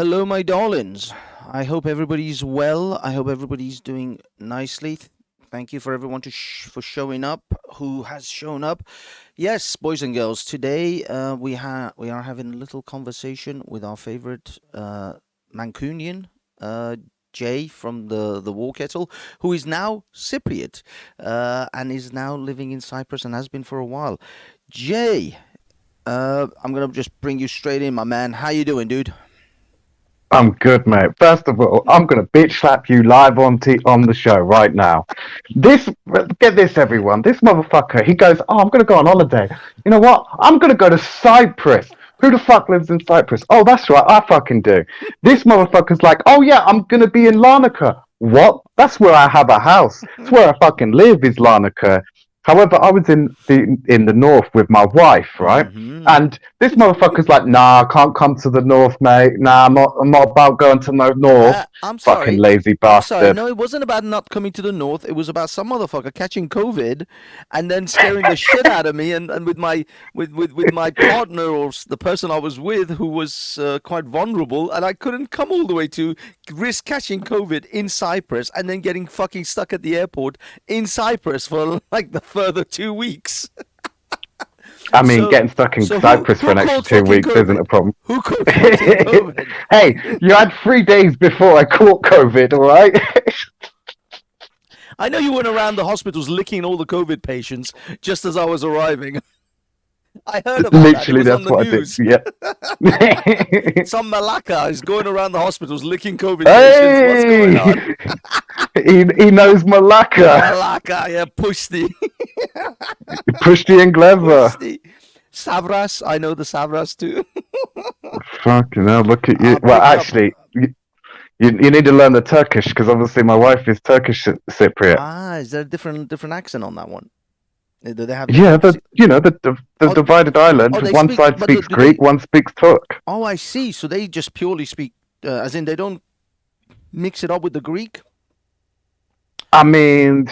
Hello, my darlings. I hope everybody's well. I hope everybody's doing nicely. Thank you for everyone for showing up. Who has shown up? Yes, boys and girls. Today we are having a little conversation with our favorite Mancunian, uh, Jay from the War Kettle, who is now Cypriot, and is now living in Cyprus and has been for a while. Jay, I'm gonna just bring you straight in, my man. How you doing, dude? I'm good, mate. First of all, I'm gonna bitch slap you live on the show right now. This Get this, everyone. This motherfucker, he goes, "Oh, I'm gonna go on holiday. You know what? I'm gonna go to Cyprus. Who the fuck lives in Cyprus? Oh, that's right, I fucking do." This motherfucker's like, "Oh yeah, I'm gonna be in Larnaca." What? That's where I have a house. It's where I fucking live, is Larnaca. However, I was in the north with my wife, right? Mm-hmm. And this motherfucker's like, "Nah, I can't come to the north, mate. Nah, I'm not about going to no north." I'm Fucking sorry. lazy I'm sorry. bastard. No, it wasn't about not coming to the north. It was about some motherfucker catching COVID, and then scaring the shit out of me, and with my partner or the person I was with, who was quite vulnerable, and I couldn't come all the way to risk catching COVID in Cyprus, and then getting fucking stuck at the airport in Cyprus for like the further 2 weeks. I mean, So, getting stuck in so Cyprus for who an extra caught two fucking weeks isn't a COVID? problem. Who caught fucking COVID? Hey, you had 3 days before I caught COVID, all right? I know you went around the hospitals licking all the COVID patients just as I was arriving. I heard about that. It Literally, was on that's the what I did. news. Yeah. Some malaka is going around the hospitals licking COVID patients. What's going Hey, on? he knows Malacca. Malaka, yeah, pushti. Pushti and Gleva. Pushti. Savras, I know the Savras too. Fucking hell, look at you. I Well, picked up. actually, you need to learn the Turkish because obviously my wife is Turkish Cypriot. Is there a different accent on that one? Do they have Yeah, different? the Oh, divided oh, island. they One speak, side but speaks do they? Greek, one speaks Turk. Oh, I see. So they just purely speak, as in they don't mix it up with the Greek. I mean,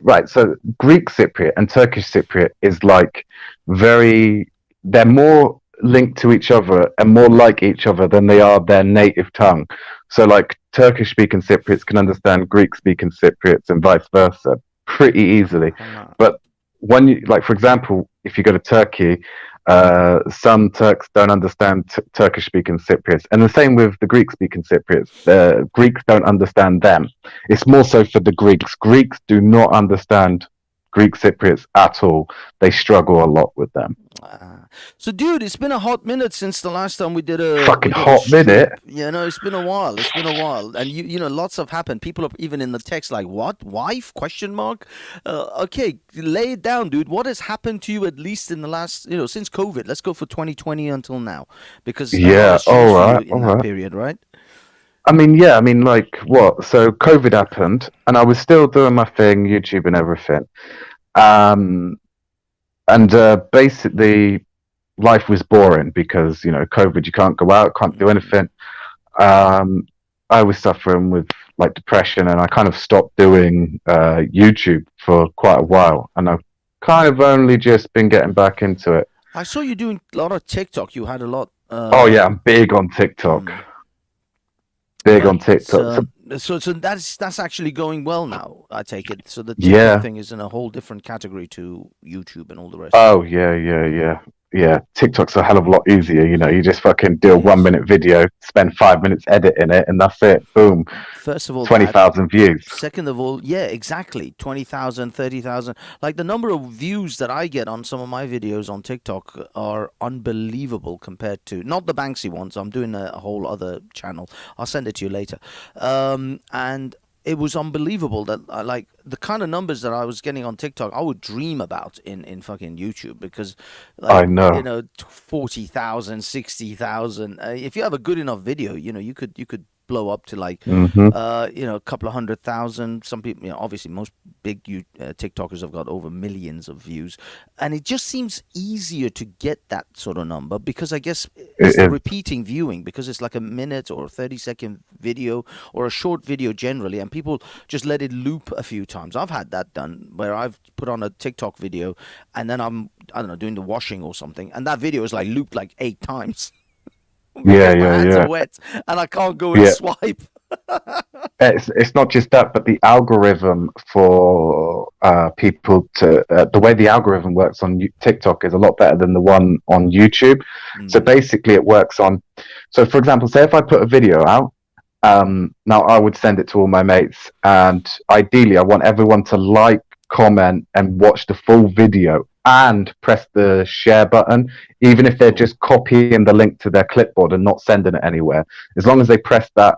right. So Greek Cypriot and Turkish Cypriot is like very. They're more linked to each other and more like each other than they are their native tongue. So, like Turkish speaking Cypriots can understand Greek speaking Cypriots and vice versa pretty easily. Uh-huh. But when you, like, for example, if you go to Turkey, some Turks don't understand Turkish speaking Cypriots, and the same with the Greek speaking Cypriots. The Greeks don't understand them. It's more so for the Greeks. Greeks do not understand Greek Cypriots at all. They struggle a lot with them. Ah. So, dude, it's been a hot minute since the last time we Fucking did a hot minute. stream. You know, it's been a while. It's been a while, and you know, lots have happened. People are even in the text like, "What wife?" Question mark. Okay, lay it down, dude. What has happened to you at least in the last, since COVID? Let's go for 2020 until now, because a lot Yeah, has all changed for you right, all in that right. period, right? I mean, yeah, I mean, like, what? So COVID happened, and I was still doing my thing, YouTube and everything. Um, and basically, life was boring because COVID, you can't go out, can't do Mm. anything. Um, I was suffering with like depression, and I kind of stopped doing YouTube for quite a while, and I've kind of only just been getting back into it. I saw you doing a lot of TikTok. You had a lot. Oh yeah, I'm big on TikTok. Mm. Big Yeah, on it's TikTok. So, so that's actually going well now. I take it. So the TikTok yeah. thing is in a whole different category to YouTube and all the rest. Oh yeah, yeah, yeah. Yeah, TikTok's a hell of a lot easier. You just fucking do a It one is. minute video, spend 5 minutes editing it, and that's it. Boom, First of all, twenty that. thousand views. Second of all, yeah, exactly. 20,000, 30,000. Like the number of views that I get on some of my videos on TikTok are unbelievable compared to not the Banksy ones. I'm doing a whole other channel. I'll send it to you later. And it was unbelievable that like the kind of numbers that I was getting on TikTok, I would dream about in fucking YouTube because, like, I know. 40,000, 60,000. If you have a good enough video, you could blow up to like Hmm. a couple of 100,000. Some people, obviously most big TikTokers have got over millions of views, and it just seems easier to get that sort of number because I guess it's It the is. repeating viewing because it's like a minute or 30-second video or a short video generally, and people just let it loop a few times. I've had that done where I've put on a TikTok video and then I don't know, doing the washing or something, and that video is like looped like 8 times. Yeah, because my yeah, hands are yeah, wet and I can't go and yeah. swipe. It's not just that, but the algorithm for people to the way the algorithm works on TikTok is a lot better than the one on YouTube. So Mm. basically, it works on. So, for example, say if I put a video out, now I would send it to all my mates, and ideally, I want everyone to like, comment, and watch the full video, and press the share button, even if they're Cool. just copying the link to their clipboard and not sending it anywhere. As long as they press that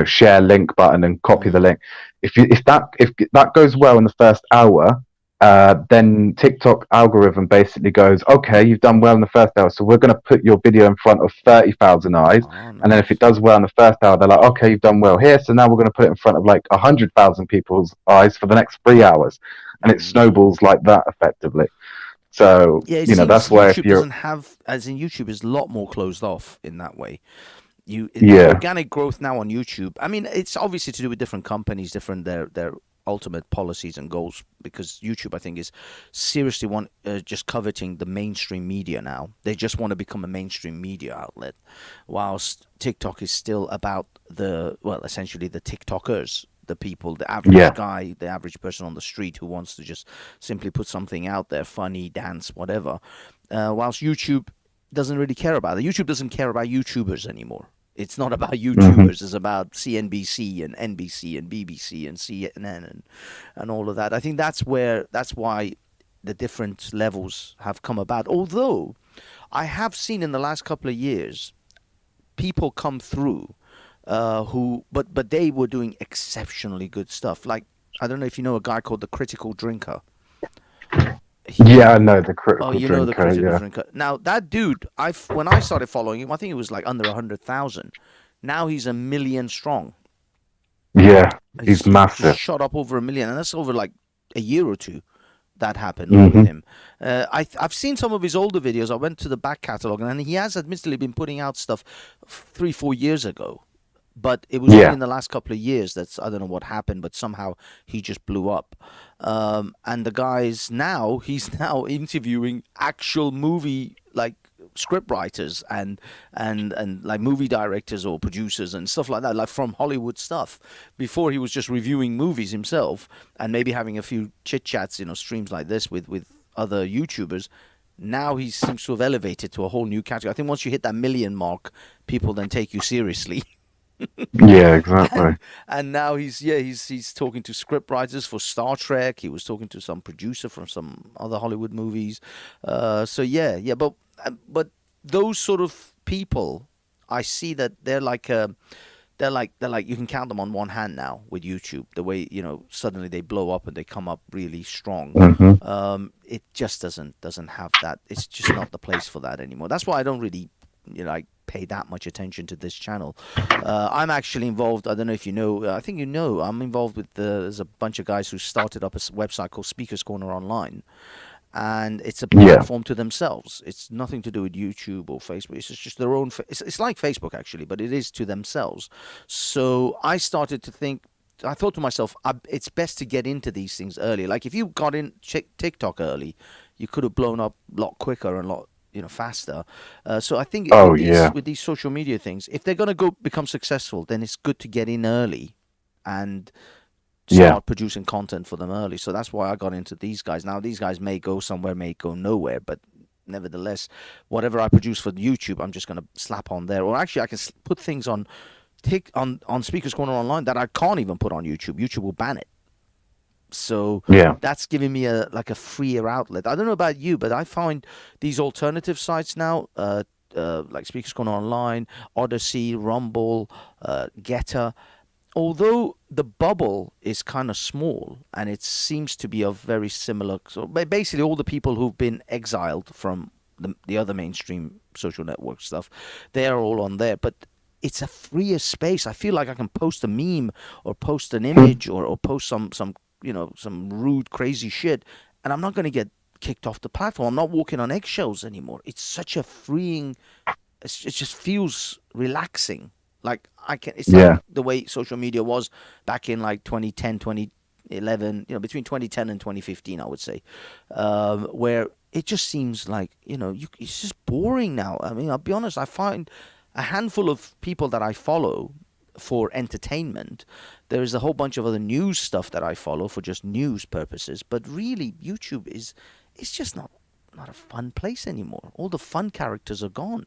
share link button and copy the Mm. link. If that goes well in the first hour, then TikTok algorithm basically goes, okay, you've done well in the first hour, so we're going to put your video in front of 30,000 eyes. Oh, And then if it nice. does well in the first hour, they're like, okay, you've done well here, so now we're going to put it in front of like 100,000 people's eyes for the next 3 hours, and it Mm. snowballs like that effectively. So Yeah, it seems that's where if YouTube you're, doesn't have, as in YouTube is a lot more closed off in that way. The yeah, organic growth now on YouTube. I mean, it's obviously to do with different companies, different their ultimate policies and goals. Because YouTube, I think, is seriously just coveting the mainstream media now. They just want to become a mainstream media outlet, whilst TikTok is still about essentially the TikTokers. The people, the average yeah, guy, the average person on the street who wants to just simply put something out there, funny, dance, whatever. Whilst YouTube doesn't really care about it. YouTube doesn't care about YouTubers anymore. It's not about hmm, YouTubers. It's about CNBC and NBC and BBC and CNN and all of that. I think that's why the different levels have come about. Although I have seen in the last couple of years people come through but they were doing exceptionally good stuff. Like, I don't know if you know a guy called the Critical Drinker. yeah. He I know the Oh, critical you know the drinker. critical Yeah, drinker. Now that dude, I when I started following him, I think it was like under 100,000. Now he's 1 million strong. yeah. He's He's just massive. shot up over 1 million, and that's over like a year or two. That happened with Hmm. him. I've seen some of his older videos. I went to the back catalog, and he has admittedly been putting out stuff 3 4 years ago. But it was only Yeah. in the last couple of years that's I don't know what happened, but somehow he just blew up. And the guy's now he's now interviewing actual movie like script writers and like movie directors or producers and stuff like that, like from Hollywood stuff. Before he was just reviewing movies himself and maybe having a few chit chats, streams like this with other YouTubers. Now he seems to have elevated to a whole new category. I think once you hit that million mark, people then take you seriously. Yeah, exactly. and and now he's talking to script writers for Star Trek. He was talking to some producer from some other Hollywood movies. So yeah, but those sort of people, I see that they're like you can count them on one hand now with YouTube. The way suddenly they blow up and they come up really strong. Hmm. It just doesn't have that. It's just not the place for that anymore. That's why I don't really like pay that much attention to this channel. I'm actually involved. I don't know if you know. I think you know. I'm involved with there's a bunch of guys who started up a website called Speakers Corner Online, and it's a Yeah. platform to themselves. It's nothing to do with YouTube or Facebook. It's just their own. It's like Facebook actually, but it is to themselves. So I started to think. I thought to myself, it's best to get into these things early. Like if you got in TikTok early, you could have blown up a lot quicker and a lot faster. So I think Oh with these yeah. with these social media things, if they're gonna go become successful, then it's good to get in early and Yeah. start producing content for them early. So that's why I got into these guys. Now these guys may go somewhere, may go nowhere, but nevertheless, whatever I produce for YouTube, I'm just gonna slap on there. Or actually, I can put things on Speakers Corner Online that I can't even put on YouTube. YouTube will ban it. So Yeah. that's giving me a freer outlet. I don't know about you, but I find these alternative sites now, like Speakers Corner Online, Odyssey, Rumble, Getter, although the bubble is kind of small and it seems to be of very similar. So basically, all the people who've been exiled from the other mainstream social network stuff, they are all on there. But it's a freer space. I feel like I can post a meme or post an image or post some rude, crazy shit, and I'm not going to get kicked off the platform. I'm not walking on eggshells anymore. It's such a freeing. It just feels relaxing. Like I can. It's like Yeah. the way social media was back in like 2010, 2011. Between 2010 and 2015, I would say, where it just seems like, it's just boring now. I mean, I'll be honest, I find a handful of people that I follow for entertainment. There's a whole bunch of other news stuff that I follow for just news purposes, but really YouTube is it's just not a fun place anymore. All the fun characters are gone.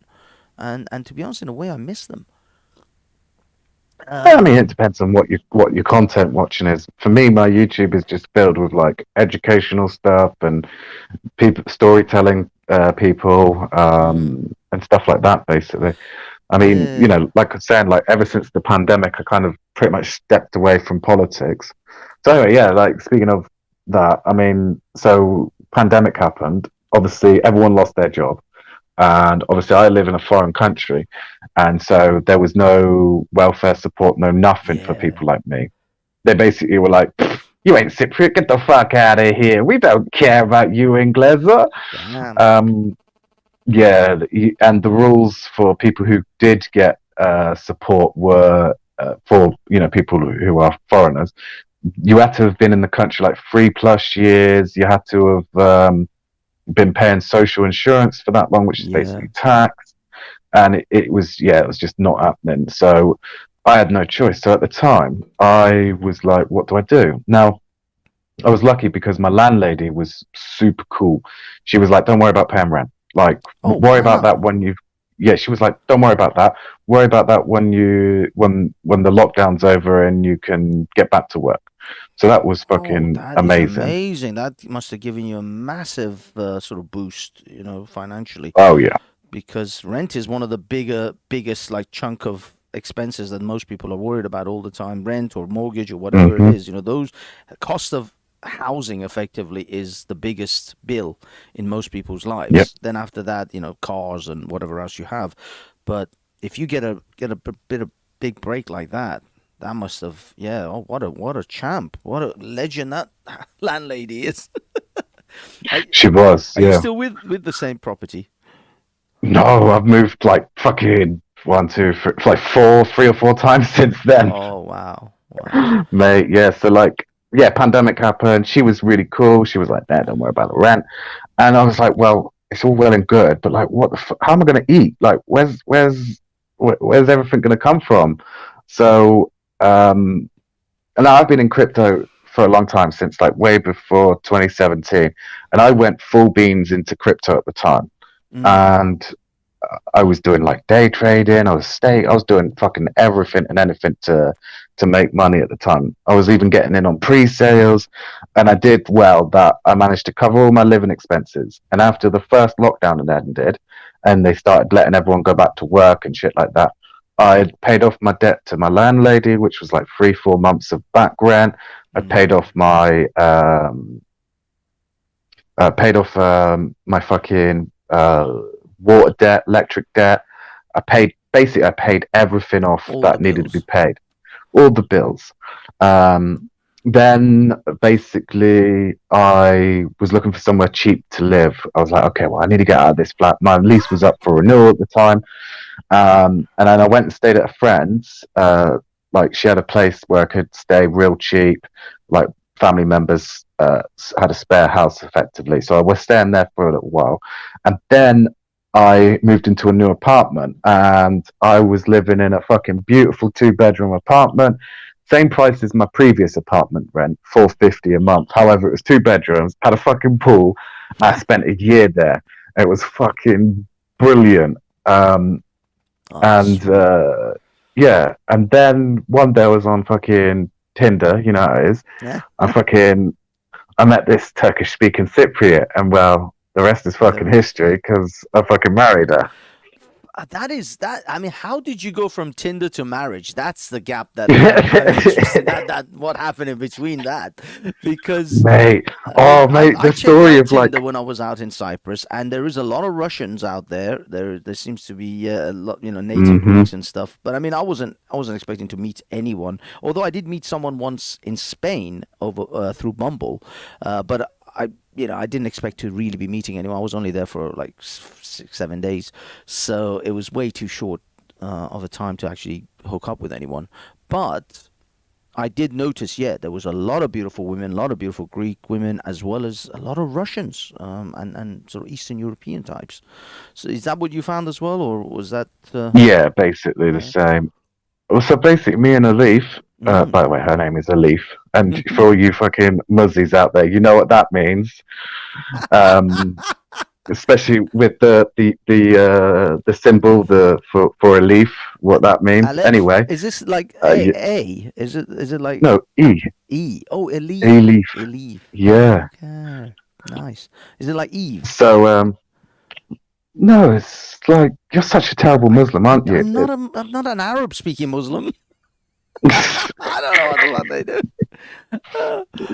And to be honest, in a way I miss them. I Um mean, it depends on what your content watching is. For me, my YouTube is just filled with like educational stuff and people storytelling, people, mm, and stuff like that. Basically, I mean, yeah. like I was saying, like ever since the pandemic, I kind of pretty much stepped away from politics. So anyway, yeah, like speaking of that, I mean, so pandemic happened. Obviously, everyone lost their job, and obviously, I live in a foreign country, and so there was no welfare support, no nothing for Yeah. people like me. They basically were like, "You ain't Cypriot, get the fuck out of here. We don't care about you, Ingleser." Damn. Um, yeah, and the rules for people who did get support were for people who are foreigners. You had to have been in the country like 3+ years. You had to have been paying social insurance for that long, which is Yeah. basically tax. And it was just not happening. So I had no choice. So at the time, I was like, what do I do now? I was lucky because my landlady was super cool. She was like, "Don't worry about paying rent. Like, Oh, worry about that wow. when you." Yeah, she was like, "Don't worry about that. Worry about that when the lockdown's over and you can get back to work." So that was Oh, fucking that is amazing. amazing. That must have given you a massive sort of boost, financially, Oh yeah. because rent is one of the biggest like chunk of expenses that most people are worried about all the time. Rent or mortgage or whatever it Hmm. is, those cost of housing effectively is the biggest bill in most people's Yep. lives. Then after that, cars and whatever else you have. But if you get a bit of big break like that, that must have, yeah. Oh, what a champ, what a legend that landlady is. Are, She was. are you Yeah. still with the same property? No, I've moved like fucking one, two, three, like 3 or 4 times since then. Oh, wow, wow. Mate, yeah. So like, yeah, pandemic happened. She was really cool. She was like, "Nah, don't worry about the rent." And I was like, "Well, it's all well and good, but like, how am I going to eat? Like, where's everything going to come from?" So, um, and I've been in crypto for a long time, since like way before 2017, and I went full beans into crypto at the time, Mm, and I was doing like day trading. I was doing fucking everything and anything to make money at the time. I was even getting in on pre-sales, and I did well that I managed to cover all my living expenses. And after the first lockdown had ended, and they started letting everyone go back to work and shit like that, I had paid off my debt to my landlady, which was like 3 4 months of back rent. I mm. paid off my fucking water debt, electric debt. I paid everything off All the that needed to be bills. paid, all the bills. Um, then basically I was looking for somewhere cheap to live. I was like, okay, well, I need to get out of this flat. My lease was up for renewal at the time. And then I went and stayed at a friend's. Like she had a place where I could stay real cheap. Like family members had a spare house effectively, so I was staying there for a little while, and then I moved into a new apartment, and I was living in a fucking beautiful 2 bedroom apartment. Same price as my previous apartment rent, 450 a month. However, it was 2 bedrooms, had a fucking pool. I spent a year there. It was fucking brilliant. Um, Oh, and sweet. yeah, and then one day I was on fucking Tinder, you know how it is. Yeah. I fucking I met this Turkish speaking Cypriot, and well, the rest is The fucking rest. history because I fucking married her. That is that. I mean, how did you go from Tinder to marriage? That's the gap that I'm interested. That what happened in between that, because Mate, I mean, oh mate, I the checked story out of like, Tinder when I was out in Cyprus, and there is a lot of Russians out there. There seems to be a lot, native mm-hmm, Greeks and stuff. But I mean, I wasn't expecting to meet anyone. Although I did meet someone once in Spain over through Bumble, but I didn't expect to really be meeting anyone. I was only there for like 6 7 days, so it was way too short of a time to actually hook up with anyone. But I did notice, yeah, there was a lot of beautiful women, a lot of beautiful Greek women, as well as a lot of Russians, and sort of Eastern European types. So is that what you found as well, or was that? Yeah, basically the Okay. same. Well, so basically, me and Alif, Mm. by the way, her name is Alif, and for all you fucking muzzies out there, you know what that means. Um, Especially with the symbol for Alif, what that means. Aleph. Anyway, Is this like yeah, A? Is it like no, E? Oh, Elif. Alif, Elif. yeah. Okay. Nice. Is it like Eve? So no, it's like you're such a terrible Muslim, aren't you? I'm not an Arab speaking Muslim. I don't know what the fuck they do.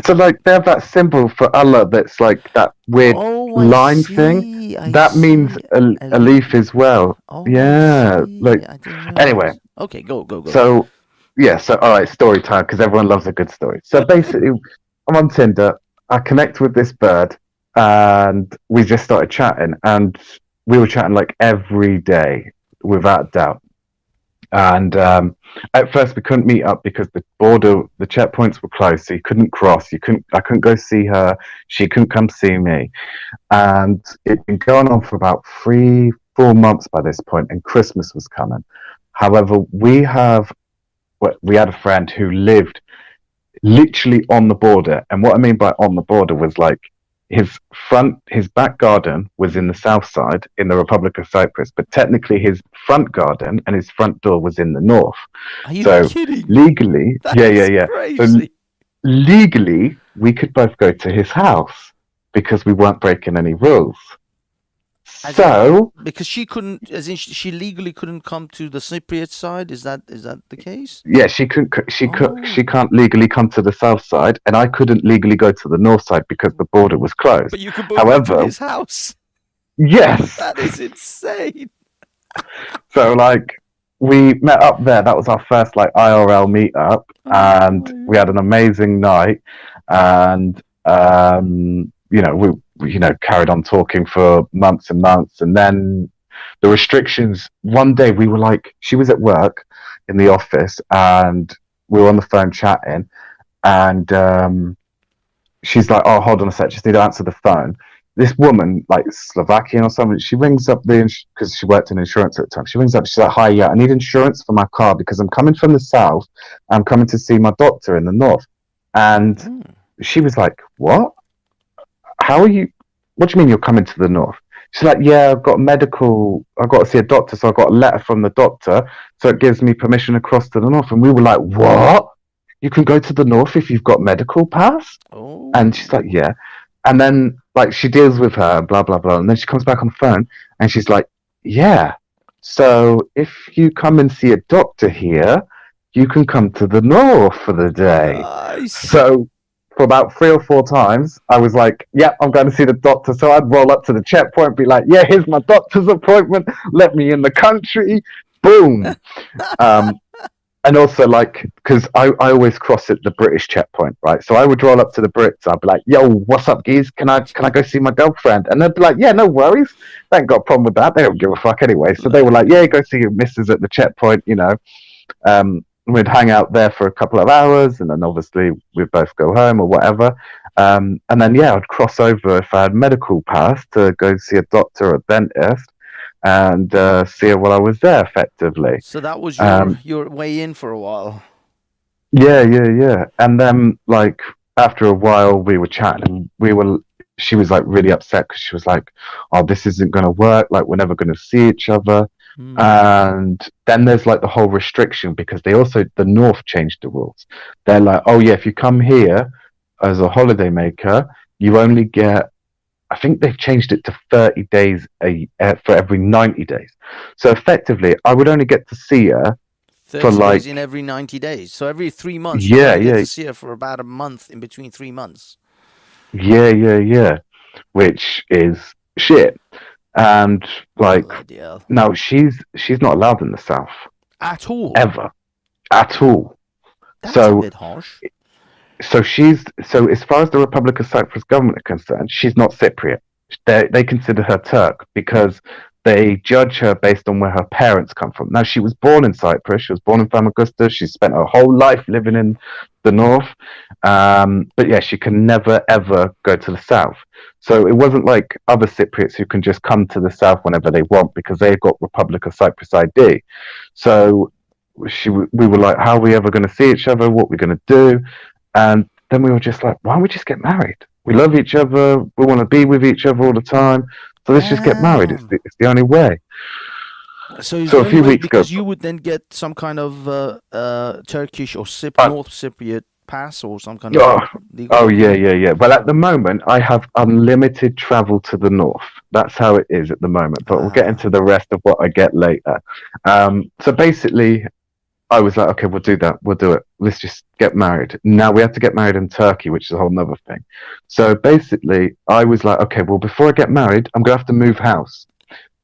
So like they have that symbol for Allah that's like that weird Oh, I line thing. see. I That means see. a leaf Elif. as well. Oh, I Yeah, see. like I didn't anyway. realize. Okay, go. So yeah, so all right, story time because everyone loves a good story. So basically, I'm on Tinder. I connect with this bird, and we just started chatting, and we were chatting like every day, without doubt. And at first, we couldn't meet up because the checkpoints were closed, so you couldn't cross. I couldn't go see her. She couldn't come see me. And it'd been going on for about 3, 4 months by this point, and Christmas was coming. However, we had a friend who lived literally on the border, and what I mean by on the border was like his back garden was in the south side in the Republic of Cyprus, but technically his front garden and his front door was in the north. Are you So kidding? legally, That yeah, yeah, is yeah. So crazy. legally, we could both go to his house because we weren't breaking any rules. As in, So because she couldn't, as in she legally couldn't come to the Cypriot side. Is that the case? yeah, she Oh, can't legally come to the south side, and I couldn't legally go to the north side because the border was closed. but you could both go to However, his house. yes, That is insane. so like we met up there. That was our first like IRL meetup, Oh and my we had an amazing night. And we carried on talking for months and months, and then the restrictions. One day we were like, she was at work in the office, and we were on the phone chatting, and she's like, "Oh, hold on a sec, just need to answer the phone." This woman, like Slovakian or something, she rings up because she worked in insurance at the time. She rings up, she's like, "Hi, yeah, I need insurance for my car because I'm coming from the south. I'm coming to see my doctor in the north." And god. she was like, "What? How are you? What do you mean you're coming to the north?" She's like, "Yeah, I've got to see a doctor, so I got a letter from the doctor, so it gives me permission to cross to the north." And we were like, "What? You can go to the north if you've got medical pass?" And she's like, Oh. "Yeah." And then like she deals with her, blah blah blah, and then she comes back on the phone and she's like, "Yeah. So if you come and see a doctor here, you can come to the north for the day." Nice. So for about 3 or 4 times, I was like, "Yeah, I'm going to see the doctor." So I'd roll up to the checkpoint, be like, "Yeah, here's my doctor's appointment. Let me in the country." Boom. Um, and also like because I always cross at the British checkpoint, right? So I would roll up to the Brits. I'd be like, "Yo, what's up, geez? Can I go see my girlfriend?" And they'd be like, "Yeah, no worries. They ain't got a problem with that. They don't give a fuck anyway." So they were like, "Yeah, go see your missus at the checkpoint." We'd hang out there for a couple of hours, and then obviously we'd both go home or whatever. And then yeah, I'd cross over if I had medical pass to go see a doctor or dentist and see her while I was there, effectively. So that was your Um, your way in for a while. Yeah, yeah, yeah. And then, like, after a while, we were chatting, and she was like really upset because she was like, "Oh, this isn't going to work. Like, we're never going to see each other." Hmm. And then there's like the whole restriction because the North changed the rules. They're like, "Oh, yeah, if you come here as a holiday maker, you only get," I think they've changed it to 30 days for every 90 days. So effectively, I would only get to see her for 30 days in like, every 90 days. So every 3 months, you'd yeah, only get yeah, to see her for about a month in between 3 months. yeah, yeah, yeah, which is shit. And like, Bloody hell. no, she's not allowed in the South At all. ever, at all. That's a So, bit harsh. so as far as the Republic of Cyprus government are concerned, she's not Cypriot. They consider her Turk because they judge her based on where her parents come from. Now, she was born in Cyprus. She was born in Famagusta. She spent her whole life living in the north. But yeah, she can never, ever go to the south. So it wasn't like other Cypriots who can just come to the south whenever they want because they've got Republic of Cyprus ID. So we were like, how are we ever going to see each other? What are we going to do? And then we were just like, why don't we just get married? We love each other. We want to be with each other all the time. So let's just get married. It's the only way. So it's So the a few only way weeks ago, because you would then get some kind of Turkish or North Cypriot pass or some kind oh, of legal oh yeah, document. yeah, yeah. Well, at the moment, I have unlimited travel to the north. That's how it is at the moment. But we'll get Ah, into the rest of what I get later. So basically, I was like, okay, we'll do that. We'll do it. Let's just get married. Now we have to get married in Turkey, which is a whole nother thing. So basically, I was like, okay, well, before I get married, I'm going to have to move house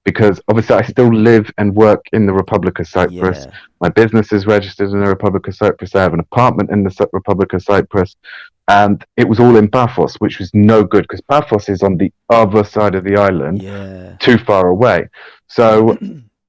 because obviously I still live and work in the Republic of Cyprus. yeah, My business is registered in the Republic of Cyprus. I have an apartment in the Republic of Cyprus. And it was all in Paphos, which was no good because Paphos is on the other side of the island, yeah. too far away. So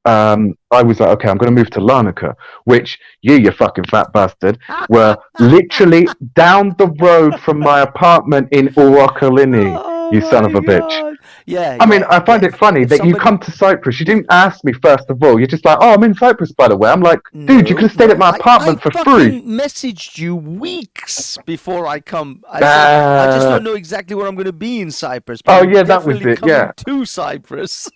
I was like, okay, I'm going to move to Larnaca, which you fucking fat bastard, were literally down the road from my apartment in Urokalini, Oh you son my of a bitch. god! Yeah, I mean, yeah, I yeah. find it funny If that you somebody come to Cyprus. You didn't ask me first of all. You're just like, oh, I'm in Cyprus, by the way. I'm like, dude, you could no, have stayed at no, my I apartment for free. fucking messaged you weeks before I come. I said I just don't know exactly where I'm going to be in Cyprus, but Oh, I'm yeah, that was definitely it. coming Yeah. to Cyprus.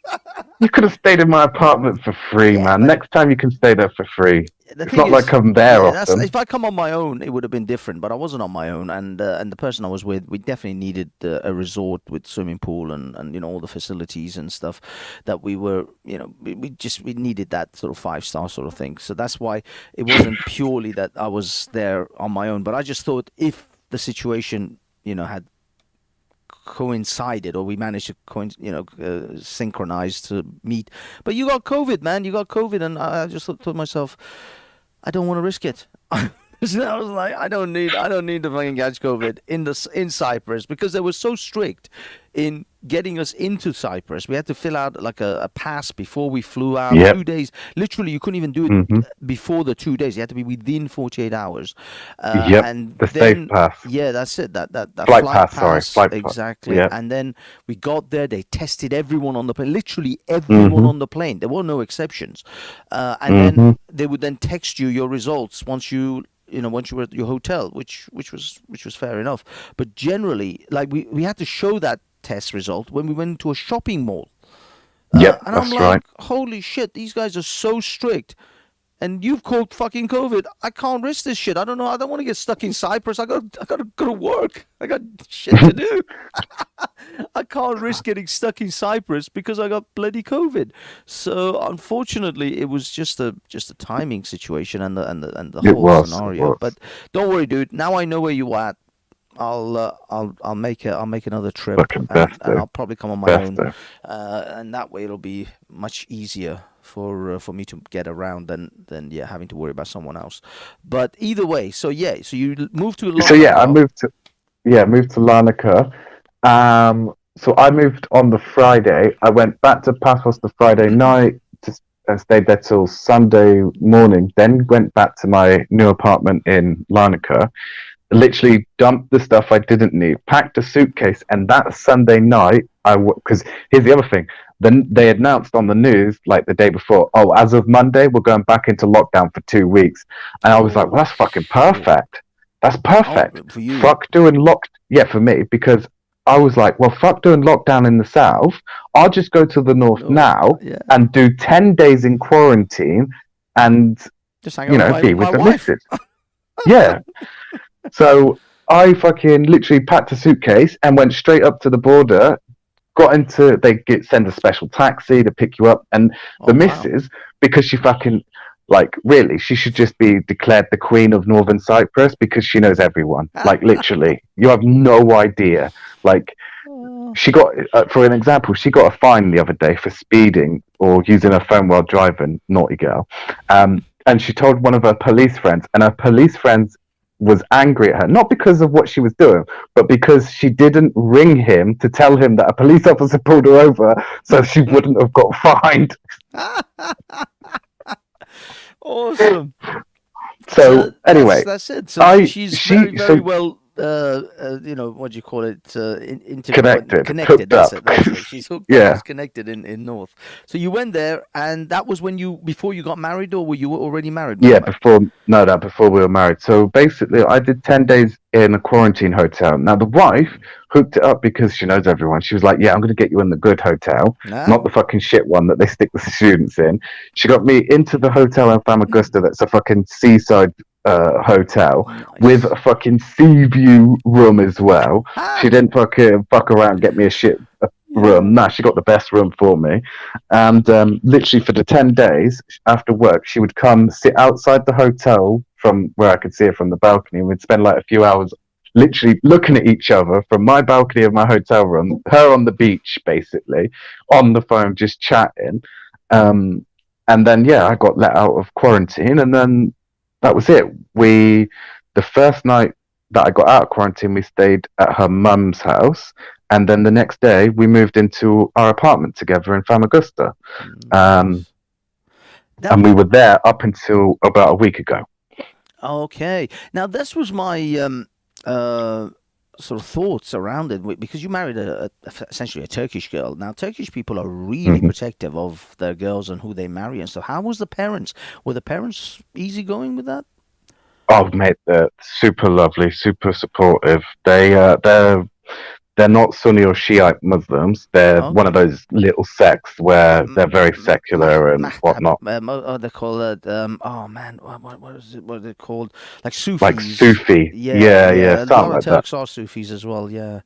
You could have stayed in my apartment for free, Yeah, man. but Next time you can stay there for free. the It's thing not like is, I'm there yeah, that's often. if I come on my own, it would have been different. But I wasn't on my own, and the person I was with, we definitely needed a resort with swimming pool and all the facilities and stuff that we were, we needed that sort of 5-star sort of thing. So that's why it wasn't purely that I was there on my own. But I just thought if the situation, had coincided or we managed to synchronize to meet, but you got COVID, man, you got COVID, and I just thought to myself, I don't want to risk it. So I was like, I don't need to fucking catch COVID in Cyprus because they were so strict in getting us into Cyprus. We had to fill out like a pass before we flew out. Yep. 2 days, literally, you couldn't even do it Mm-hmm. before the 2 days. You had to be within 48 hours. Yep. And The safe then, pass. yeah, that's it. That Flight flight pass, sorry. pass, Flight pass. exactly. Yep. And then we got there. They tested everyone on the plane, literally everyone Mm-hmm. on the plane. There were no exceptions. And Mm-hmm. then they would then text you your results once you were at your hotel, which was fair enough. But generally, like we had to show that test result when we went to a shopping mall. Yep, And I'm that's like, right. holy shit, these guys are so strict. And you've caught fucking COVID. I can't risk this shit. I don't know. I don't want to get stuck in Cyprus. I gotta go to work. I got shit to do. I can't risk getting stuck in Cyprus because I got bloody COVID. So unfortunately, it was just a timing situation and the It whole was. It scenario. was. But don't worry, dude. Now I know where you are at. I'll make another trip Fucking and besto. I'll probably come on my own, Besto. and that way it'll be much easier for me to get around than having to worry about someone else. But either way, so you moved to So yeah, I Larnaca. moved to Larnaca. So I moved on the Friday. I went back to Paphos the Friday night. Stayed there till Sunday morning. Then went back to my new apartment in Larnaca. Literally dumped the stuff I didn't need, packed a suitcase, and that Sunday night, because here's the other thing. Then they announced on the news like the day before, oh, as of Monday, we're going back into lockdown for 2 weeks. And I was like, Oh well, that's fucking shit! perfect. That's Oh, perfect. for you? Fuck doing yeah, for me, because I was like, well, fuck doing lockdown in the south. I'll just go to the north No, now yeah. and do 10 days in quarantine and, Just hang out with be my with the wife. missus. Yeah. So I fucking literally packed a suitcase and went straight up to the border. Send a special taxi to pick you up, and Oh the wow! missus, because she fucking really, she should just be declared the queen of Northern Cyprus because she knows everyone. Like literally, you have no idea. Like Oh, she got, for an example, she got a fine the other day for speeding or using her phone while driving. Naughty girl. And she told one of her police friends, and her police friends was angry at her, not because of what she was doing, but because she didn't ring him to tell him that a police officer pulled her over, so she wouldn't have got fined. Awesome. So So anyway, that's it. So I she's very she very so well. What do you call it? Connected. hooked That's up. it. That's it. She's hooked up. Yeah, She's connected in North. So you went there, and that was when before you got married, or were you already married, yeah. Mohammed? Before no, no, before we were married. So basically, I did 10 days in a quarantine hotel. Now the wife hooked it up because she knows everyone. She was like, "Yeah, I'm going to get you in the good hotel, Nah. not the fucking shit one that they stick the students in." She got me into the hotel in Famagusta. That's a fucking seaside hotel with Nice. a fucking sea view room as well. Ah. She didn't fucking fuck around and get me a shit room. Yeah. Nah, she got the best room for me. And literally for the 10 days after work, she would come sit outside the hotel from where I could see it from the balcony. And we'd spend like a few hours literally looking at each other from my balcony of my hotel room, her on the beach, basically, on the phone, just chatting. And then, yeah, I got let out of quarantine. And then that was it. The first night that I got out of quarantine, we stayed at her mum's house. And then the next day, we moved into our apartment together in Famagusta. Um, Nice. That and we was were there up until about a week ago. okay. Now this was my uh sort of thoughts around it because you married essentially a Turkish girl. Now Turkish people are really Hmm. protective of their girls and who they marry and stuff. How was the parents? Were the parents easygoing with that? Oh, mate, they're super lovely, super supportive. They're not Sunni or Shiite Muslims. They're one of Okay. those little sects where they're very secular and Mahtab, whatnot, they call it. Oh man, what is it? What are they called? Like like Sufis. Sufi. Yeah, Yeah, yeah, yeah. A lot something of like that. Turks are Sufis as well. Yeah,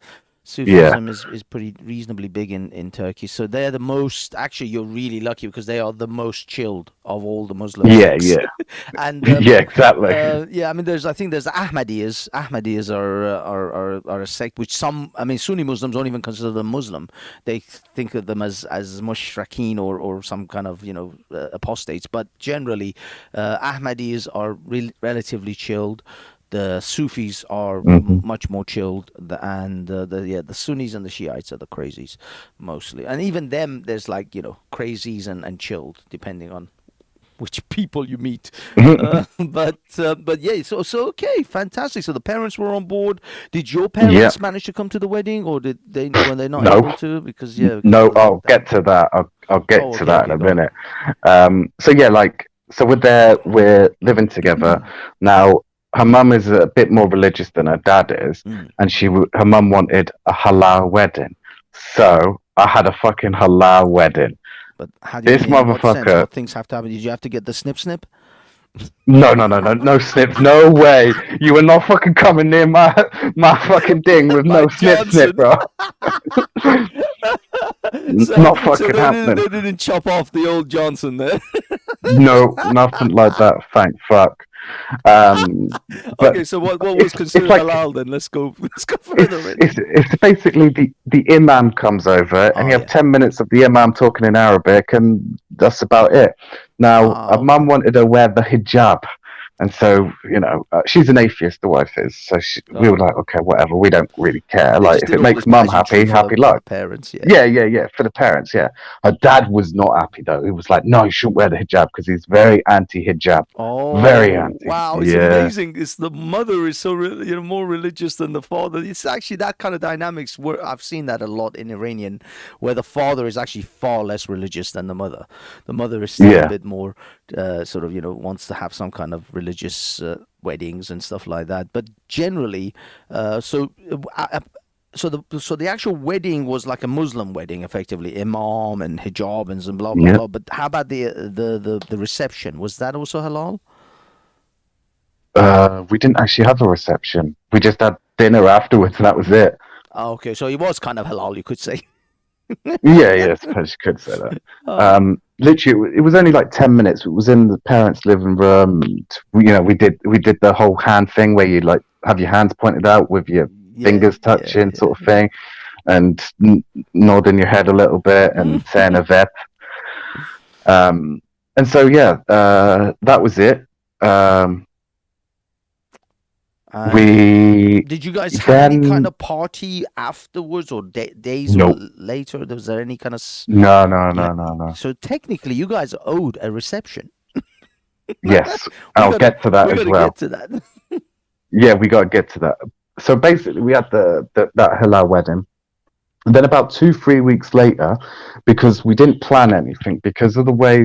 Yeah, Sufism is pretty reasonably big in Turkey. So they're the most. Actually, you're really lucky because they are the most chilled of all the Muslim yeah, sects. yeah, And yeah, exactly. yeah, I mean, I think there's Ahmadiyas. Ahmadiyas are a sect which some, I mean, Sunni Muslims don't even consider them Muslim. They think of them as mushrikeen or some kind of apostates. But generally, Ahmadiyas are relatively chilled. The Sufis are Hmm. much more chilled, and the Sunnis and the Shiites are the crazies mostly. And even them, there's like crazies and chilled depending on which people you meet. But yeah, so okay, fantastic. So the parents were on board. Did your Yeah, parents manage to come to the wedding, or were they not no, able to because of no. the I'll lockdown? get to that. I'll get Oh, to okay, that in okay, a go on. minute. So yeah, so we're living together now. Her mum is a bit more religious than her dad is, Mm. and her mum wanted a halal wedding. So I had a fucking halal wedding. But how do you This mean? In what sense? motherfucker. What things have to happen? Did you have to get the snip snip? No, no, no, no, no snips. No way. You are not fucking coming near my fucking ding with My no snip, Johnson. bro. So Not so fucking happening. they didn't chop off the old Johnson there. No, nothing like that. Thank fuck. But Okay, so what was it's considered like halal then? Let's go further in. it's basically the imam comes over and Oh you have yeah. 10 minutes of the imam talking in Arabic and that's about it. Now, Ah, a mum okay. wanted to wear the hijab. And so, she's an atheist, the wife is. So we were Oh, like, okay, whatever. We don't really care. they Like, just if did it all makes this mum pageantry happy, happy for the life. parents. Yeah, Yeah, yeah, yeah. For the parents, yeah. Her dad was not happy though. He was like, no, you shouldn't wear the hijab because he's very anti-hijab. Very oh, anti. wow. It's Yeah. amazing. It's the mother is so more religious than the father. It's actually that kind of dynamics where I've seen that a lot in Iranian, where the father is actually far less religious than the mother. The mother is still a Yeah. bit more sort of, wants to have some kind of religious weddings and stuff like that. But generally, so the actual wedding was like a Muslim wedding, effectively, imam and hijab and some blah blah Yeah. blah. But how about the reception? Was that also halal? We didn't actually have a reception. We just had dinner afterwards, and that was it. Oh, okay, so it was kind of halal, you could say. Yeah, yeah, I suppose you could say that. Oh, Literally, it was only like 10 minutes. It was in the parents' living room. And we did the whole hand thing where you like have your hands pointed out with your yeah, fingers yeah, touching, yeah, sort of thing, and nodding your head a little bit yeah. and saying a vet. And so yeah, that was it. Um, And We did you guys have any kind then of party afterwards or days or nope. later? Was there any kind of No, no, like? no, no, no. So technically, you guys owed a reception. Yes, we I'll gotta get to that we as gotta well. get to that. Yeah, we got to get to that. So basically, we had that halal wedding. And then about 2, 3 weeks later, because we didn't plan anything, because of the way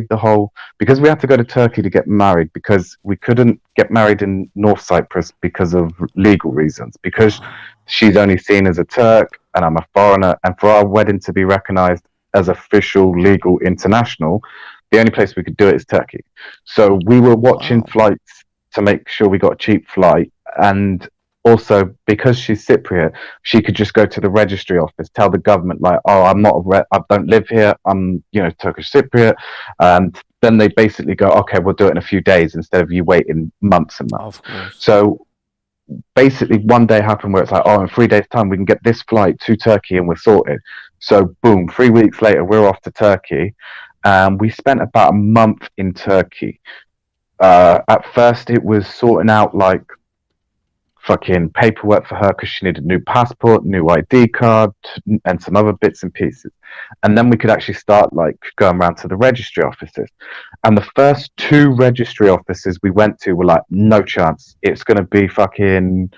because we had to go to Turkey to get married, because we couldn't get married in North Cyprus because of legal reasons, because she's only seen as a Turk and I'm a foreigner, and for our wedding to be recognized as official, legal, international, the only place we could do it is Turkey. So we were Oh watching wow. flights to make sure we got a cheap flight, and also because she's Cypriot, she could just go to the registry office, tell the government like, "Oh, I don't live here. I'm, Turkish Cypriot," and then they basically go, "Okay, we'll do it in a few days instead of you waiting months and months." Of course. So basically, one day happened where it's like, "Oh, in 3 days' time, we can get this flight to Turkey and we're sorted." So boom, 3 weeks later, we're off to Turkey. We spent about a month in Turkey. At first, it was sorting out like fucking paperwork for her because she needed a new passport, new ID card, and some other bits and pieces. And then we could actually start like going around to the registry offices. And the first 2 registry offices we went to were like, no chance. It's going to be fucking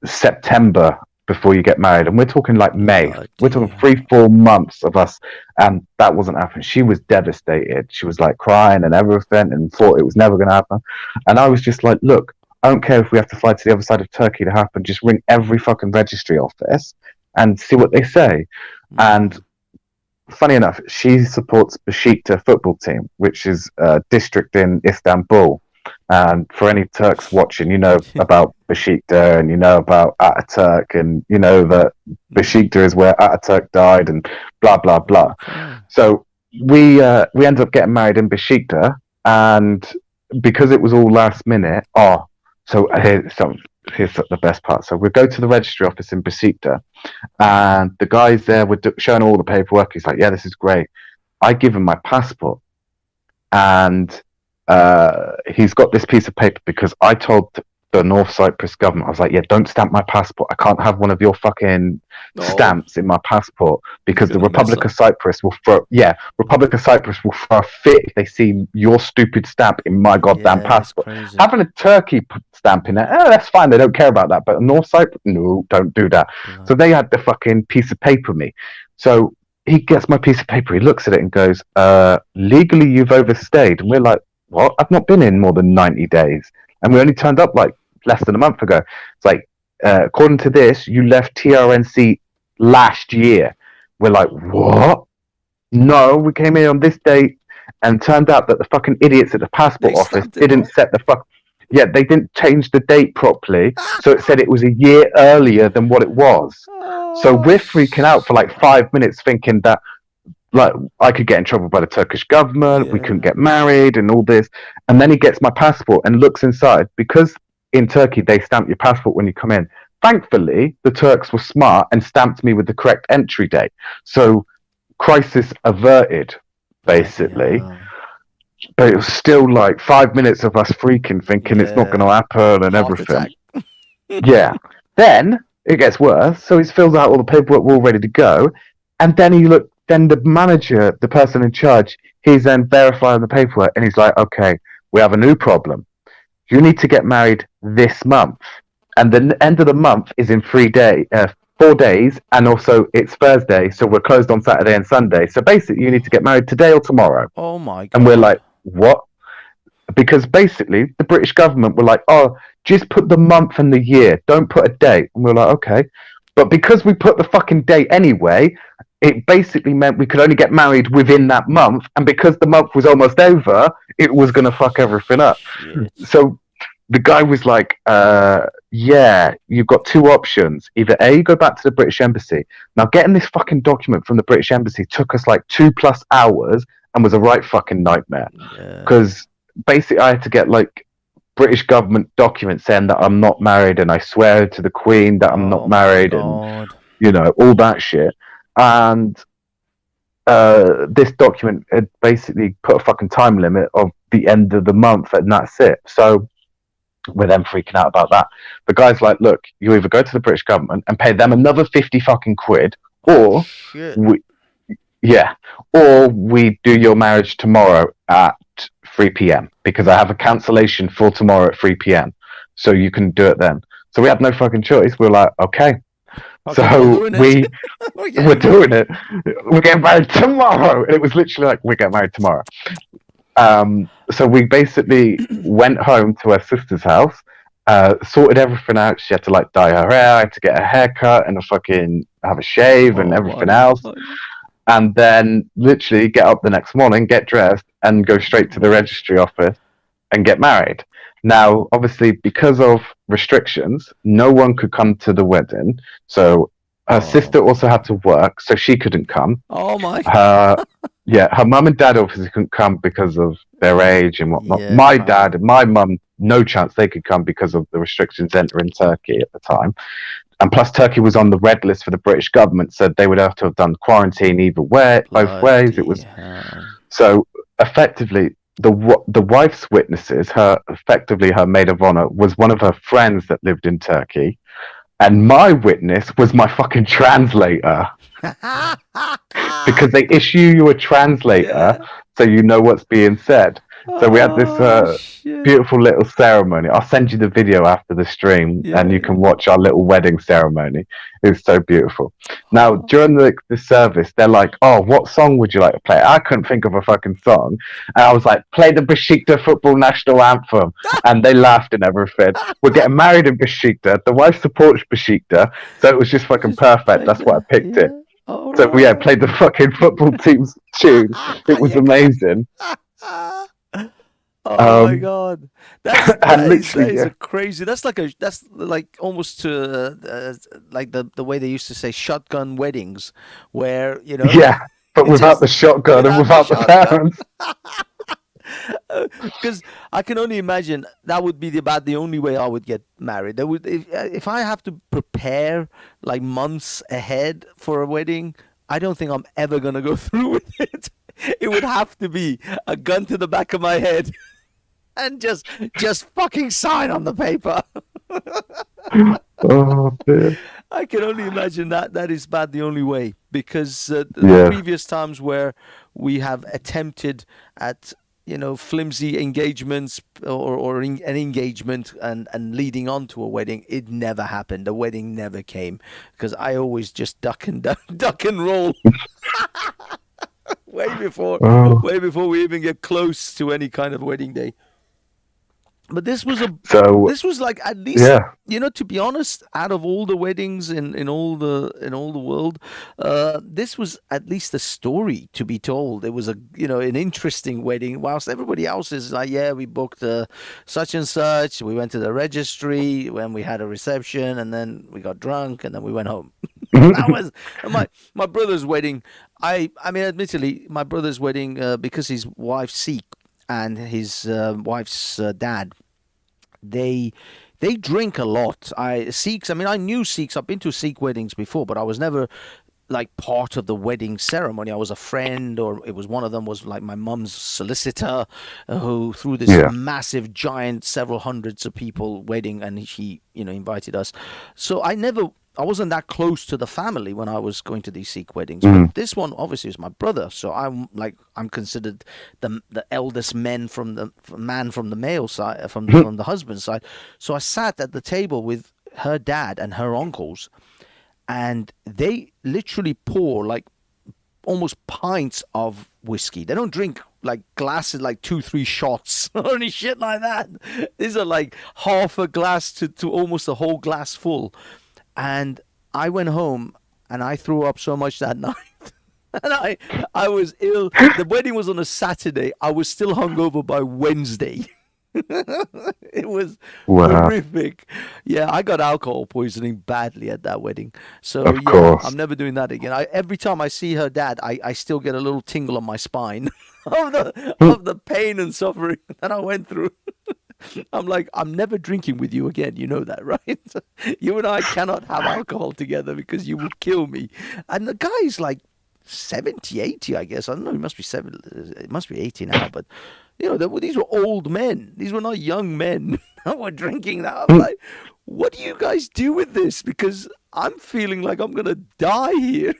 September before you get married. And we're talking like May. We're talking Bloody 3, 4 months of us. And that wasn't happening. She was devastated. She was like crying and everything and thought it was never going to happen. And I was just like, look, I don't care if we have to fly to the other side of Turkey to happen. Just ring every fucking registry office and see what they say. And hell. funny enough, she supports Besiktas football team, which is a district in Istanbul. And for any Turks watching, you know about Besiktas and you know about Ataturk and you know that Besiktas is where Ataturk died and blah blah blah. Okay. So we ended up getting married in Besiktas, and because it was all last minute. Here's the best part. So we go to the registry office in Besiktas, and the guys there were showing all the paperwork. He's like, "Yeah, this is great." I give him my passport, and he's got this piece of paper because I told the North Cyprus government, I was like, "Yeah, don't stamp my passport. I can't have one of your fucking No, stamps in my passport you're because the gonna mess Republic up. of Cyprus will throw. Yeah, Republic of Cyprus will throw a fit if they see your stupid stamp in my goddamn Yeah, it's passport. crazy. Having a Turkey stamp in it, that's fine. They don't care about that. But North Cyprus, no, don't do that." So Bloody they had the fucking piece of paper me. So he gets my piece of paper. He looks at it and goes, "Legally, you've overstayed." And we're like, "What? I've not been in more than 90 days." And we only turned up like less than a month ago. It's like, according to this, you left TRNC last year. We're like, what? No, we came in on this date, and turned out that the fucking idiots at the they passport office stamped it didn't wrong. set the fuck. Yeah, they didn't change the date properly, so it said it was a year earlier than what it was. So Oh we're freaking out for like shit. 5 minutes, thinking that like I could get in trouble by the Turkish government, we couldn't Yeah. get married and all this. And then he gets my passport and looks inside because in Turkey they stamp your passport when you come in. Thankfully, the Turks were smart and stamped me with the correct entry date. So crisis averted, Bloody basically. hell. But it was still like 5 minutes of us freaking thinking it's not going to Yeah. happen and Heart everything. attack. Yeah. Then it gets worse. So he's filled out all the paperwork, we're all ready to go. And then then the manager, the person in charge, he's then verifying the paperwork and he's like, "Okay, we have a new problem. You need to get married this month." And the end of the month is in 4 days. And also it's Thursday. So we're closed on Saturday and Sunday. So basically you need to get married today or tomorrow. Oh my And we're god. like, what? Because basically the British government were like, "Oh, just put the month and the year, don't put a date." And we are like, okay. But because we put the fucking date anyway, it basically meant we could only get married within that month. And because the month was almost over, it was going to fuck everything up. Shit. So the guy was like, "Yeah, you've got 2 options. Either A, you go back to the British Embassy." Now, getting this fucking document from the British Embassy took us like 2+ hours and was a right fucking nightmare. Yeah. Because basically I had to get like British government documents saying that I'm not married and I swear to the Queen that I'm not Oh my married and god. all that shit. And this document had basically put a fucking time limit of the end of the month and that's it. So With them freaking out about that. The guy's like, look, you either go to the British government and pay them another 50 fucking quid, Oh or shit. we, yeah, or we do your marriage tomorrow at 3 p.m. because I have a cancellation for tomorrow at 3 p.m. So you can do it then. So we had no fucking choice. We were like, okay. Okay, we're So doing it. we're doing it. We're getting married tomorrow. And it was literally like, we're getting married tomorrow. So we basically went home to her sister's house, sorted everything out. She had to like dye her hair, I had to get a haircut and a fucking have a shave and everything else. And then literally get up the next morning, get dressed, and go straight to the registry office and get married. Now, obviously, because of restrictions, no one could come to the wedding. So her sister also had to work, so she couldn't come. Oh my. Her mum and dad obviously couldn't come because of their age and whatnot. Yeah, My dad and my mum, no chance they could come because of the restrictions entering Turkey at the time. And plus, Turkey was on the red list for the British government, so they would have to have done quarantine either way, both ways. It was so effectively the wife's witnesses. Her maid of honor was one of her friends that lived in Turkey, and my witness was my fucking translator. Because they issue you a translator, so you know what's being said. So we had this beautiful little ceremony. I'll send you the video after the stream, and you can watch our little wedding ceremony. It's so beautiful. Now, during the service, they're like, oh, what song would you like to play? I couldn't think of a fucking song. And I was like, play the Besiktas football national anthem. And they laughed and everything. We're getting married in Besiktas. The wife supports Besiktas, so it was just fucking perfect. That's why I picked it. So played the fucking football team's tune. It was amazing. Oh my god, that is a crazy. That's like almost like the way they used to say shotgun weddings, where Yeah, but without the shotgun and without the parents. Because I can only imagine that would be about the only way I would get married. That would if I have to prepare like months ahead for a wedding, I don't think I'm ever gonna go through with it. It would have to be a gun to the back of my head and just fucking sign on the paper. Oh, dear. I can only imagine that is about the only way, because the previous times where we have attempted at flimsy engagements or an engagement and leading on to a wedding, it never happened. The wedding never came because I always just duck and roll. way before we even get close to any kind of wedding day. But this was like, at least, to be honest, out of all the weddings in all the world, this was at least a story to be told. It was an interesting wedding, whilst everybody else is like, we booked such and such, we went to the registry, when we had a reception, and then we got drunk, and then we went home. That was my brother's wedding. I mean, admittedly, my brother's wedding, because his wife's Sikh, and his wife's dad, they drink a lot. Sikhs, I mean, I knew Sikhs. I've been to Sikh weddings before, but I was never like part of the wedding ceremony. I was a friend, or it was one of them was like my mum's solicitor, who threw this massive, giant, several hundreds of people wedding, and he invited us. So I wasn't that close to the family when I was going to these Sikh weddings. But this one obviously is my brother, so I'm considered the eldest man from the male side, from the husband's side. So I sat at the table with her dad and her uncles, and they literally pour like almost pints of whiskey. They don't drink like glasses, like 2-3 shots or any shit like that. These are like half a glass to almost a whole glass full. And I went home and I threw up so much that night. And I was ill. The wedding was on a Saturday. I was still hungover by Wednesday. It was horrific. Yeah, I got alcohol poisoning badly at that wedding. So of course. I'm never doing that again. Every time I see her dad, I still get a little tingle on my spine of the pain and suffering that I went through. I'm like, I'm never drinking with you again. You know that, right? You and I cannot have alcohol together because you will kill me. And the guy's like 70, 80, I guess. I don't know. He must be 70. It must be 80 now. But, these were old men. These were not young men. we're drinking that. I'm like, what do you guys do with this? Because I'm feeling like I'm gonna die here.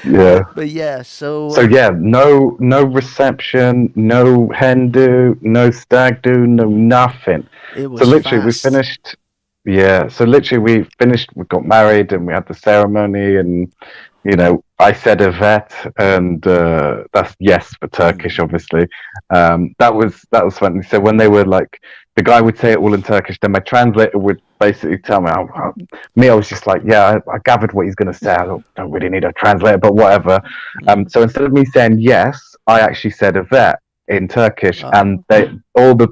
Yeah. But yeah, so So yeah, no reception, no hen do, no stag do, no nothing. it So was literally we fast. finished. Yeah, so literally we finished. We got married and we had the ceremony, and I said a vet, and that's yes for Turkish, Mm. obviously. That was funny. So when they were like, the guy would say it all in Turkish, then my translator would basically tell me. I was just like, yeah, I gathered what he's going to say. I don't really need a translator, but whatever. Mm. So instead of me saying yes, I actually said a vet in Turkish, and Oh. they all the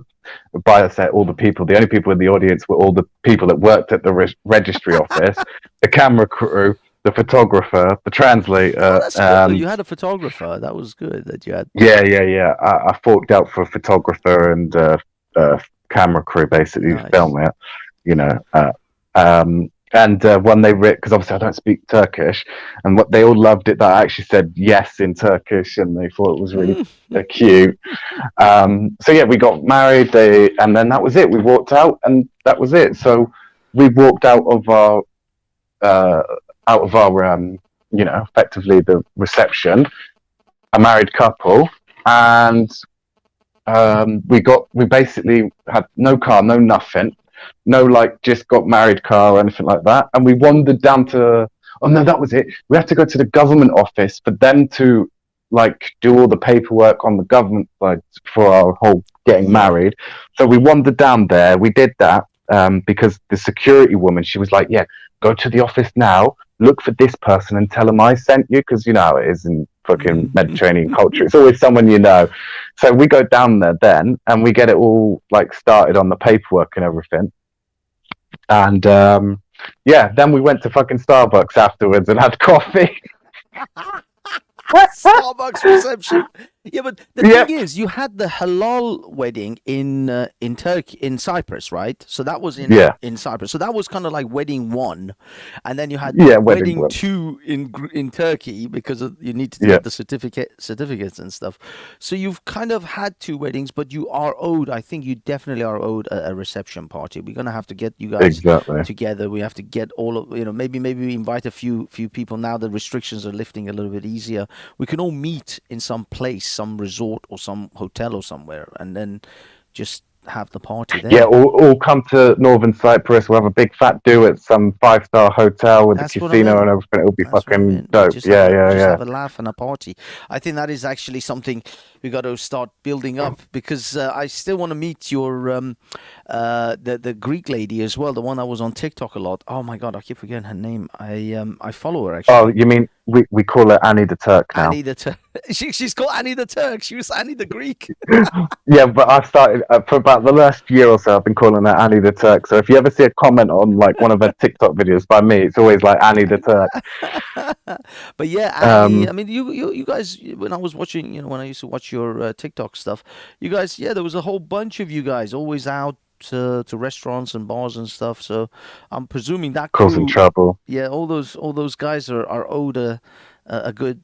by I say all the people, the only people in the audience were all the people that worked at the registry office, the camera crew, the photographer, the Oh, translator, that's good though. and You had a photographer. That was good that you had. yeah. I forked out for a photographer and camera crew basically to Nice. film it, you know. And when they because obviously I don't speak Turkish, and what they all loved it that I actually said yes in Turkish, and they thought it was really Mm. cute. So yeah, we got married, and then that was it. We walked out, and that was it. So we walked uh, out of our, effectively the reception, a married couple, and we basically had no car, no nothing, no like just got married car or anything like that, and we wandered down to. Oh no, that was it. We had to go to the government office for them to like do all the paperwork on the government side for our whole getting Yeah. married. So we wandered down there. We did that because the security woman, she was like, "Yeah, go to the office now. Look for this person and tell them I sent you," because you know how it is in fucking Mediterranean culture. It's always someone you know. So we go down there then, and we get it all like started on the paperwork and everything. And yeah, then we went to fucking Starbucks afterwards and had coffee. Starbucks reception. Yeah, but the thing Yep. is, you had the halal wedding in Turkey, in Cyprus, right? So that was Yeah. in Cyprus. So that was kind of like wedding one, and then you had Yeah. Wedding wedding one. two in Turkey because you needed to Yeah. get the certificates and stuff. So you've kind of had two weddings, but you are owed. I think you definitely are owed a reception party. We're gonna have to get you guys Exactly. together. We have to get all of maybe we invite a few people now. The restrictions are lifting a little bit easier. We can all meet in some place, some resort or some hotel or somewhere, and then just have the party Yeah, there. all come to Northern Cyprus. We'll have a big fat do at some 5-star hotel with the That's what I casino and mean. everything. It'll be That's what I fucking mean. We dope. just have Yeah, a yeah, yeah. laugh and a party. I think that is actually something we got to start building up because I still want to meet your the Greek lady as well, the one that was on TikTok a lot. Oh my god, I keep forgetting her name. I follow her Oh, actually. you mean we call her Annie the Turk now? Annie the Turk. She's called Annie the Turk. She was Annie the Greek. Yeah, but I've started for about the last year or so. I've been calling her Annie the Turk. So if you ever see a comment on like one of her TikTok videos by me, it's always like Annie the Turk. But yeah, Annie. Um, I mean, you guys. When I was watching, when I used to watch your TikTok stuff, you guys. Yeah, there was a whole bunch of you guys always out to restaurants and bars and stuff. So I'm presuming that causing crew. trouble. Yeah, all those guys are owed a good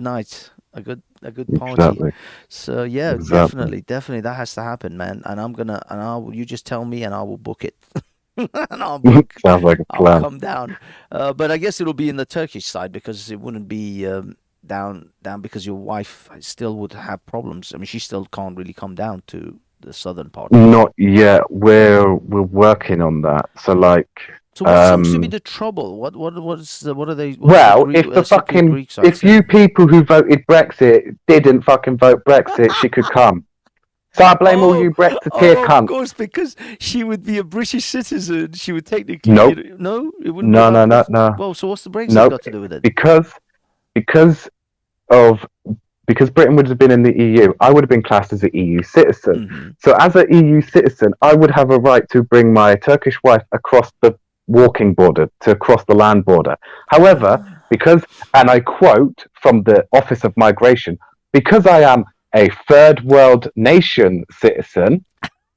night, a good party. Exactly. So yeah, Exactly. definitely that has to happen, man. And I'm gonna and I'll you just tell me and I will book it. And I'll book. Sounds like a I'll plan. come down. But I guess it'll be in the Turkish side because it wouldn't be down because your wife still would have problems. I mean, she still can't really come down to the southern part, right? Not yet. We're working on that. So like, So what seems to be the trouble? What is the well, Greek if the Cypriot fucking Greek side if you saying? people who voted Brexit didn't fucking vote Brexit, she could come. So I blame all Oh, you Brexiteer oh, of cunts. course, because she would be a British citizen. She would technically, Nope. no, it wouldn't be No, about no, the. no, no. Well, so what's the Brexit Nope. got to do with it? Because of because Britain would have been in the EU, I would have been classed as an EU citizen. Hmm. So as an EU citizen, I would have a right to bring my Turkish wife across the walking border, to cross the land border. However, and I quote from the Office of Migration, because I am a third world nation citizen,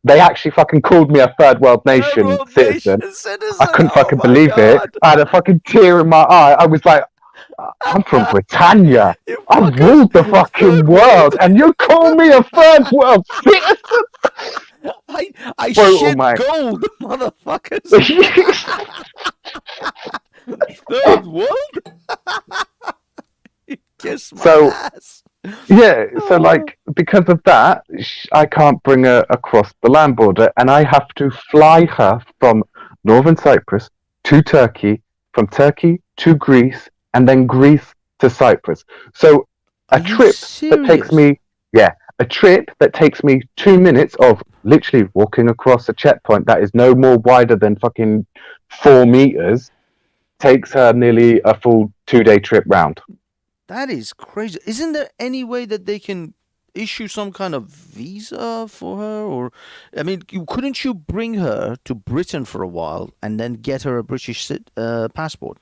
they actually fucking called me a third world Third nation world citizen. nation I citizen. couldn't Oh fucking my believe it. god! I had a fucking tear in my eye. I was like, I'm from Britannia. You I've fuckers! ruled the fucking Third world, world. and you call me a third world citizen? I Brutal, shit mate. gold, motherfuckers. Third world? Kiss my So ass. yeah, so Oh, like because of that, I can't bring her across the land border, and I have to fly her from northern Cyprus to Turkey, from Turkey to Greece, and then Greece to Cyprus. So are a you trip that takes serious? me, yeah, a trip that takes me 2 minutes of literally walking across a checkpoint that is no more wider than fucking 4 meters takes her nearly a full 2 day trip round. That is crazy. Isn't there any way that they can issue some kind of visa for her? Or, I mean, couldn't you bring her to Britain for a while and then get her a British passport?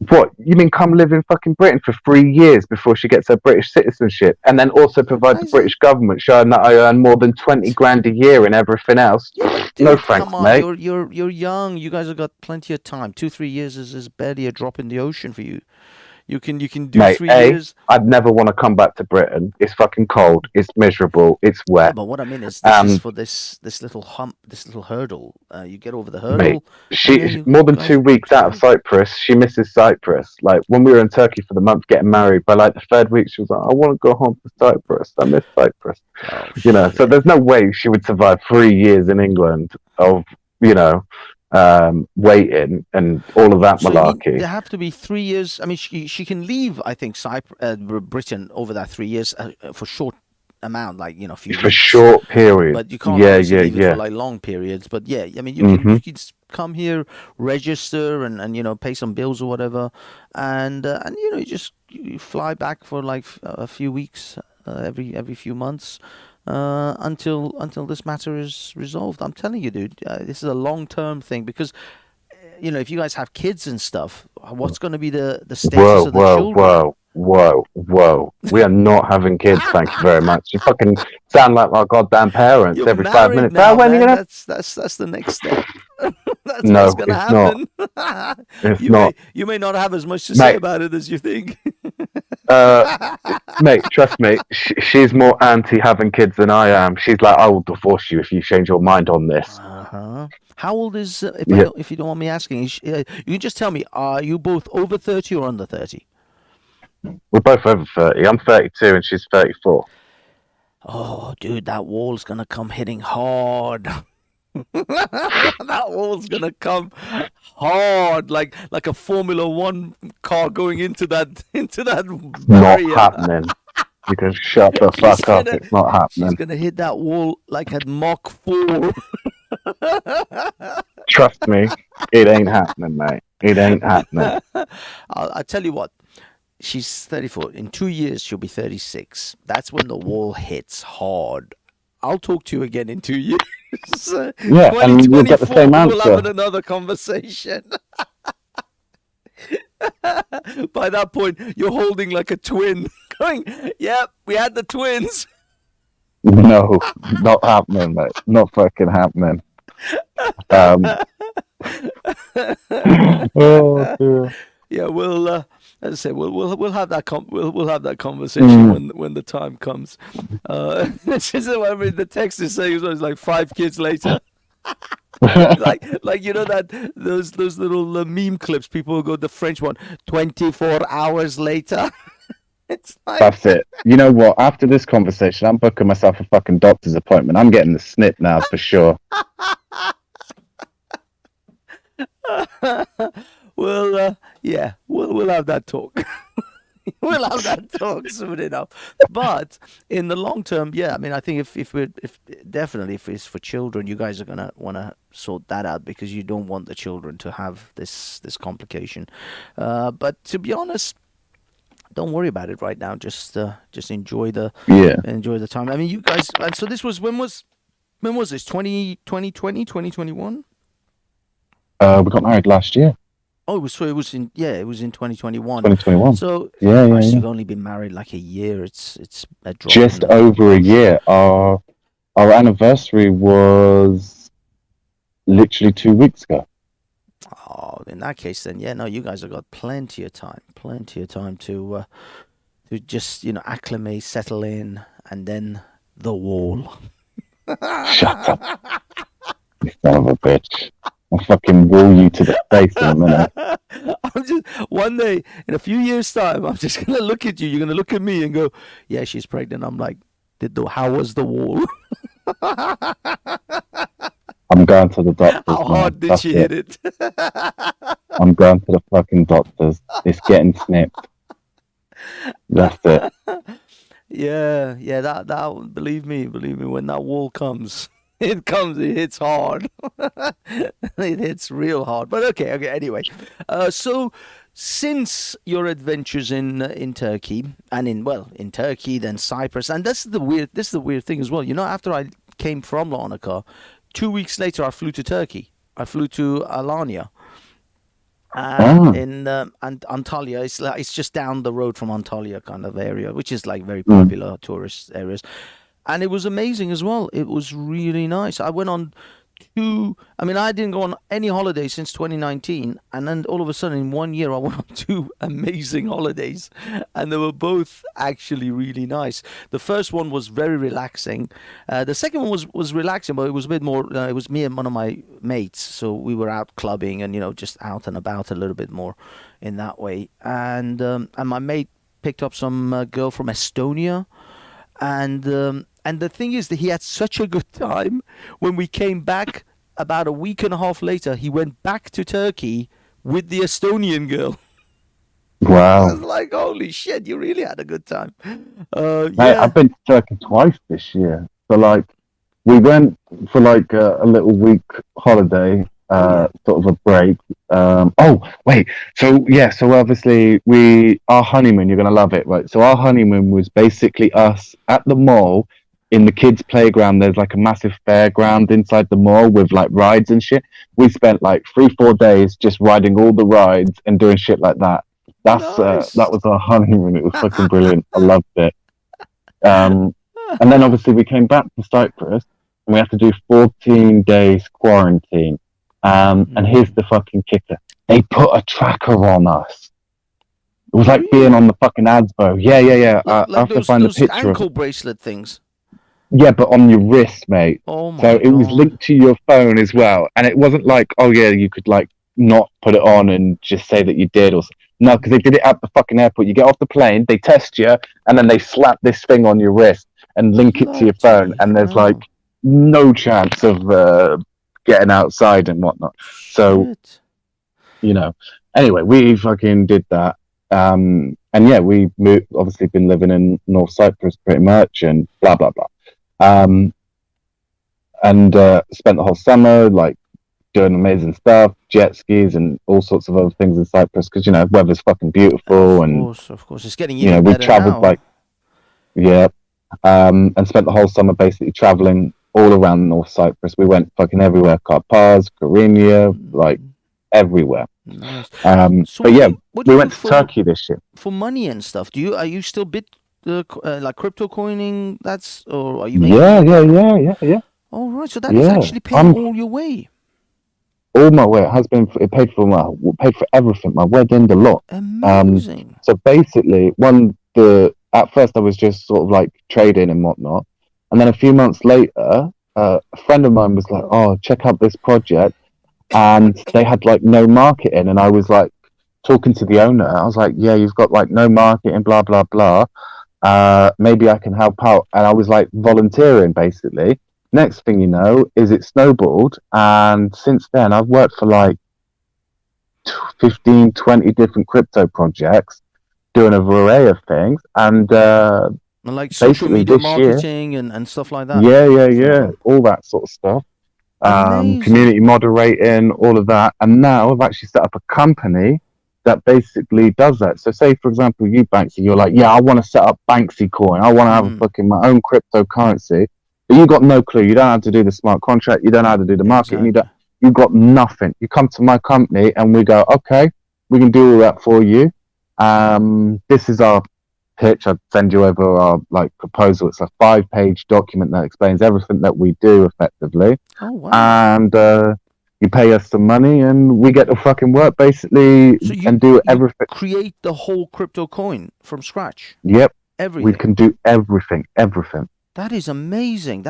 What, you mean come live in fucking Britain for 3 years before she gets her British citizenship, and then also provide the Guys, British government showing that I earn more than 20 grand a year and everything else? yeah, but No dude, thanks, come on. mate. You're young. You guys have got plenty of time. 2, 3 years is barely a drop in the ocean for you. You can do Mate, 3 years. I'd never want to come back to Britain. It's fucking cold. It's miserable. It's Yeah, wet. but what I mean is, this is And for this little hump, this little hurdle. You get over the mate, hurdle, and she then you more than guys 2 weeks out of travel. Cyprus, she misses Cyprus. Like when we were in Turkey for the month getting married, by like the third week, she was like, "I want to go home to Cyprus. I miss Cyprus." Oh So shit. there's no way she would survive 3 years in England of you know waiting and all of that So you mean malarkey there have to be 3 years? I mean, she can leave, I think, Britain over that 3 years for short amount, like a few for weeks. short periods. But you can't Yeah, obviously yeah, leave it for yeah. like long periods. But yeah, I mean, Hmm. you can come here, register, and pay some bills or whatever, and you fly back for like a few weeks every few months. Until this matter is resolved. I'm telling you, dude, this is a long term thing because if you guys have kids and stuff, what's going to be the status Whoa, of the whoa, children? whoa, whoa, whoa. We are not having kids, thank you very much. You fucking sound like my goddamn parents You're every 5 married minutes. Oh, now, when are you man. gonna? That's the next step. That's what's No, gonna it's not. happen. It's you not, may you may not have as much to say mate. about it as you think. Uh, Mate, trust me, she's more anti having kids than I am. She's like, I will divorce you if you change your mind on this. Uh-huh. How old is Yeah, if you don't want me asking? You can just tell me. Are you both over 30 or under 30? we're both over 30. I'm 32 and she's 34. Oh, dude, that wall's gonna come hitting hard. That wall's gonna come hard, like a Formula One car going into that into that It's not barrier. happening. You can shut the She's fuck up. gonna It's not she's happening. gonna hit that wall like at Mach 4. Trust me, it ain't happening, mate. It ain't happening. I tell you what, she's 34. In 2 years, she'll be 36. That's when the wall hits hard. I'll talk to you again in 2 years. Yeah, and you'll get the 2024, same we'll have answer. another conversation. By that point, you're holding like a twin, going, "Yep, we had the twins." No, not happening, mate. Not fucking happening. Um, oh dear. Yeah, as I say, we'll have that we'll have that conversation Mm. when the time comes. This is what I mean. The text is saying it's like 5 kids later. Like that those little meme clips. People will go the French one. 24 hours later. It's like That's it. You know what? After this conversation, I'm booking myself a fucking doctor's appointment. I'm getting the snip now for sure. well, yeah, we'll have that talk. We'll have that talk soon enough. But in the long term, yeah, I mean, I think if definitely if it's for children, you guys are gonna want to sort that out because you don't want the children to have this complication. But to be honest, don't worry about it right now. Just Yeah. enjoy the time. I mean, you guys. And so this was when was this? 2020, 2021? We got married last year, Oh, it was in 2021. 2021. So Yeah, yeah, Christ, yeah. you've only been married like a year. It's a drop in Just the over a ocean. year. Our anniversary was literally 2 weeks ago. Oh, in that case, then yeah, no, you guys have got plenty of time to just acclimate, settle in, and then the wall. Shut up, you son of a bitch. I'll fucking wall you to the face in a minute. I'm just one day in a few years' time, I'm just gonna look at you. You're gonna look at me and go, "Yeah, she's pregnant." I'm like, How was the wall? I'm going to the doctors, How man. hard did That's she it. hit it? I'm going to the fucking doctors. It's getting snipped. That's it. Yeah. That believe me, when that wall comes, it hits hard. It hits real hard. But okay. Anyway, so since your adventures in Turkey and in Turkey, then Cyprus, and this is the weird thing as well. You know, after I came from Larnaca, 2 weeks later I flew to Turkey. I flew to Alanya. In and Antalya, it's just down the road from Antalya kind of area, which is like very popular tourist areas, and it was amazing as well. It was really nice. I went on I didn't go on any holiday since 2019, and then all of a sudden in 1 year I went on two amazing holidays, and they were both actually really nice. The first one was very relaxing. The second one was relaxing, but it was a bit more. It was me and one of my mates, so we were out clubbing and just out and about a little bit more in that way. And my mate picked up some girl from Estonia, and the thing is that he had such a good time. When we came back about a week and a half later, he went back to Turkey with the Estonian girl. I was Wow. like, holy shit, you really had a good time. Mate, Yeah. I've been to Turkey twice this year. So, like, we went for like a little week holiday, Oh, yeah. sort of a break. Oh, wait. So, yeah, so obviously, our honeymoon, you're going to love it, right? So, our honeymoon was basically us at the mall in the kids' playground. There's like a massive fairground inside the mall with like rides and shit. We spent like 3-4 days just riding all the rides and doing shit like that. That Nice. was our honeymoon. It was fucking brilliant. I loved it. Um, and then obviously we came back to Cyprus and we had to do 14 days quarantine. And here's the fucking kicker. They put a tracker on us. It was like being on Really? the fucking ASBO. Yeah. I Like have to those find the those picture of it. ankle bracelet things. Yeah, but on your wrist, mate. Oh So my it was god. linked to your phone as well. And it wasn't like, oh yeah, you could like not put it on and just say that you did or no, because they did it at the fucking airport. You get off the plane, they test you, and then they slap this thing on your wrist and link it to your phone. Bloody And there's like hell. no chance of getting outside and whatnot. So, Shit. anyway, we fucking did that. And yeah, we moved, obviously been living in North Cyprus pretty much and blah, blah, blah. Um, and spent the whole summer like doing amazing stuff, jet skis and all sorts of other things in Cyprus because weather's fucking beautiful and Of course. It's getting even we better travelled now. like yeah, and spent the whole summer basically travelling all around North Cyprus. We went fucking everywhere, Karpaz, Kyrenia, like everywhere. Nice. So But yeah, what do we you do went to Turkey this year. for money and stuff? Are you still like crypto coining? Or are you Yeah, making? yeah. Oh, right. So that is Yeah, actually paying I'm all your way. all my way. It has been. It paid for everything. My wedding, the lot. Um, Amazing. so basically, at first I was just sort of like trading and whatnot, and then a few months later, a friend of mine was like, "Oh, check out this project," and they had like no marketing, and I was like talking to the owner. I was like, "Yeah, you've got like no marketing, blah blah blah. Maybe I can help out," and I was like volunteering basically. Next thing you know, is it snowballed, and since then I've worked for like 15, 20 different crypto projects doing a array of things. And And like social basically media this year, marketing and stuff like that. yeah, all that sort of stuff. Amazing. Community moderating, all of that. And now I've actually set up a company that basically does that. So say, for example, you, Banksy, you're like, yeah, I want to set up Banksy coin. I want to have a fucking my own cryptocurrency. But you got no clue. You don't know how to do the smart contract. You don't know how to do the marketing. Exactly. You got nothing. You come to my company and we go, okay, we can do all that for you. This is our pitch. I'd send you over our like proposal. It's a 5-page document that explains everything that we do effectively. Oh wow. And you pay us some money and we get to fucking work basically So and do you everything. create the whole crypto coin from scratch. Yep. We Everything. can do everything. That is amazing.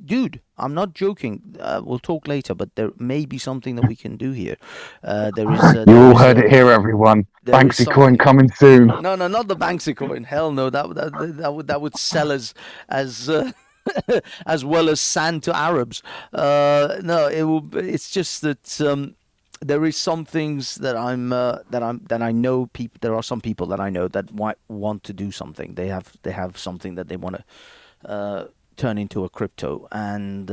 Dude, I'm not joking. We'll talk later, but there may be something that we can do here. There is, You all heard it here, everyone. there is Banksy coin something. coming soon. No, no, not the Banksy coin. Hell no. That would sell as as well as sand to Arabs. No, it's just that there is some things that I know people. There are some people that I know that want to do something. They have something that they want to turn into a crypto, and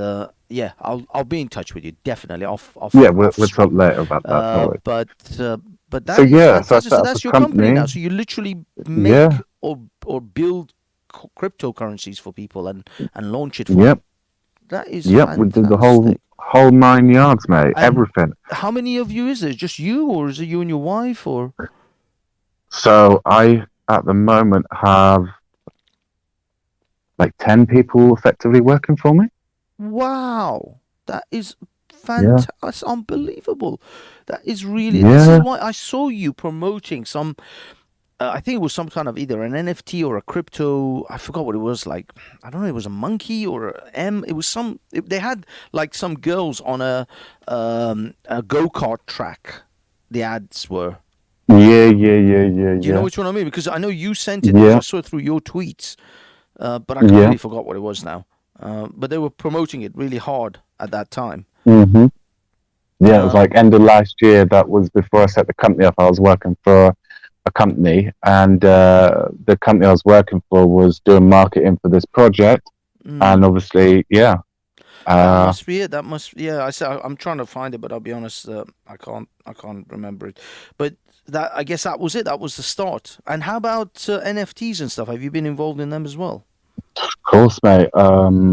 yeah, I'll be in touch with you definitely Yeah, off we'll talk screen. later about that. No Uh, worries. but uh, but So that is yeah, so I fantastic. set So up a that's your company now. company. So you literally make Yeah, or build cryptocurrencies for people and launch it for yep, them. That is yep. We did the whole fantastic. whole 9 yards, mate. And Everything. how many of you is it? Just you, or is it you and your wife, or? So I at the moment have like 10 people effectively working for me. Wow, that is Yeah, fantastic. That's unbelievable. That is really. This is yeah, why I saw you promoting some. I think it was some kind of either an NFT or a crypto. I forgot what it was. Like, I don't know. It was a monkey or a M. It was some. They had like some girls on a go kart track. The ads were. yeah, yeah, yeah, yeah, Do you know yeah, which one I mean? Because I know you sent it because I yeah, saw it through your tweets. But I yeah. completely forgot what it was now. But they were promoting it really hard at that time. hmm Yeah, it was Um, like end of last year. That was before I set the company up. I was working for a company, and the company I was working for was doing marketing for this project. And mm, obviously, yeah, that uh, must be it. That must. Yeah, I'm trying to find it, but I'll be honest. I can't remember it. But that I guess that was it. That was the start. And how about NFTs and stuff? Have you been involved in them as well? of course, mate.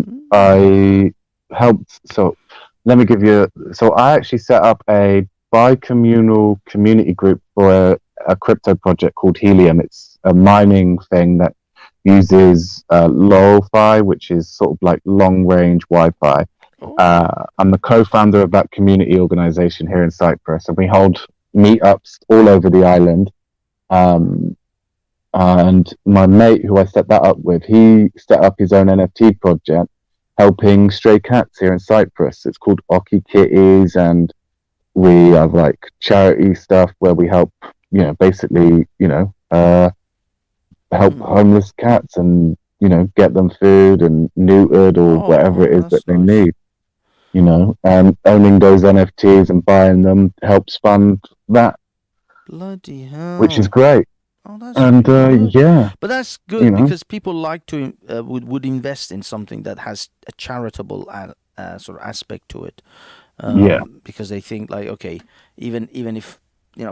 Mm. I helped. So let me give you. So I actually set up a bi-communal community group for a crypto project called Helium. It's a mining thing that uses LoRaWi, which is sort of like long-range Wi-Fi. Oh. I'm the co-founder of that community organization here in Cyprus, and we hold meetups all over the island. Um, and my mate, who I set that up with, he set up his own NFT project, helping stray cats here in Cyprus. It's called Oki Kitties, and we have like charity stuff where we help, basically, help Mm. homeless cats and get them food and neutered or whatever it Oh, is that that's they nice. need. And owning those NFTs and buying them helps fund that, Bloody which is hell. great. Oh, that's And really good. yeah, But that's you good know, because people like to would invest in something that has a charitable sort of aspect to it, yeah, because they think like, okay, even if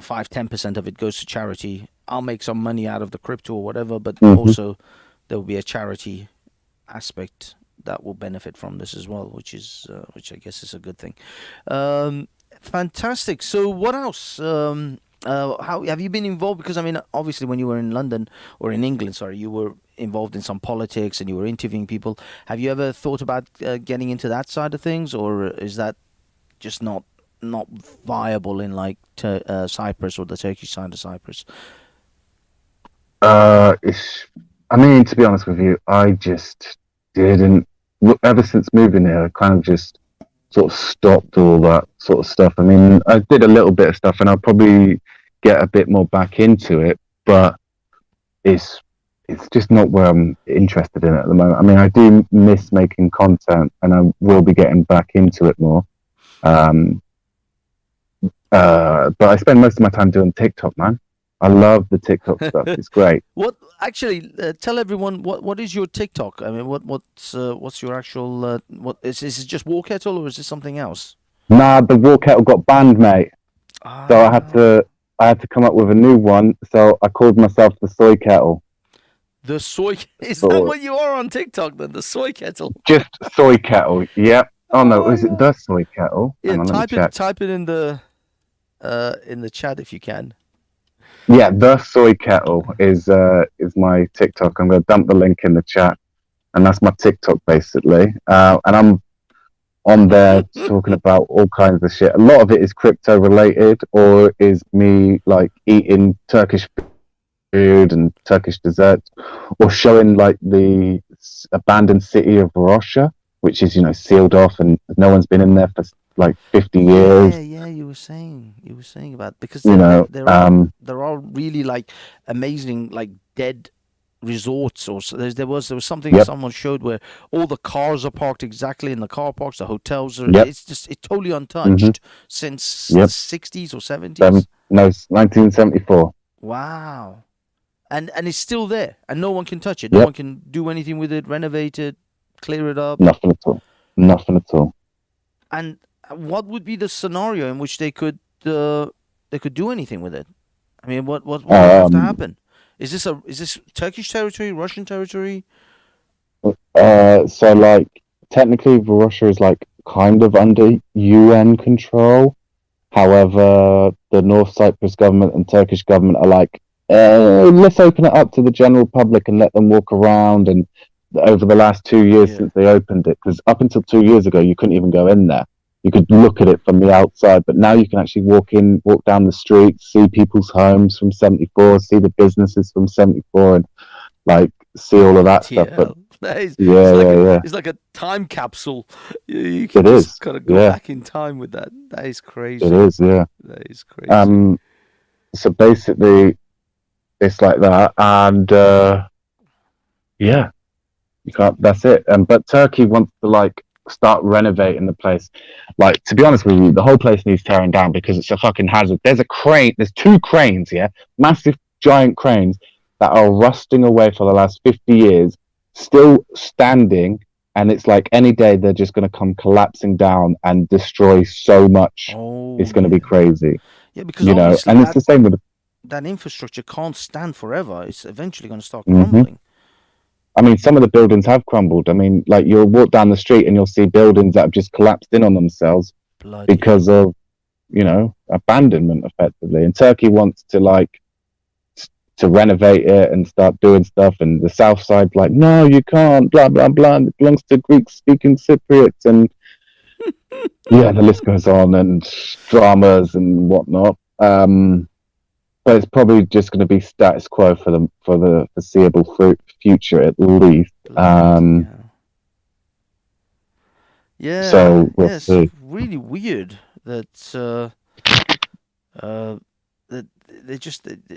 5-10% of it goes to charity, I'll make some money out of the crypto or whatever. But hmm also there will be a charity aspect that will benefit from this as well, which I guess is a good thing. Fantastic. So what else? How have you been involved? Because I mean, obviously, when you were in London or in England, sorry, you were involved in some politics and you were interviewing people. Have you ever thought about getting into that side of things, or is that just not viable in like Cyprus or the Turkish side of Cyprus? it's. I mean, to be honest with you, I just didn't. Ever since moving here, I kind of just sort of stopped all that sort of stuff. I mean, I did a little bit of stuff, and I'll probably get a bit more back into it, but it's it's just not where I'm interested in at the moment. I mean, I do miss making content, and I will be getting back into it more. Um, but I spend most of my time doing TikTok, man. I love the TikTok stuff. It's great. What actually? Tell everyone what is your TikTok? I mean, what's your actual is it just War Kettle or is it something else? Nah, the War Kettle got banned, mate. So Ah, I had to come up with a new one. So I called myself the Soy Kettle. the soy. Is that So what you are on TikTok then? The soy kettle. just Soy Kettle. Yep. Oh Oh no, my is it god. the Soy Kettle? Yeah, Hang on, let me check. type it in the chat if you can. Yeah, the Soy Kettle is my TikTok. I'm gonna dump the link in the chat, and that's my TikTok basically. And I'm on there talking about all kinds of shit. A lot of it is crypto related, or is me like eating Turkish food and Turkish desserts, or showing like the abandoned city of Russia, which is sealed off and no one's been in there for like 50 years. Yeah. You were saying about, because You there know, there are there are really like amazing like dead resorts, or there was something yep, someone showed where all the cars are parked exactly in the car parks, the hotels are, yep, it's totally hmm untouched since the yep. 60s or 70s. No, 1974. Wow. And it's still there, and no one can touch it, no Yep, one can do anything with it, renovate it, clear it up. nothing at all. Nothing at all. And what would be the scenario in which they could do anything with it? I mean, what would have to Um, happen? Is this Turkish territory, Russian territory? so like technically Russia is like kind of under UN control. However, the North Cyprus government and Turkish government are like, let's open it up to the general public and let them walk around. And over the last 2 years Yeah. since they opened it, because up until 2 years ago, you couldn't even go in there. You could look at it from the outside, but now you can actually walk down the streets, see people's homes from 74, see the businesses from 74, and like see all of that Bloody stuff. But hell. That is, yeah, yeah, yeah, it's like a time capsule. You can it just is. kind of go Yeah, back in time with that. That is it crazy. is. Yeah. That is crazy. Um. So basically, it's like that, and yeah, you can't. That's it. But Turkey wants to like start renovating the place. Like, to be honest with you, the whole place needs tearing down because it's a fucking hazard. There's a crane. There's two cranes. Yeah, massive, giant cranes that are rusting away for the last 50 years, still standing. And it's like any day they're just going to come collapsing down and destroy so much. Oh It's going to be yeah, crazy, yeah. Because obviously And it's the same with. that infrastructure can't stand forever. It's eventually going to start Mhm. crumbling. I mean, some of the buildings have crumbled. I mean, like you'll walk down the street and you'll see buildings that have just collapsed in on themselves Bloody because hell. of, abandonment effectively. And Turkey wants to to renovate it and start doing stuff. And the South Side, like, no, you can't, blah, blah, blah. It belongs to Greek speaking Cypriots. And yeah, the list goes on and dramas and whatnot. But it's probably just going to be status quo for the foreseeable future at least. Bloody hell. Yeah, So we'll yeah. It's see. really weird that uh that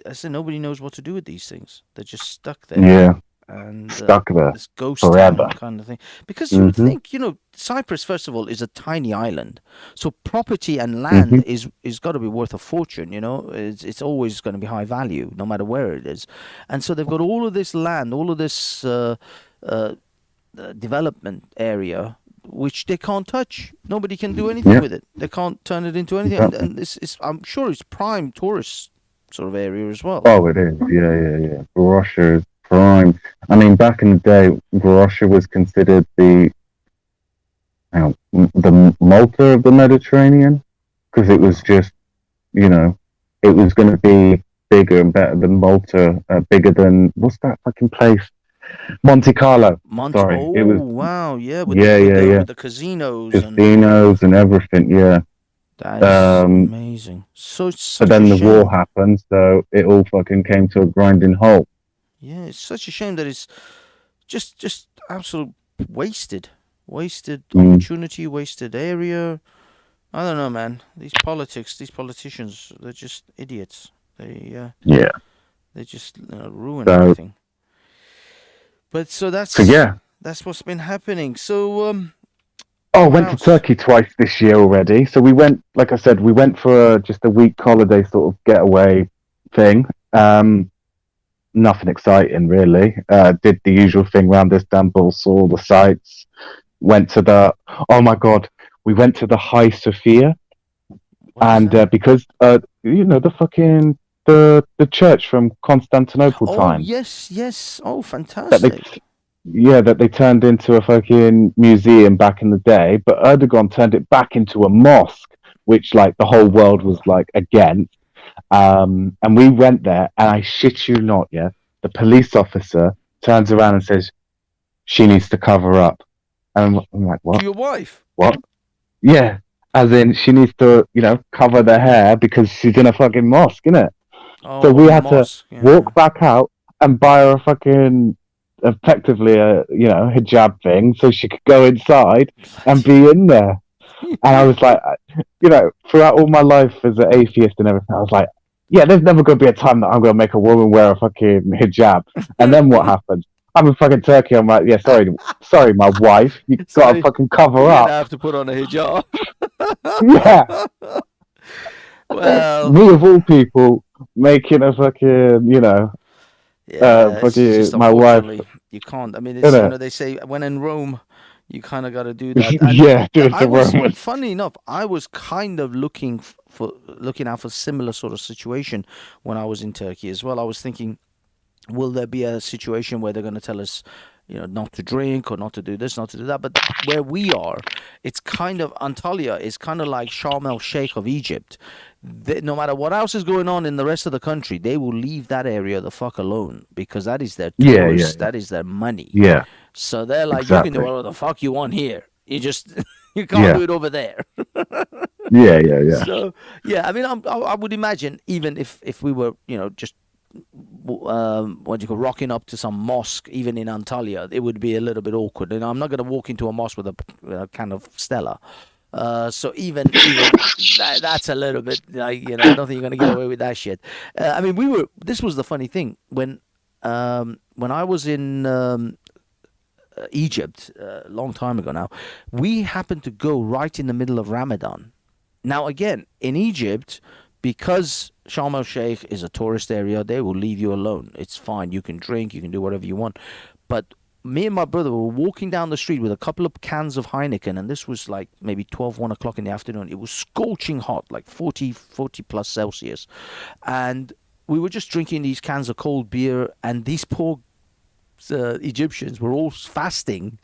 I said nobody knows what to do with these things. They're just stuck there, Yeah, and stuck there this ghost forever. town kind of thing. Because you would hmm think, Cyprus, first of all, is a tiny island, so property and hmm land is got to be worth a fortune. It's always going to be high value, no matter where it is, and so they've got all of this land, all of this uh, development area, which they can't touch. Nobody can do anything Yeah, with it. They can't turn it into anything, and, exactly. and this is, I'm sure, it's prime tourist sort of area as well. Oh, it is. Yeah, yeah, yeah. Russia is prime. I mean, back in the day, Russia was considered the Malta of the Mediterranean because it was just, you know, it was going to be bigger and better than Malta, bigger than what's that fucking place? Monte Carlo. Sorry, Oh it was. wow, yeah, with the Yeah, with yeah, the yeah. with the casinos, and Casinos and everything. Yeah. that is Um, amazing. So it's but such a then the war shame. happened, so it all fucking came to a grinding halt. Yeah, it's such a shame that it's just absolute wasted Mm, opportunity, wasted area. I don't know, man. These politicians, they're just idiots. yeah. They just ruin So, everything. But so so that's yeah. that's what's been happening. So Oh, I what went to else? Turkey twice this year already. So we went, like I said, we went for just a week holiday sort of getaway thing. Nothing exciting really. Did the usual thing around Istanbul, saw all the sights. Went to the, oh my God, we went to the High Sophia. What is And that? because, the fucking, the church from Constantinople Oh times yes, yes. Oh, that they fantastic. yeah, that they turned into a fucking museum back in the day, but Erdogan turned it back into a mosque, which like the whole world was Uh, like against. And we went there, and I shit you not, yeah, the police officer turns around and says she needs to cover up, and I'm like, to what? your wife. What? Yeah, as in she needs to, cover the hair because she's in a fucking mosque, innit? So Oh, a we had to mosque. Yeah. walk back out and buy her a fucking effectively a hijab thing, so she could go inside and be in there. And I was like, throughout all my life as an atheist and everything, I was like, yeah, there's never going to be a time that I'm going to make a woman wear a fucking hijab. And then what happens? I'm in fucking Turkey. I'm like, yeah, sorry, my wife. You got to fucking cover You're up. gonna have to put on a hijab. Yeah. Well, Me of all people making a fucking, yeah, it's fucking just my wife. unfortunately you can't. I mean, it's Innit? they say when in Rome, you kind of got to do that. And Yeah, do it I to was, Romans. funny enough, I was kind of looking out for similar sort of situation when I was in Turkey as well. I was thinking, will there be a situation where they're going to tell us, not to drink or not to do this, not to do that? But where we are, it's kind of Antalya is kind of like Sharm el Sheikh of Egypt. No matter what else is going on in the rest of the country, they will leave that area the fuck alone because that is their tourists, that is their money. Yeah. So they're like, Exactly. you can do whatever the fuck you want here. You just you can't do it over there. Yeah. So yeah, I mean, I would imagine even if we were, just rocking up to some mosque, even in Antalya, it would be a little bit awkward. And I'm not going to walk into a mosque with a can of Stella. So even that's a little bit like, I don't think you're going to get away with that shit. I mean, this was the funny thing when I was in Egypt a long time ago now, we happened to go right in the middle of Ramadan. Now again, in Egypt, because Sharm el Sheikh is a tourist area, they will leave you alone. It's fine. You can drink, you can do whatever you want. But me and my brother were walking down the street with a couple of cans of Heineken, and this was like maybe 1 o'clock in the afternoon. It was scorching hot, like 40 plus Celsius. And we were just drinking these cans of cold beer, and these poor Egyptians were all fasting,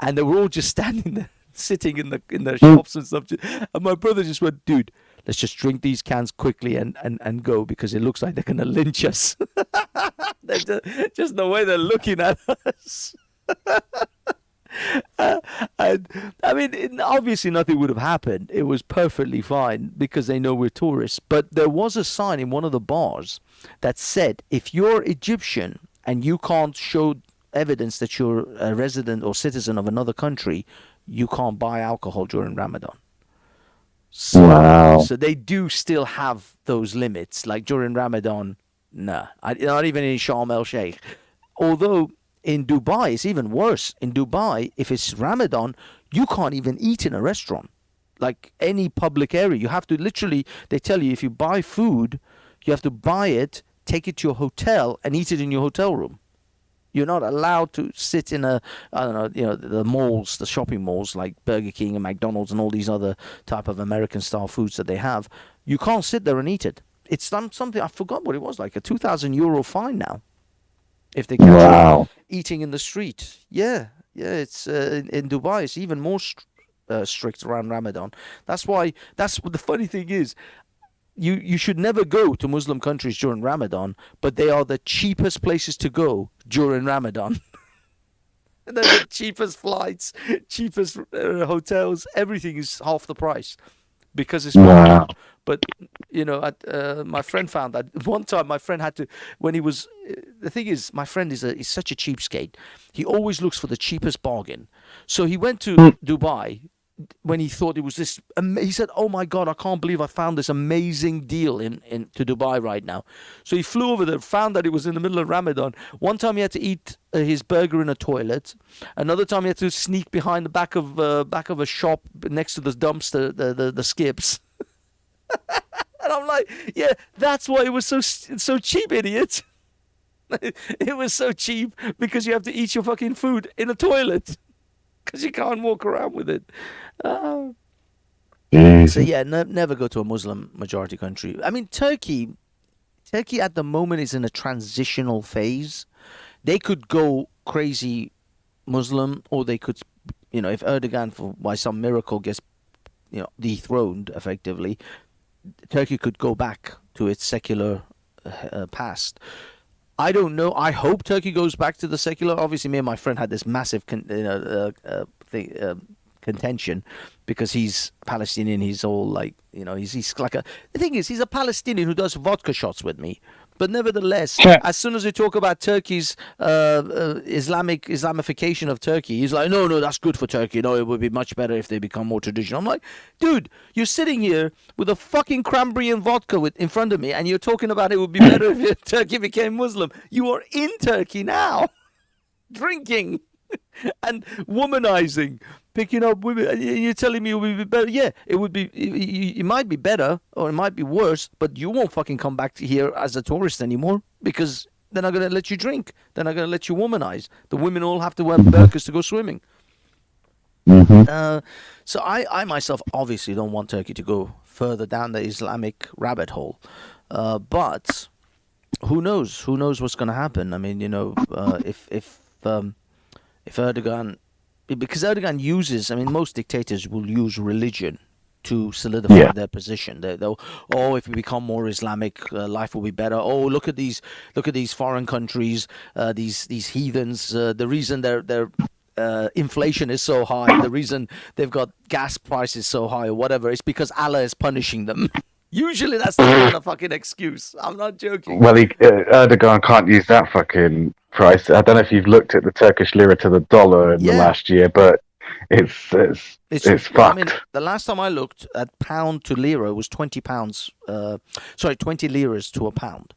and they were all just standing there, sitting in the shops and stuff. And my brother just went, dude, let's just drink these cans quickly and go, because it looks like they're gonna lynch us. Just the way they're looking at us. And I mean, obviously nothing would have happened. It was perfectly fine because they know we're tourists. But there was a sign in one of the bars that said, if you're Egyptian and you can't show evidence that you're a resident or citizen of another country, you can't buy alcohol during Ramadan. So they do still have those limits. Like during Ramadan, nah, not even in Sharm el Sheikh. Although in Dubai, it's even worse. In Dubai, if it's Ramadan, you can't even eat in a restaurant. Like any public area, you have to literally, they tell you, if you buy food, you have to buy it, take it to your hotel, and eat it in your hotel room. You're not allowed to sit in the malls, the shopping malls like Burger King and McDonald's and all these other type of American-style foods that they have. You can't sit there and eat it. It's something, I forgot what it was, like a €2,000 fine now if they catch you eating in the street. Yeah, it's in Dubai, it's even more strict around Ramadan. That's what the funny thing is. You should never go to Muslim countries during Ramadan, but they are the cheapest places to go during Ramadan. And they're the cheapest flights, cheapest hotels. Everything is half the price because it's Ramadan. But my friend found that one time. My friend had to, when he was. The thing is, my friend is such a cheapskate. He always looks for the cheapest bargain. So he went to Dubai. When he thought it was this, he said, "Oh my God, I can't believe I found this amazing deal in to Dubai right now." So he flew over there, found that it was in the middle of Ramadan. One time he had to eat his burger in a toilet. Another time he had to sneak behind the back of a shop next to the dumpster, the skips. And I'm like, yeah, that's why it was so cheap, idiot. It was so cheap because you have to eat your fucking food in a toilet. Because you can't walk around with it. So yeah, never go to a Muslim majority country. I mean, Turkey at the moment is in a transitional phase. They could go crazy Muslim, or they could, if Erdogan, by some miracle, gets, dethroned effectively, Turkey could go back to its secular past. I don't know. I hope Turkey goes back to the secular. Obviously, me and my friend had this massive contention because he's Palestinian. He's all like, he's like the thing is, he's a Palestinian who does vodka shots with me. But nevertheless, as soon as we talk about Turkey's Islamification of Turkey, he's like, no, that's good for Turkey. No, it would be much better if they become more traditional. I'm like, dude, you're sitting here with a fucking cranberry and vodka in front of me, and you're talking about it would be better if Turkey became Muslim. You are in Turkey now, drinking and womanizing, picking up women, and you're telling me it would be better. Yeah, it would be. It might be better, or it might be worse, but you won't fucking come back to here as a tourist anymore because they're not going to let you drink. They're not going to let you womanize. The women all have to wear burqas to go swimming. So I myself obviously don't want Turkey to go further down the Islamic rabbit hole, but who knows? Who knows what's going to happen? I mean, if Erdogan, because Erdogan uses, I mean, most dictators will use religion to solidify their position. They'll, if we become more Islamic, life will be better. Oh, look at these foreign countries, these heathens. The reason their inflation is so high, the reason they've got gas prices so high or whatever, is because Allah is punishing them. Usually that's the kind of fucking excuse. I'm not joking. Well, Erdogan can't use that fucking price. I don't know if you've looked at the Turkish lira to the dollar in the last year, but it's fucked. I mean, the last time I looked at pound to lira was 20 pounds. 20 liras to a pound.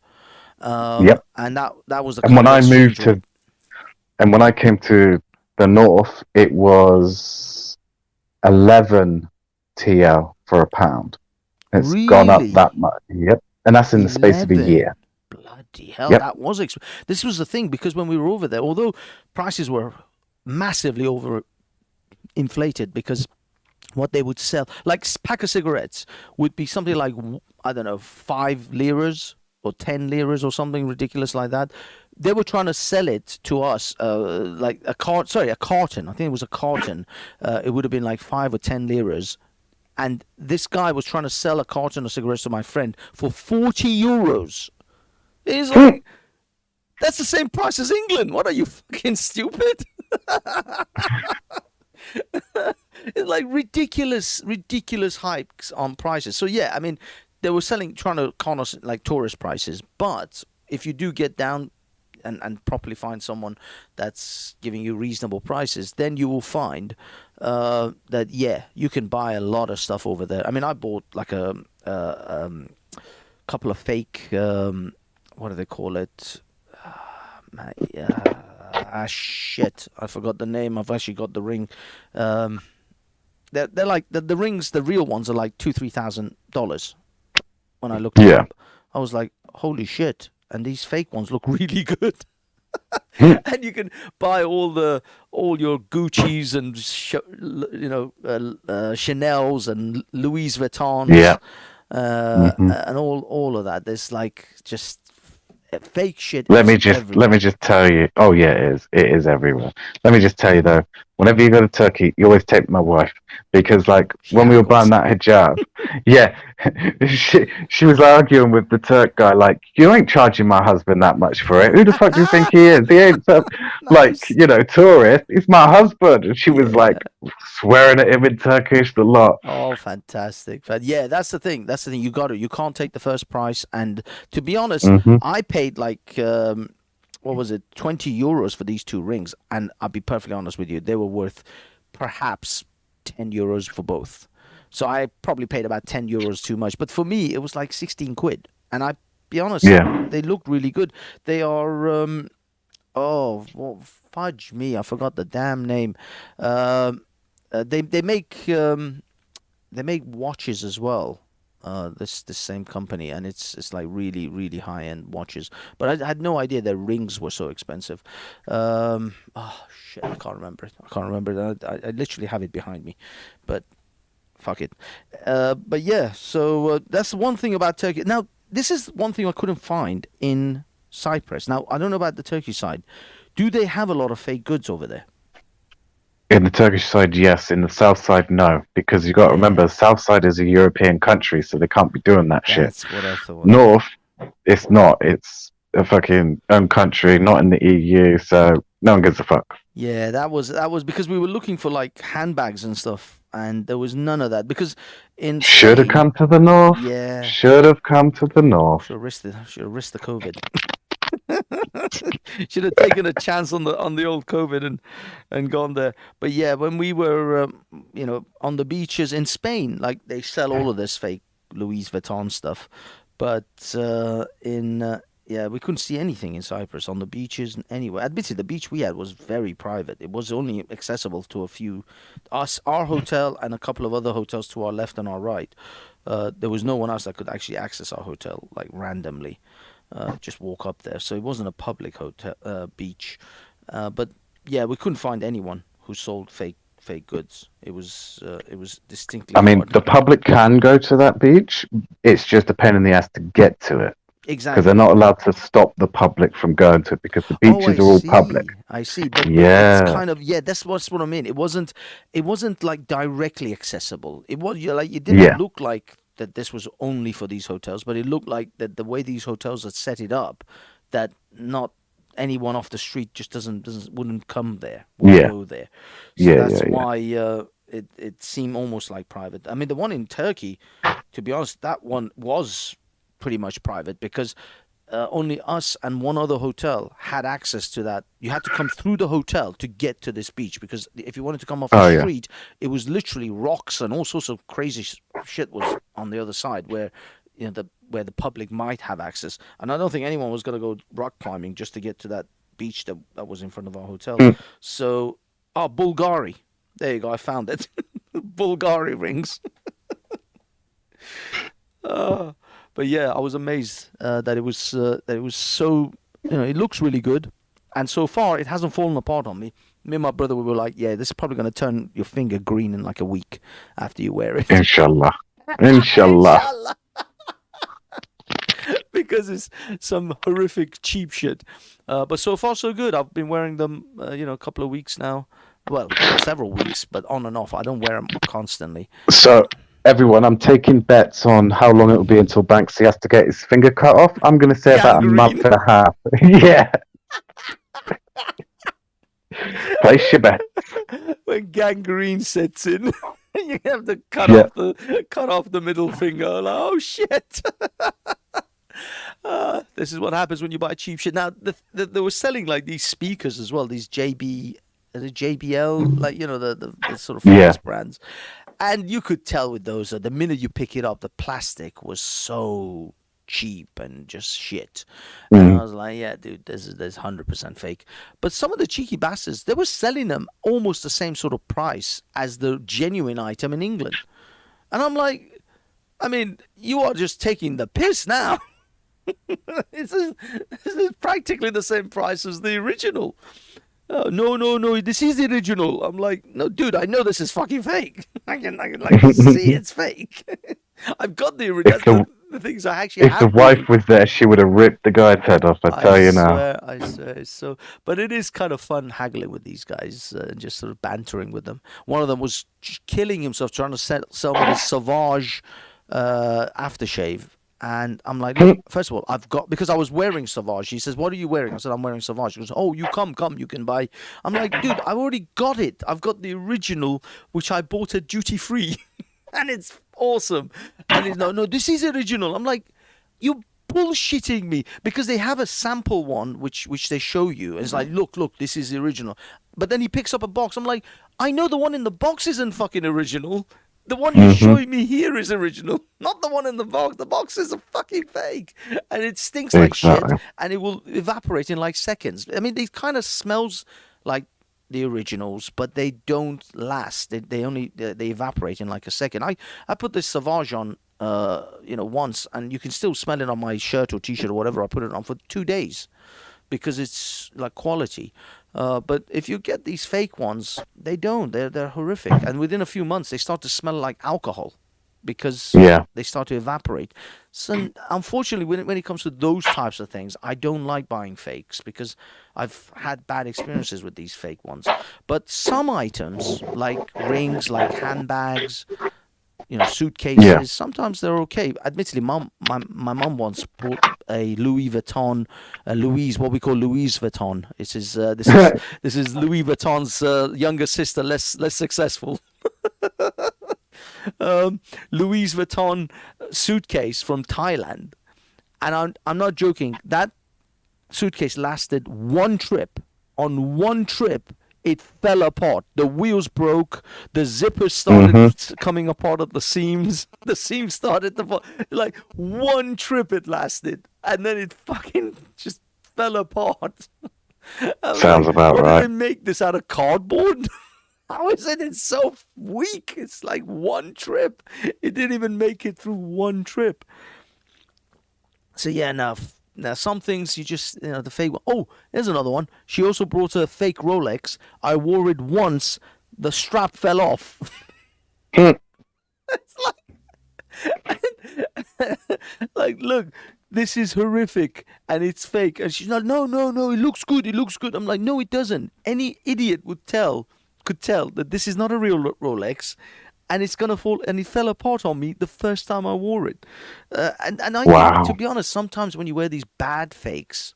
And that was the. And when I moved to, and when I came to the north, it was 11 TL for a pound. It's gone up that much. Yep. And that's in the space of a year. Bloody hell, that was this was the thing, because when we were over there, although prices were massively over inflated, because what they would sell, like a pack of cigarettes would be something like, I don't know, 5 liras or 10 liras or something ridiculous like that. They were trying to sell it to us like a carton. I think it was a carton. It would have been like 5 or 10 liras. And this guy was trying to sell a carton of cigarettes to my friend for 40 euros. He's like, that's the same price as England. What are you, fucking stupid? It's like ridiculous hikes on prices. So yeah, I mean, they were trying to con us like tourist prices. But if you do get down and properly find someone that's giving you reasonable prices, then you will find that you can buy a lot of stuff over there. I mean, I bought like a couple of fake what do they call it? Shit, I forgot the name. I've actually got the ring. They're like the rings. The real ones are like $2,000-$3,000. When I looked it up, I was like, holy shit! And these fake ones look really good. And you can buy all your Gucci's and Chanel's and Louis Vuittons, and all of that. There's like just fake shit. Let me just tell you. Oh yeah, it is everywhere. Let me just tell you though. Whenever you go to Turkey, you always take my wife, because like when we were buying that hijab, she was arguing with the Turk guy, like, you ain't charging my husband that much for it. Who the fuck do you think he is? He ain't like tourist. He's my husband. And she was like swearing at him in Turkish a lot. Oh, fantastic! But yeah, that's the thing. You can't take the first price. And to be honest, I paid like. What was it, 20 euros for these 2 rings? And I'll be perfectly honest with you, they were worth perhaps 10 euros for both. So I probably paid about 10 euros too much. But for me, it was like 16 quid. And I'll be honest, they looked really good. They are, fudge me, I forgot the damn name. They make watches as well. This same company, and it's like really, really high end watches. But I had no idea their rings were so expensive. I can't remember it. I literally have it behind me, but fuck it. But yeah, so that's one thing about Turkey. Now, this is one thing I couldn't find in Cyprus. Now, I don't know about the Turkish side. Do they have a lot of fake goods over there? In the Turkish side, yes. In the south side, no. Because you got to remember, the south side is a European country, so they can't be doing that shit. That's what I thought. North, it's not. It's a fucking own country, not in the EU, so no one gives a fuck. Yeah, that was because we were looking for like handbags and stuff, and there was none of that because in Should have Spain, come to the north. yeah, Should have come to the north. should have risked the COVID. Should have taken a chance on the old COVID and gone there. But yeah, when we were on the beaches in Spain, like they sell all of this fake Louis Vuitton stuff, but in yeah, we couldn't see anything in Cyprus on the beaches and anywhere. Admittedly, the beach we had was very private. It was only accessible to a few, our hotel, and a couple of other hotels to our left and our right. There was no one else that could actually access our hotel like randomly. Just walk up there. So it wasn't a public hotel beach, but yeah, we couldn't find anyone who sold fake goods. It was distinctly I mean, odd. the public can go to that beach. It's just a pain in the ass to get to it because they're Exactly. not allowed to stop the public from going to it because the Oh, beaches I are all public. see. I see. But it's Yeah, kind of, yeah. That's what I mean. It wasn't like directly accessible. It was, like, it didn't yeah, look like that this was only for these hotels, but it looked like that the way these hotels had set it up, that not anyone off the street just doesn't wouldn't come there, wouldn't yeah, go there. So yeah, that's yeah, yeah. why it seemed almost like private. I mean, the one in Turkey, to be honest, that one was pretty much private because only us and one other hotel had access to that. You had to come through the hotel to get to this beach because if you wanted to come off the Oh yeah, street, it was literally rocks and all sorts of crazy shit was on the other side where where the public might have access. And I don't think anyone was going to go rock climbing just to get to that beach that was in front of our hotel. mm. So, Bulgari. There you go. I found it. Bulgari rings. Uh, but yeah, I was amazed that it was so. It looks really good, and so far it hasn't fallen apart on me. Me and my brother, we were like, yeah, this is probably going to turn your finger green in like a week after you wear it. Inshallah, inshallah. Inshallah. Because it's some horrific cheap shit. But so far so good. I've been wearing them, a couple of weeks now. Well, several weeks, but on and off. I don't wear them constantly. So everyone, I'm taking bets on how long it will be until Banksy has to get his finger cut off. I'm going to say about a month Gangrene. and a half. Yeah, place your bet. When gangrene sets in, you have to Yeah. cut off the middle finger. Like, oh shit! This is what happens when you buy cheap shit. Now, they were selling like these speakers as well. These the JBL, like the sort of Yeah. famous brands, and you could tell with those that the minute you pick it up, the plastic was so cheap and just shit. And I Mm. was like, yeah, dude, there's 100% fake. But some of the cheeky bastards, they were selling them almost the same sort of price as the genuine item in England. And I'm like, I mean, you are just taking the piss now. This is practically the same price as the original. Oh, no, no, no, this is the original. I'm like, no, dude, I know this is fucking fake. I can like see it's fake. I've got If that's the, the the things I actually if the have the wife was there, she would have ripped the guy's head off. I tell you now. I swear. So, but it is kind of fun haggling with these guys and just sort of bantering with them. One of them was killing himself trying to sell me this Sauvage aftershave. And I'm like, look, first of all, because I was wearing Sauvage. He says, what are you wearing? I said, I'm wearing Sauvage. He goes, oh, you come, you can buy. I'm like, dude, I've already got it. I've got the original, which I bought at duty free. And it's awesome. And he's no, this is original. I'm like, you bullshitting me because they have a sample one which they show you. And it's like, look, this is the original. But then he picks up a box. I'm like, I know the one in the box isn't fucking original. The one you're Hmm. showing me here is original, not the one in the box. The box is a fucking fake, and it stinks like shit, Exactly. and it will evaporate in like seconds. I mean, it kind of smells like the originals, but they don't last. They evaporate in like a second. I put this Sauvage on, once, and you can still smell it on my shirt or t-shirt or whatever I put it on for 2 days because it's like quality. But if you get these fake ones, they don't. They're horrific, and within a few months they start to smell like alcohol because Yeah. they start to evaporate. So unfortunately, when it comes to those types of things, I don't like buying fakes because I've had bad experiences with these fake ones. But some items, like rings, like handbags, suitcases. Yeah. Sometimes they're okay. Admittedly, my mum once bought a Louis Vuitton, what we call Louise Vuitton. This is Louis Vuitton's younger sister, less successful. Louis Vuitton suitcase from Thailand, and I'm not joking. That suitcase lasted one trip. On one trip, it fell apart. The wheels broke. The zippers started coming apart at the seams. The seams started to fall. Like one trip it lasted, and then it fucking just fell apart. Sounds about what right. Did they make this out of cardboard? How is it? It's so weak. It's like one trip. It didn't even make it through one trip. So yeah, now some things you just the fake one. Oh, there's another one. She also brought a fake Rolex. I wore it once. The strap fell off. It's like, look, this is horrific and it's fake. And she's like, no, it looks good. It looks good. I'm like, no, it doesn't. Any idiot could tell that this is not a real Rolex. And it's gonna fall, and it fell apart on me the first time I wore it. And I think, to be honest, sometimes when you wear these bad fakes,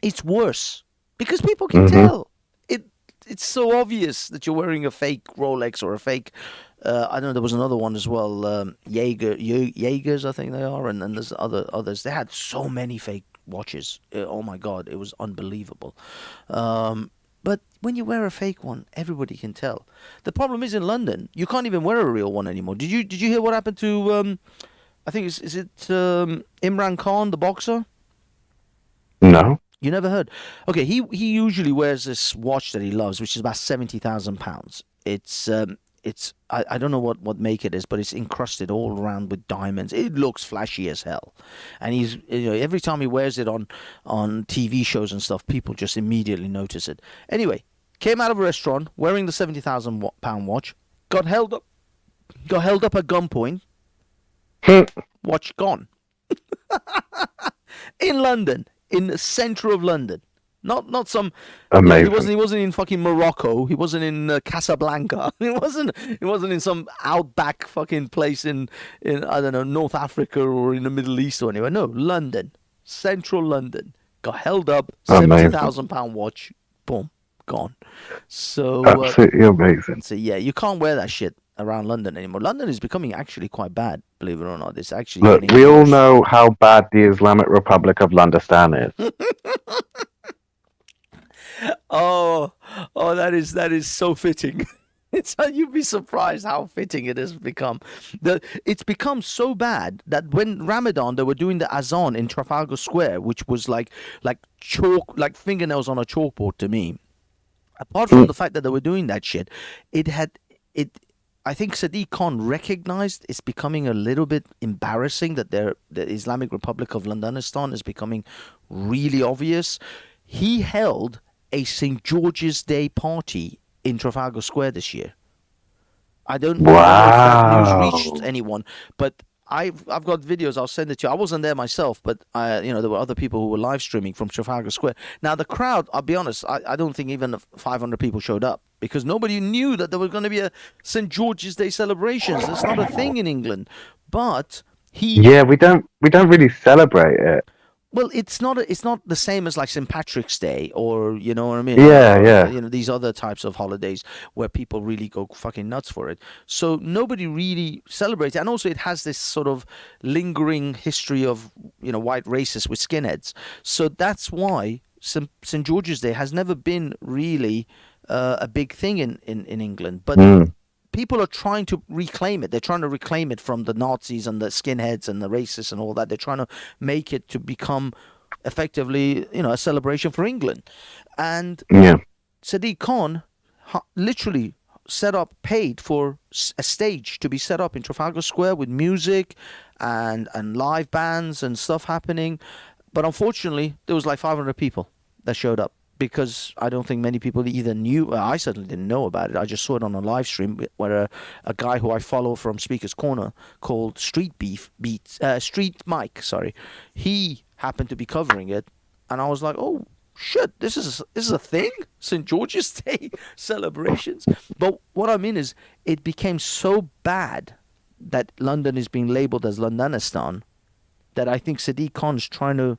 it's worse because people can tell. It's so obvious that you're wearing a fake Rolex or a fake. I know there was another one as well, Jaegers, I think they are, and then there's others. They had so many fake watches. Oh my God, it was unbelievable. But when you wear a fake one, everybody can tell. The problem is in London, you can't even wear a real one anymore. Did you hear what happened to I think is it Imran Khan, the boxer? No. You never heard? Okay, he usually wears this watch that he loves, which is about £70,000. It's I don't know what make it is, but it's encrusted all around with diamonds. It looks flashy as hell, and he's every time he wears it on TV shows and stuff, people just immediately notice it. Anyway, came out of a restaurant wearing the £70,000 watch, got held up at gunpoint, watch gone. In London, in the centre of London. Not some. Amazing. He wasn't in fucking Morocco. He wasn't in Casablanca. He wasn't in some outback fucking place in I don't know, North Africa or in the Middle East or anywhere. No, London, central London. Got held up. £70,000 watch. Boom, gone. So absolutely amazing. So yeah, you can't wear that shit around London anymore. London is becoming actually quite bad, believe it or not. It's actually. Look, we all know how bad the Islamic Republic of Londistan is. Oh, that is so fitting. You'd be surprised how fitting it has become. It's become so bad that when Ramadan they were doing the azan in Trafalgar Square, which was like chalk, like fingernails on a chalkboard to me. Apart from the fact that they were doing that shit, I think Sadiq Khan recognized it's becoming a little bit embarrassing that the Islamic Republic of Londonistan is becoming really obvious. He held a St. George's Day party in Trafalgar Square this year. I don't know if that news reached anyone, but I've got videos. I'll send it to you. I wasn't there myself, but there were other people who were live streaming from Trafalgar Square. Now the crowd, I'll be honest, I don't think even 500 people showed up because nobody knew that there was going to be a St. George's Day celebrations. That's not a thing in England. But we don't really celebrate it. Well, it's not the same as like St. Patrick's Day or you know what I mean? These other types of holidays where people really go fucking nuts for it. So nobody really celebrates it. And also it has this sort of lingering history of, white racists with skinheads. So that's why St. George's Day has never been really a big thing in England. But people are trying to reclaim it. They're trying to reclaim it from the Nazis and the skinheads and the racists and all that. They're trying to make it to become effectively, a celebration for England. And Sadiq Khan literally paid for a stage to be set up in Trafalgar Square with music and live bands and stuff happening. But unfortunately, there was like 500 people that showed up. Because I don't think many people either knew, I certainly didn't know about it. I just saw it on a live stream where a guy who I follow from Speaker's Corner called Street Mike, he happened to be covering it, and I was like, oh shit, this is a thing, St. George's Day celebrations. But what I mean is, it became so bad that London is being labelled as Londonistan, that I think Sadiq Khan's trying to,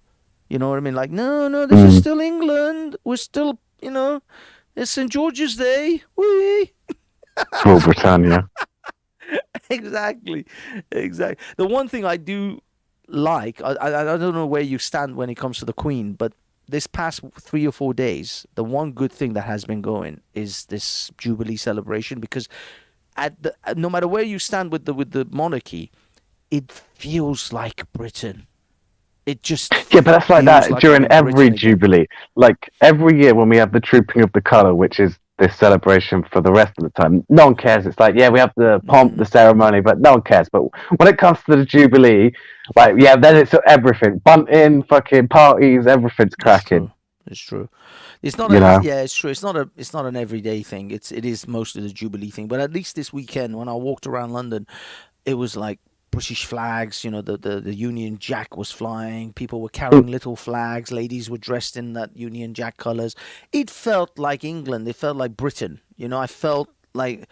you know what I mean? Like, no, no, this is Mm. still England. We're still, it's St George's Day. Wee. Rule Britannia. Exactly, exactly. The one thing I do like, I don't know where you stand when it comes to the Queen, but this past 3 or 4 days, the one good thing that has been going is this Jubilee celebration, because no matter where you stand with the monarchy, it feels like Britain. It just Yeah, but that's like feels that like I'm during in every Britain again. Jubilee. Like every year when we have the Trooping of the Colour, which is this celebration for the rest of the time, no one cares. It's like, yeah, we have the pomp, the Mm, ceremony, but no one cares. But when it comes to the Jubilee, like, yeah, then it's everything. Bunting, fucking parties, everything's it's cracking, true. It's true. It's not you know? yeah, it's true. It's not an everyday thing. It is mostly the Jubilee thing. But at least this weekend when I walked around London, it was like British flags, the Union Jack was flying, people were carrying little flags, ladies were dressed in that Union Jack colours. It felt like England, it felt like Britain. I felt like,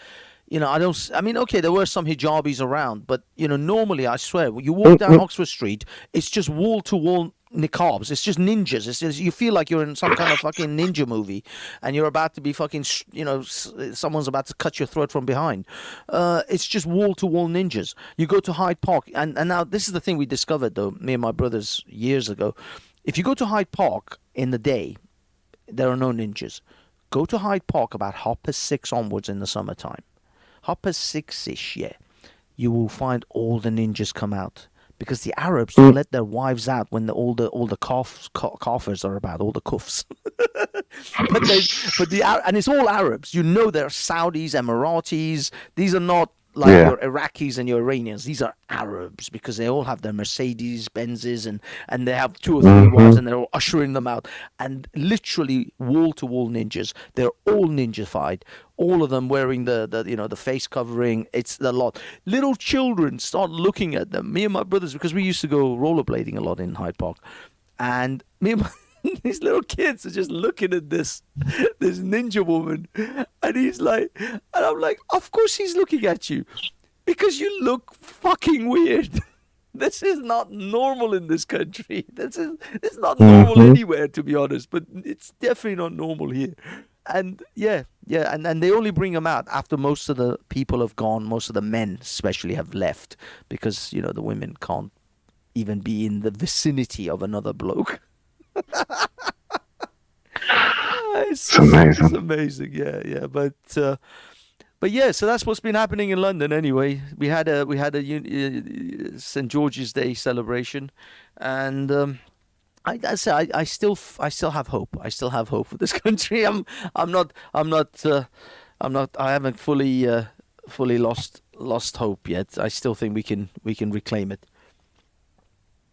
I mean, okay, there were some hijabis around, but normally, I swear, when you walk down Oxford Street, it's just wall to wall niqabs. It's just ninjas. It's just, you feel like you're in some kind of fucking ninja movie, and you're about to be fucking, someone's about to cut your throat from behind. It's just wall to wall ninjas. You go to Hyde Park, and now this is the thing we discovered, though, me and my brothers years ago. If you go to Hyde Park in the day, there are no ninjas. Go to Hyde Park about 6:30 onwards in the summertime. 6:30ish, yeah. You will find all the ninjas come out, because the Arabs don't let their wives out when all the coffers are about, all the kuffs. And it's all Arabs. They're Saudis, Emiratis. These are not like Yeah. your Iraqis and your Iranians. These are Arabs, because they all have their Mercedes Benzes, and they have 2 or 3 wives, Hmm. and they're all ushering them out, and literally wall to wall ninjas. They're all ninjafied. All of them wearing the face covering. It's a lot. Little children start looking at them. Me and my brothers, because we used to go rollerblading a lot in Hyde Park, and me and these little kids are just looking at this ninja woman, and I'm like, of course he's looking at you, because you look fucking weird. This is not normal in this country. This is not normal Hmm. anywhere, to be honest, but it's definitely not normal here. And yeah, yeah, and they only bring them out after most of the people have gone. Most of the men, especially, have left, because the women can't even be in the vicinity of another bloke. It's It's amazing. amazing, yeah, yeah. But yeah, so that's what's been happening in London. Anyway, we had a St George's Day celebration, and I say I still have hope. I still have hope for this country. I'm not I'm not I'm not I haven't fully lost hope yet. I still think we can reclaim it.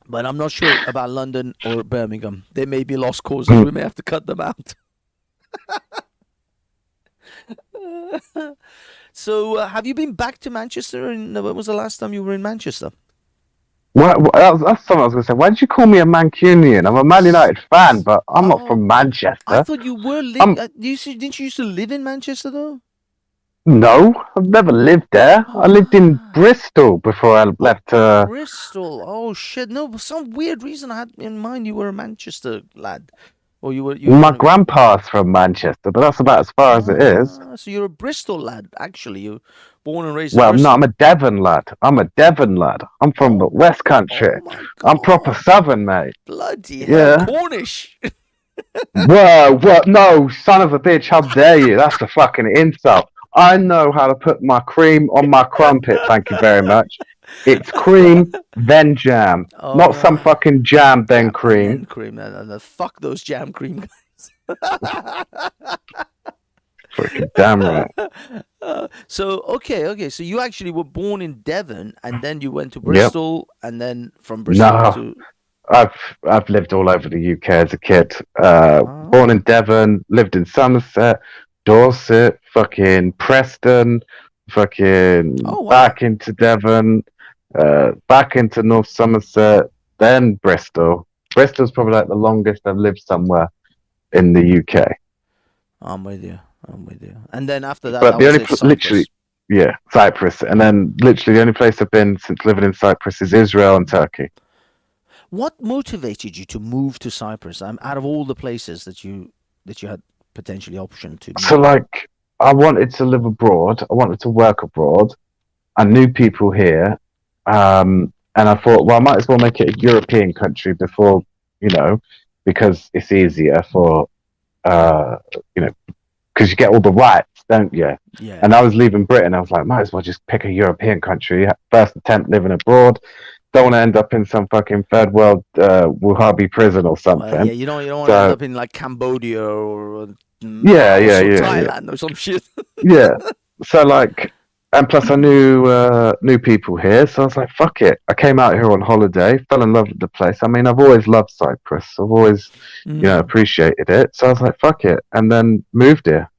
But I'm not sure about London or Birmingham. They may be lost causes. Mm. We may have to cut them out. So, have you been back to Manchester? And when was the last time you were in Manchester? That's something I was going to say. Why did you call me a Mancunian? I'm a Man United fan, but I'm not Oh, from I Manchester. thought you were I'm didn't you used to live in Manchester though? No, I've never lived there. I lived in Ah, Bristol before I oh, left. Bristol. Oh shit! No, for some weird reason I had in mind you were a Manchester lad, or you My were. grandpa's from Manchester, but that's about as far as it is. So you're a Bristol lad, actually. You born and raised in Well, no, I'm Bristol. a Devon lad. I'm a Devon lad. I'm from the Oh, West oh Country. my I'm proper God! Southern, mate. Bloody hell, Yeah. Cornish. Whoa, what? No, son of a bitch, how dare you? That's a fucking insult. I know how to put my cream on my crumpet, thank you very much. It's cream, then jam. All Not some right. fucking jam, then Jam and cream. then cream. Fuck those jam cream guys. Freaking damn right. So okay. So you actually were born in Devon, and then you went to Yep. Bristol, and then from Bristol No, to. I've I've lived all over the UK as a kid. Born in Oh, Devon, lived in Somerset, Dorset, fucking Preston, fucking oh wow. back into Devon, back into North Somerset, then Bristol. Bristol's probably like the longest I've lived somewhere in the UK. I'm with you. I'm with you. And then after that, But that the was only it. literally Cyprus. Yeah, Cyprus, and then literally the only place I've been since living in Cyprus is Israel and Turkey. What motivated you to move to Cyprus? Out of all the places that you had potentially option to So, move. like, I wanted to live abroad. I wanted to work abroad. I knew people here, and I thought, well, I might as well make it a European country before, you know, because it's easier for, uh, you know, because you get all the rights, don't you? Yeah. And I was leaving Britain. I was like, might as well just pick a European country. First attempt living abroad. Don't want to end up in some fucking third world Wahhabi prison or Well, yeah, something. you don't want to end So up in like Cambodia or yeah, Laos yeah, or yeah, yeah, Thailand or some shit. yeah. So like, and plus I knew people here, so I was like, fuck it. I came out here on holiday, fell in love with the place. I mean, I've always loved Cyprus. I've always, Mm, appreciated it. So I was like, fuck it, and then moved here.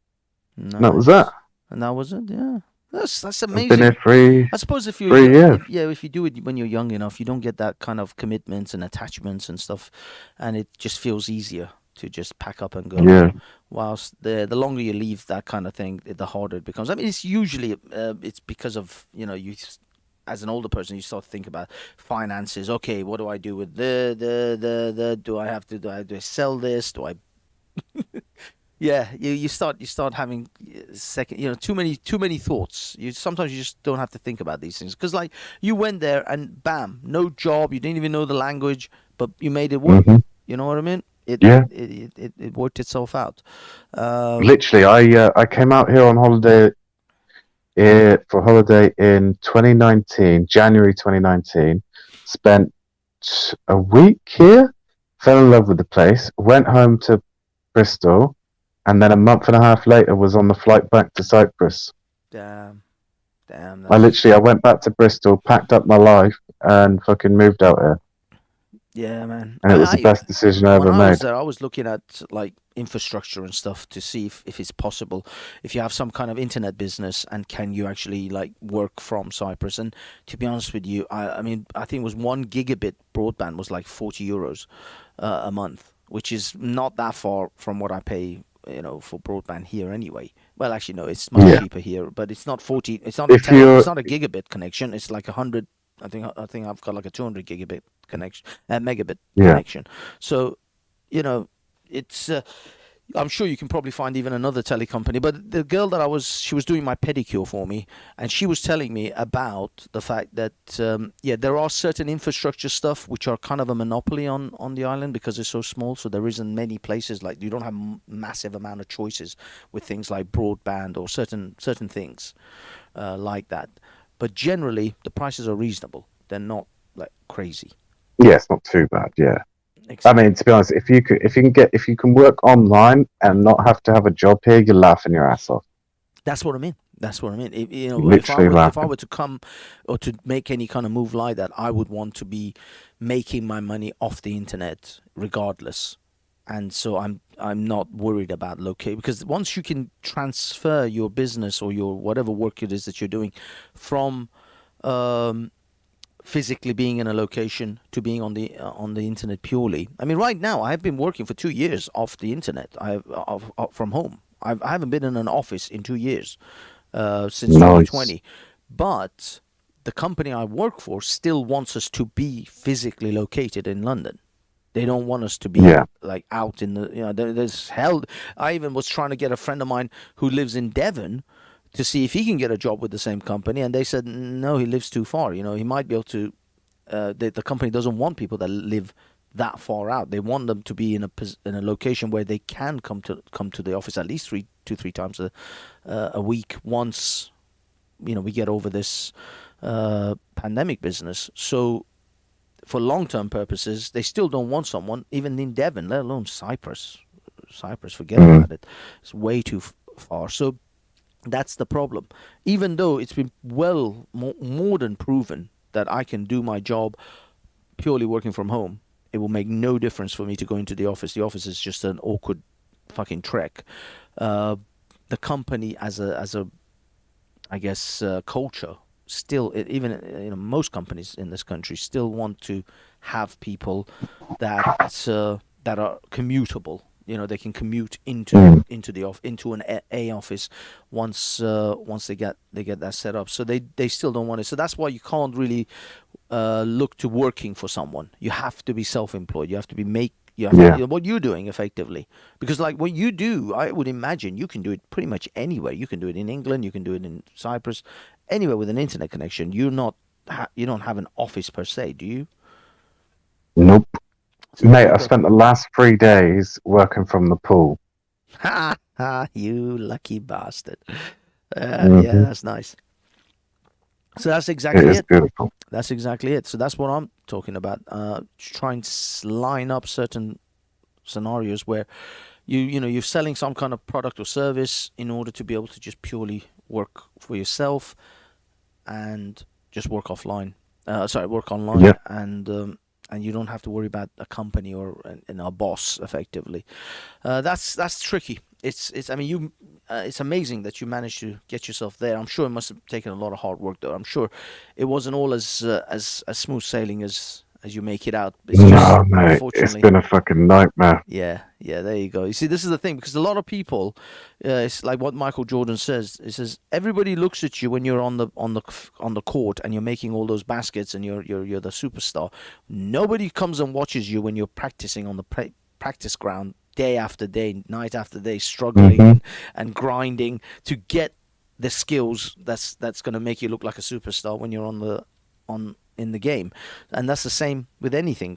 And that was that. nice. And that was it. Yeah, that's I've been here amazing. three I suppose if you're three years. if you do it when you're young enough, you don't get that kind of commitments and attachments and stuff, and it just feels easier to just pack up and go. Yeah. Whilst the longer you leave that kind of thing, the harder it becomes. I mean, it's usually it's because of as an older person, you start to think about finances. Okay, what do I do with the do I have to do I sell this? Do I yeah, you start having second, too many thoughts. Sometimes you just don't have to think about these things because like you went there and bam, no job. You didn't even know the language, but you made it work. Hmm. You know what I mean? It Yeah. it worked itself out. Um, Literally, I came out here on holiday for holiday in 2019, January 2019. Spent a week here, fell in love with the place, went home to Bristol, and then a month and a half later was on the flight back to Cyprus. damn, damn, I went back to Bristol, packed up my life, and fucking moved out here. yeah, man. And it was the I best decision I when ever I was made. there, I was looking at like infrastructure and stuff to see if it's possible, if you have some kind of internet business and can you actually like work from Cyprus. And to be honest with you, I mean, I think it was 1 gigabit broadband was like 40 euros a month, which is not that far from what I pay, for broadband here anyway. Well, actually, no, it's much Yeah. cheaper here, but it's not 40. It's not a If tera. It's you're, not a gigabit connection. It's like 100. I think I've got like a 200 gigabit connection, megabit yeah, connection. So, you know, it's. I'm sure you can probably find even another tele company, but the girl she was doing my pedicure for me, and she was telling me about the fact that yeah, there are certain infrastructure stuff which are kind of a monopoly on the island because it's so small. So there isn't many places like you don't have massive amount of choices with things like broadband or certain things like that. But generally, the prices are reasonable. They're not like crazy. yeah, it's not too bad. Yeah. I mean, Exactly. to be honest, if you can work online and not have to have a job here, you're laughing your ass off. That's what I mean. That's what I mean. Literally If I laughing. were to come or to make any kind of move like that, I would want to be making my money off the internet regardless. And so I'm not worried about locate because once you can transfer your business or your whatever work it is that you're doing from um, physically being in a location to being on the internet purely. I mean, right now I've been working for 2 years off the internet. From home. I haven't been in an office in 2 years since Nice. 2020, but the company I work for still wants us to be physically located in London. They don't want us to be Yeah. like out in the there's hell. I even was trying to get a friend of mine who lives in Devon to see if he can get a job with the same company, and they said no, he lives too far. He might be able to. The company doesn't want people that live that far out. They want them to be in a location where they can come to the office at least 2-3 times a week once we get over this pandemic business. So for long-term purposes, they still don't want someone even in Devon, let alone Cyprus. Cyprus, forget Mm. about it. It's way too far. So that's the problem. Even though it's been more than proven that I can do my job purely working from home, it will make no difference for me to go into the office. The office is just an awkward fucking trek. Uh, the company as a I guess culture still even most companies in this country still want to have people that that are commutable. they can commute Mm. into an A office once they get that set up. So they still don't want it. So that's why you can't really look to working for someone. You have to be self-employed. You have to be Yeah. what you're doing effectively, because like what you do, I would imagine you can do it pretty much anywhere. You can do it in England, you can do it in Cyprus, anywhere with an internet connection. You don't have an office per se, do you? Nope. So there Mate, you I go. spent the last 3 days working from the pool. Ha ha! You lucky bastard. Yeah, Hmm. that's nice. So that's It exactly is it. beautiful. That's exactly it. So that's what I'm talking about. Try and line up certain scenarios where you're selling some kind of product or service in order to be able to just purely work for yourself and just work offline. Work online, Yep. and you don't have to worry about a company or a boss effectively. That's tricky. It's. I mean, it's amazing that you managed to get yourself there. I'm sure it must have taken a lot of hard work, though. I'm sure it wasn't all as smooth sailing as you make it out. It's just No, mate, it's unfortunately. been a fucking nightmare. Yeah, yeah, there you go. You see, this is the thing, because a lot of people, it's like what Michael Jordan says. He says everybody looks at you when you're on the court and you're making all those baskets and you're the superstar. Nobody comes and watches you when you're practicing on the practice ground day after day, night after day, struggling Hmm. and grinding to get the skills that's going to make you look like a superstar when you're on in the game. And that's the same with anything.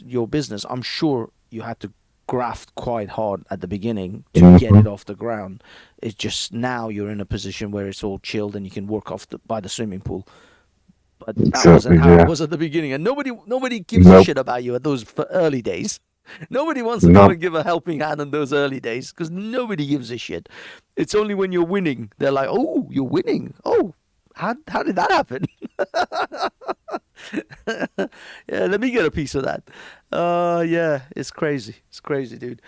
Your business, I'm sure you had to graft quite hard at the beginning to get Hmm. it off the ground. It's just now you're in a position where it's all chilled and you can work by the swimming pool. But that wasn't Exactly, how it yeah. was at the beginning, and nobody gives a Nope. shit about you at those early days. Nobody wants to come Nope. and give a helping hand in those early days because nobody gives a shit. It's only when you're winning they're like, "Oh, you're winning. Oh, how did that happen?" Yeah, let me get a piece of that. Yeah, it's crazy. It's crazy, dude.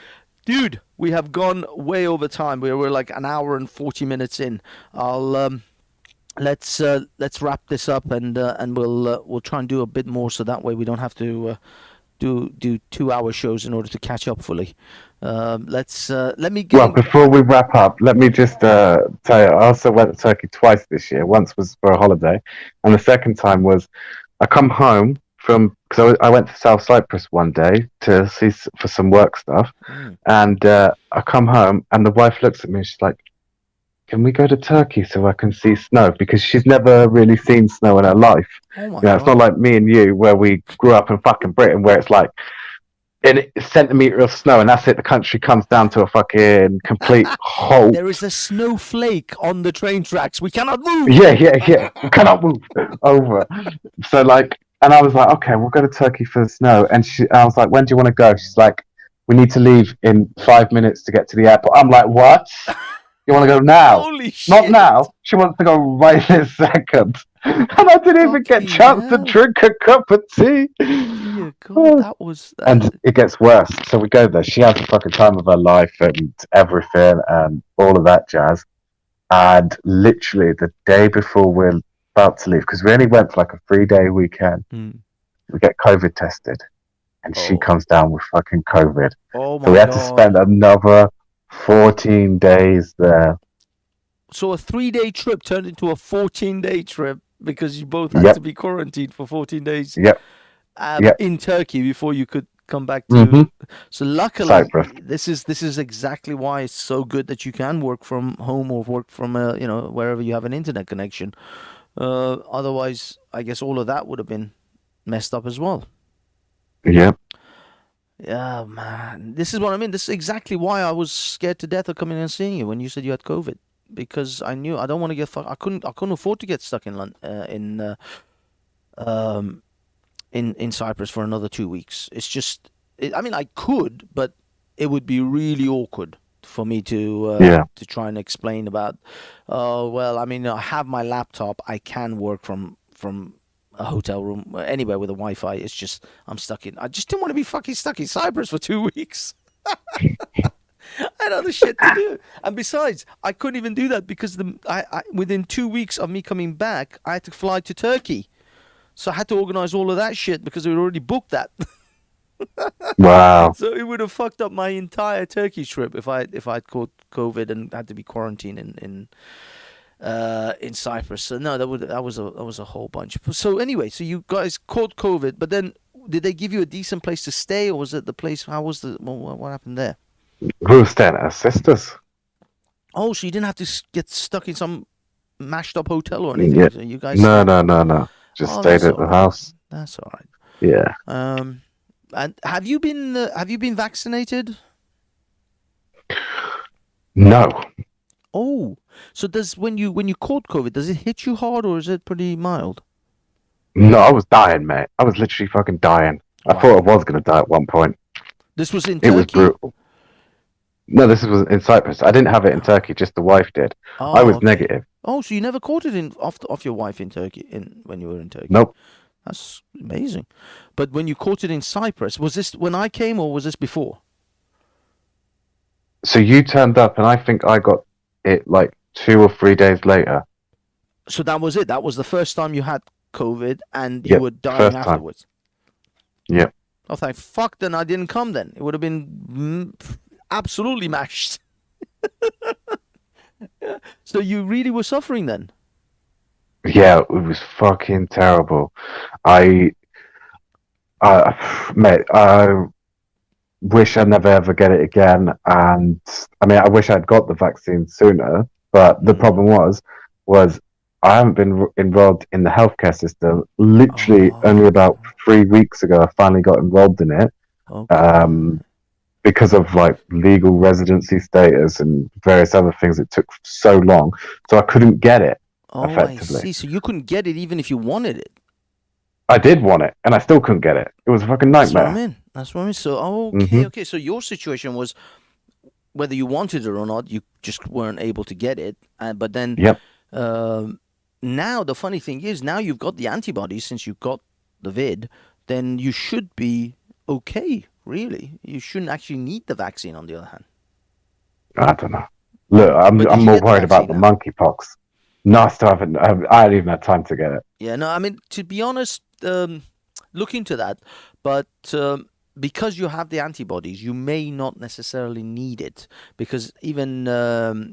Dude, we have gone way over time. We're like an hour and 40 minutes in. I'll let's wrap this up and we'll try and do a bit more so that way we don't have to do 2 hour shows in order to catch up fully. Let me Well, get. before we wrap up, let me just tell you, I also went to Turkey twice this year. Once was for a holiday, and the second time was I come home from because I went to South Cyprus one day to see for some work stuff, Mm. and I come home and the wife looks at me and she's like, "Can we go to Turkey so I can see snow?" Because she's never really seen snow in her life. Oh my You know, it's not god. like me and you where we grew up in fucking Britain where it's like a centimeter of snow and that's it. The country comes down to a fucking complete halt. There is a snowflake on the train tracks. We cannot move. Yeah, yeah, yeah. We cannot move over. So like, and I was like, okay, we'll go to Turkey for the snow. And I was like, when do you want to go? She's like, we need to leave in 5 minutes to get to the airport. I'm like, what? You want to go now? Holy Not shit. now. She wants to go right this second. And I didn't even get a Fucking chance to hell. drink a cup of tea. Dear God, that was And it gets worse. So we go there. She has the fucking time of her life and everything and all of that jazz. And literally the day before we're about to leave, because we only went for like a 3 day weekend, Hmm. we get COVID tested. And she Oh. comes down with fucking COVID. Oh So we my had to spend God. another 14 days there. So a 3 day trip turned into a 14-day trip because you both had to Yep, be quarantined for 14 days yep, yep. in Turkey before you could come back Mm-hmm. to. So luckily, Cyprus. this is exactly why it's so good that you can work from home or work from wherever you have an internet connection. Otherwise, I guess all of that would have been messed up as well. Yep. Yeah, man. This is what I mean. This is exactly why I was scared to death of coming and seeing you when you said you had COVID, because I knew I don't want to get I couldn't afford to get stuck in um in Cyprus for another 2 weeks. It's just, I mean, I could, but it would be really awkward for me Yeah. to try and explain about. Oh well, I mean, I have my laptop. I can work from a hotel room anywhere with a Wi-Fi. It's just I'm stuck in. I just didn't want to be fucking stuck in Cyprus for 2 weeks. I had other shit to do, and besides, I couldn't even do that because within 2 weeks of me coming back, I had to fly to Turkey. So I had to organize all of that shit because we already booked that. Wow. So it would have fucked up my entire Turkey trip if I'd caught COVID and had to be quarantined in Cyprus. So no, that was a whole bunch. So anyway, so you guys caught COVID, but then did they give you a decent place to stay, or was it the place? How was the what happened there? We were staying at her sister's. Oh, so you didn't have to get stuck in some mashed up hotel or anything. Yeah. So you guys No, stayed. no, no, no. Just Oh, stayed that's at all the right. house. That's all right. Yeah. And have you been vaccinated? No. Oh, so does when you caught COVID, does it hit you hard or is it pretty mild? No, I was dying, mate. I was literally fucking dying. I thought Wow. I was going to die at one point. This was in It was Turkey? brutal. No, this was in Cyprus. I didn't have it in Turkey, just the wife did. I Oh, was okay. negative. Oh, so you never caught it in off your wife in Turkey in when you were in Turkey. Nope. That's amazing. But when you caught it in Cyprus, was this when I came or was this before? So you turned up, and I think I got it like 2 or 3 days later. So that was it. That was the first time you had COVID and you Yep, were dying first time. afterwards. Yep. Oh, thank fuck! Then I didn't come. Then it would have been absolutely mashed. So you really were suffering then. Yeah, it was fucking terrible. I, mate, I wish I never ever get it again. And I mean, I wish I'd got the vaccine sooner. But the problem was I haven't been enrolled in the healthcare system. Literally, only about 3 weeks ago, I finally got enrolled in it. Okay. Because of like legal residency status and various other things, it took so long, so I couldn't get it Oh, I effectively. see. So you couldn't get it even if you wanted it. I did want it, and I still couldn't get it. It was a fucking That's what I nightmare. mean. That's what I mean. So, Hmm. okay. So your situation was whether you wanted it or not, you just weren't able to get it. But then Yep. now the funny thing is, now you've got the antibodies since you got the vid, then you should be okay. Really, you shouldn't actually need the vaccine. On the other hand, I don't know. Look, but did I'm you more get the worried about vaccine the now? monkeypox. No, I still haven't. I haven't even had time to get it. Yeah. No, I mean to be honest, look into that. But because you have the antibodies, you may not necessarily need it because even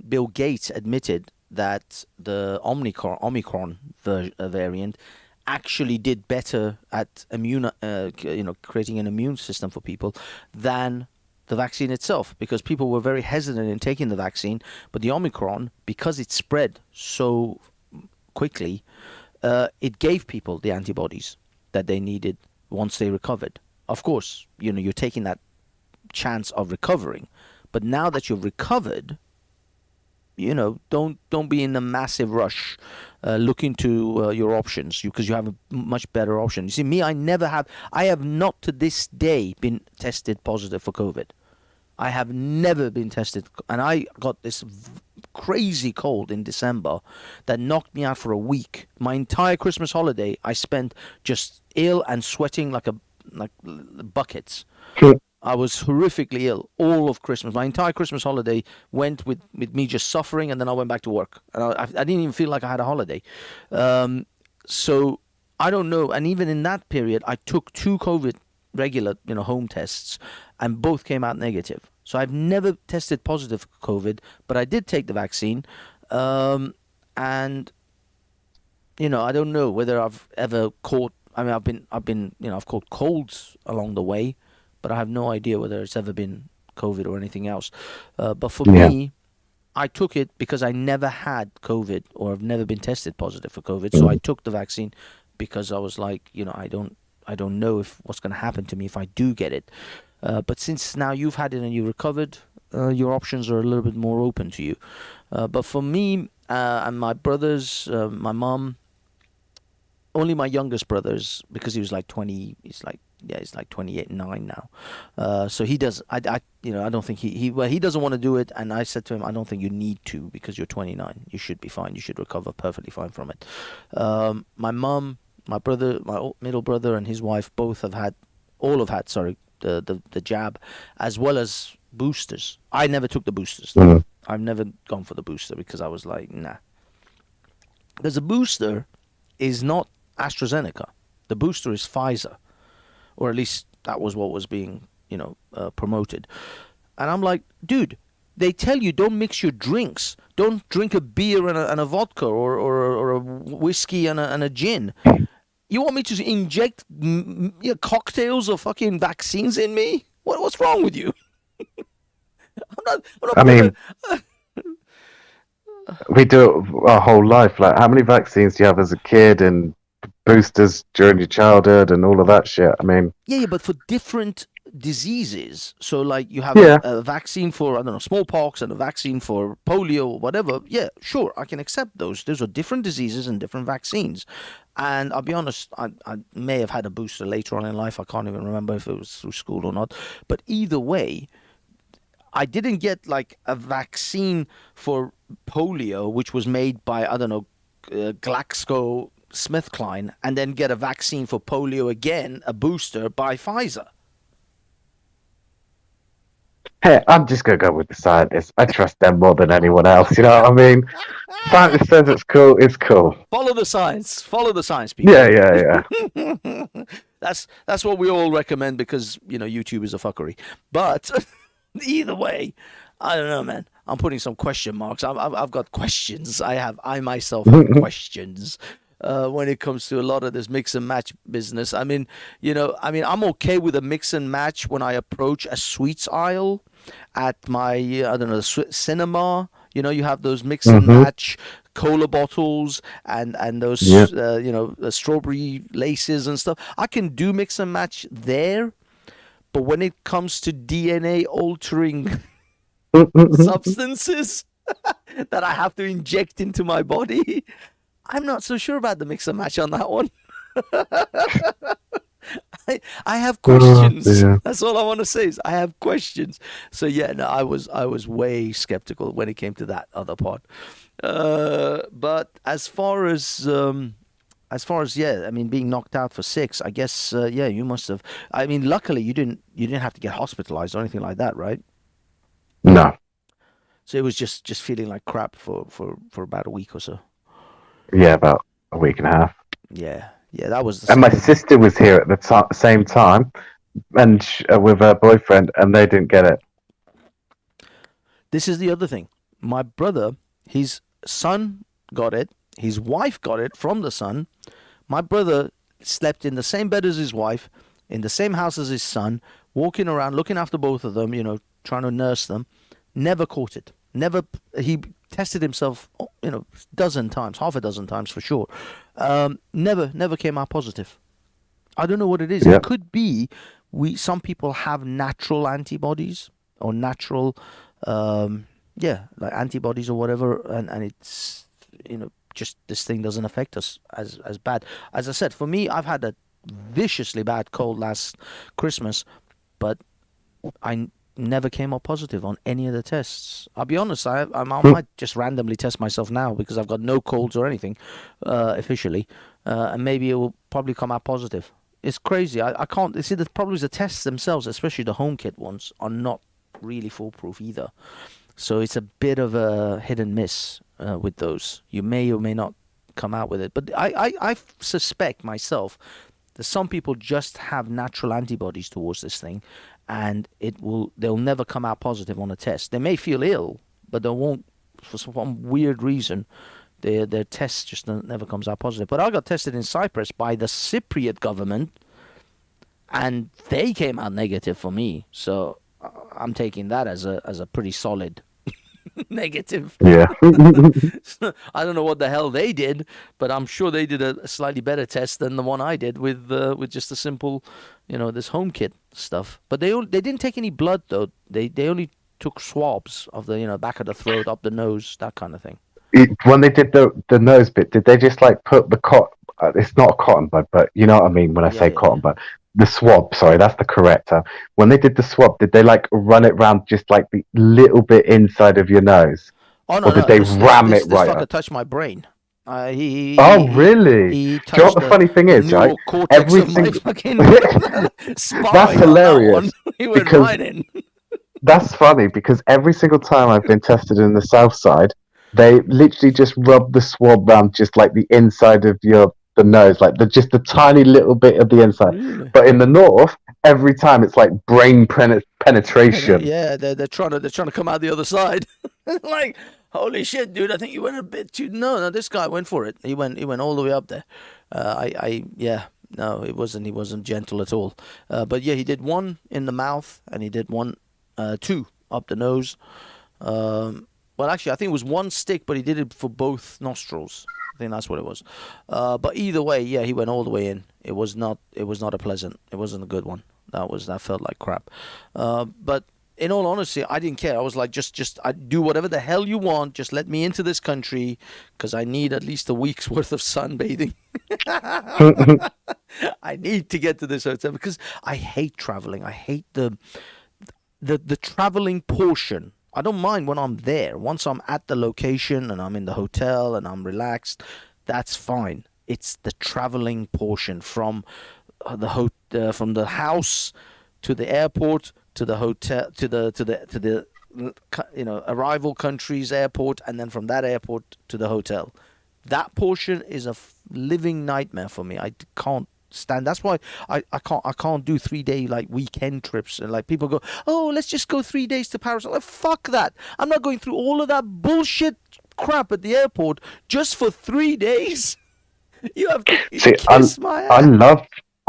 Bill Gates admitted that the Omicron variant actually did better at creating an immune system for people than the vaccine itself because people were very hesitant in taking the vaccine, but the Omicron, because it spread so quickly, it gave people the antibodies that they needed once they recovered. Of course, you're taking that chance of recovering, but now that you've recovered, don't be in a massive rush. Look into your options because you have a much better option. You see, me, I have not to this day been tested positive for COVID. I have never been tested, and I got this crazy cold in December that knocked me out for a week. My entire Christmas holiday I spent just ill and sweating like buckets. I was horrifically ill all of Christmas. My entire Christmas holiday went with me just suffering, and then I went back to work. And I didn't even feel like I had a holiday. So I don't know. And even in that period, I took 2 COVID regular, home tests, and both came out negative. So I've never tested positive for COVID, but I did take the vaccine. And I don't know whether I've ever caught. I mean, I've caught colds along the way, but I have no idea whether it's ever been COVID or anything else. But for Yeah. me, I took it because I never had COVID or I've never been tested positive for COVID. So I took the vaccine because I was like, I don't know if what's going to happen to me if I do get it. But since now you've had it and you recovered, your options are a little bit more open to you. But for me and my brothers, my mom, only my youngest brothers, because he was like 20, he's like 28, 9 now. So he does, I don't think he doesn't want to do it. And I said to him, I don't think you need to because you're 29. You should be fine. You should recover perfectly fine from it. My mom, my brother, my middle brother and his wife all have had, the jab, as well as boosters. I never took the boosters. Mhm. I've never gone for the booster because I was like, nah. Because a booster is not AstraZeneca. The booster is Pfizer, or at least that was what was being promoted. And I'm like, dude, they tell you don't mix your drinks. Don't drink a beer and a vodka or a whiskey and a gin. You want me to inject cocktails or fucking vaccines in me? What's wrong with you? I'm not I mean, we do it our whole life. Like, how many vaccines do you have as a kid and boosters during your childhood and all of that shit? I mean, yeah, but for different diseases. So, like, you have yeah, a vaccine for, I don't know, smallpox and a vaccine for polio or whatever. Yeah, sure, I can accept those. Those are different diseases and different vaccines. And I'll be honest, I may have had a booster later on in life. I can't even remember if it was through school or not. But either way, I didn't get like a vaccine for polio, which was made by, I don't know, GlaxoSmithKline, and then get a vaccine for polio again, a booster by Pfizer. hey, I'm just gonna go with the scientists. I trust them more than anyone else. You know what I mean? Scientist says it's cool. It's cool. Follow the science. Follow the science, people. Yeah. That's what we all recommend because YouTube is a fuckery. But either way, I don't know, man. I'm putting some question marks. I've got questions. I myself have questions when it comes to a lot of this mix and match business. I mean, I'm okay with a mix and match when I approach a sweets aisle at my, I don't know, cinema. You have those mix and match cola bottles and those, strawberry laces and stuff. I can do mix and match there. But when it comes to DNA altering substances that I have to inject into my body, I'm not so sure about the mix and match on that one. I have questions. That's all I want to say is I have questions. So yeah, no, I was way skeptical when it came to that other part. But as far as yeah, I mean, being knocked out for 6, I guess yeah, you must have. I mean, luckily you didn't have to get hospitalized or anything like that, right? No. So it was just feeling like crap for about a week or so. Yeah, about a week and a half. Yeah, that was the and my sister was here at the same time, and with her boyfriend, and they didn't get it. This is the other thing. My brother, his son got it. His wife got it from the son. My brother slept in the same bed as his wife, in the same house as his son, walking around, looking after both of them, trying to nurse them. Never caught it. Never. He tested himself, dozen times, half a dozen times for sure. Never came out positive. I don't know what it is. Yeah. It could be some people have natural antibodies or natural, like antibodies or whatever, and it's, just this thing doesn't affect us as bad. As I said, for me, I've had a viciously bad cold last Christmas, but I never came up positive on any of the tests. I'll be honest, I might just randomly test myself now because I've got no colds or anything officially, and maybe it will probably come out positive. It's crazy. I can't see the problem is the tests themselves, especially the home kit ones, are not really foolproof either. So it's a bit of a hit and miss with those. You may or may not come out with it, but I suspect myself that some people just have natural antibodies towards this thing, and they'll never come out positive on a test. They may feel ill, but they won't, for some weird reason, their test just never comes out positive. But I got tested in Cyprus by the Cypriot government, and they came out negative for me. So I'm taking that as a pretty solid negative. Yeah. I don't know what the hell they did, but I'm sure they did a slightly better test than the one I did with just a simple, this home kit stuff. But they didn't take any blood though. They only took swabs of the back of the throat, up the nose, that kind of thing. When they did the nose bit, did they just like put the cotton? It's not a cotton bud, but you know what I mean when I say cotton bud. The swab, sorry, that's the correct term. When they did the swab, did they like run it round just like the little bit inside of your nose? Oh no, or did they ram it right? This fucker touched my brain. Really? He Do you know what the funny thing is, right? Every single fucking that's hilarious. He went right in. That's funny because every single time I've been tested in the south side, they literally just rub the swab round just like the inside of the nose, like just the tiny little bit of the inside. Really? But in the north, every time it's like brain penetration. Yeah, they're trying to come out the other side. Like, holy shit, dude! I think you went a bit too. No, this guy went for it. He went all the way up there. Yeah. No, it wasn't. He wasn't gentle at all. But yeah, he did one in the mouth, and he did two up the nose. Well, actually, I think it was one stick, but he did it for both nostrils. I think that's what it was. But either way, yeah, he went all the way in. It was not. It was not a pleasant. It wasn't a good one. That felt like crap. But in all honesty, I didn't care. I was like, just I do whatever the hell you want. Just let me into this country because I need at least a week's worth of sunbathing. I need to get to this hotel because I hate traveling. I hate the traveling portion. I don't mind when I'm there. Once I'm at the location and I'm in the hotel and I'm relaxed, that's fine. It's the traveling portion from from the house to the airport to the hotel to the arrival country's airport, and then from that airport to the hotel. That portion is a living nightmare for me. I can't stand. That's why I can't do 3 day like weekend trips. And like people go, oh, let's just go 3 days to Paris. I'm like, fuck that. I'm not going through all of that bullshit crap at the airport just for 3 days. You have to See, kiss my I ass.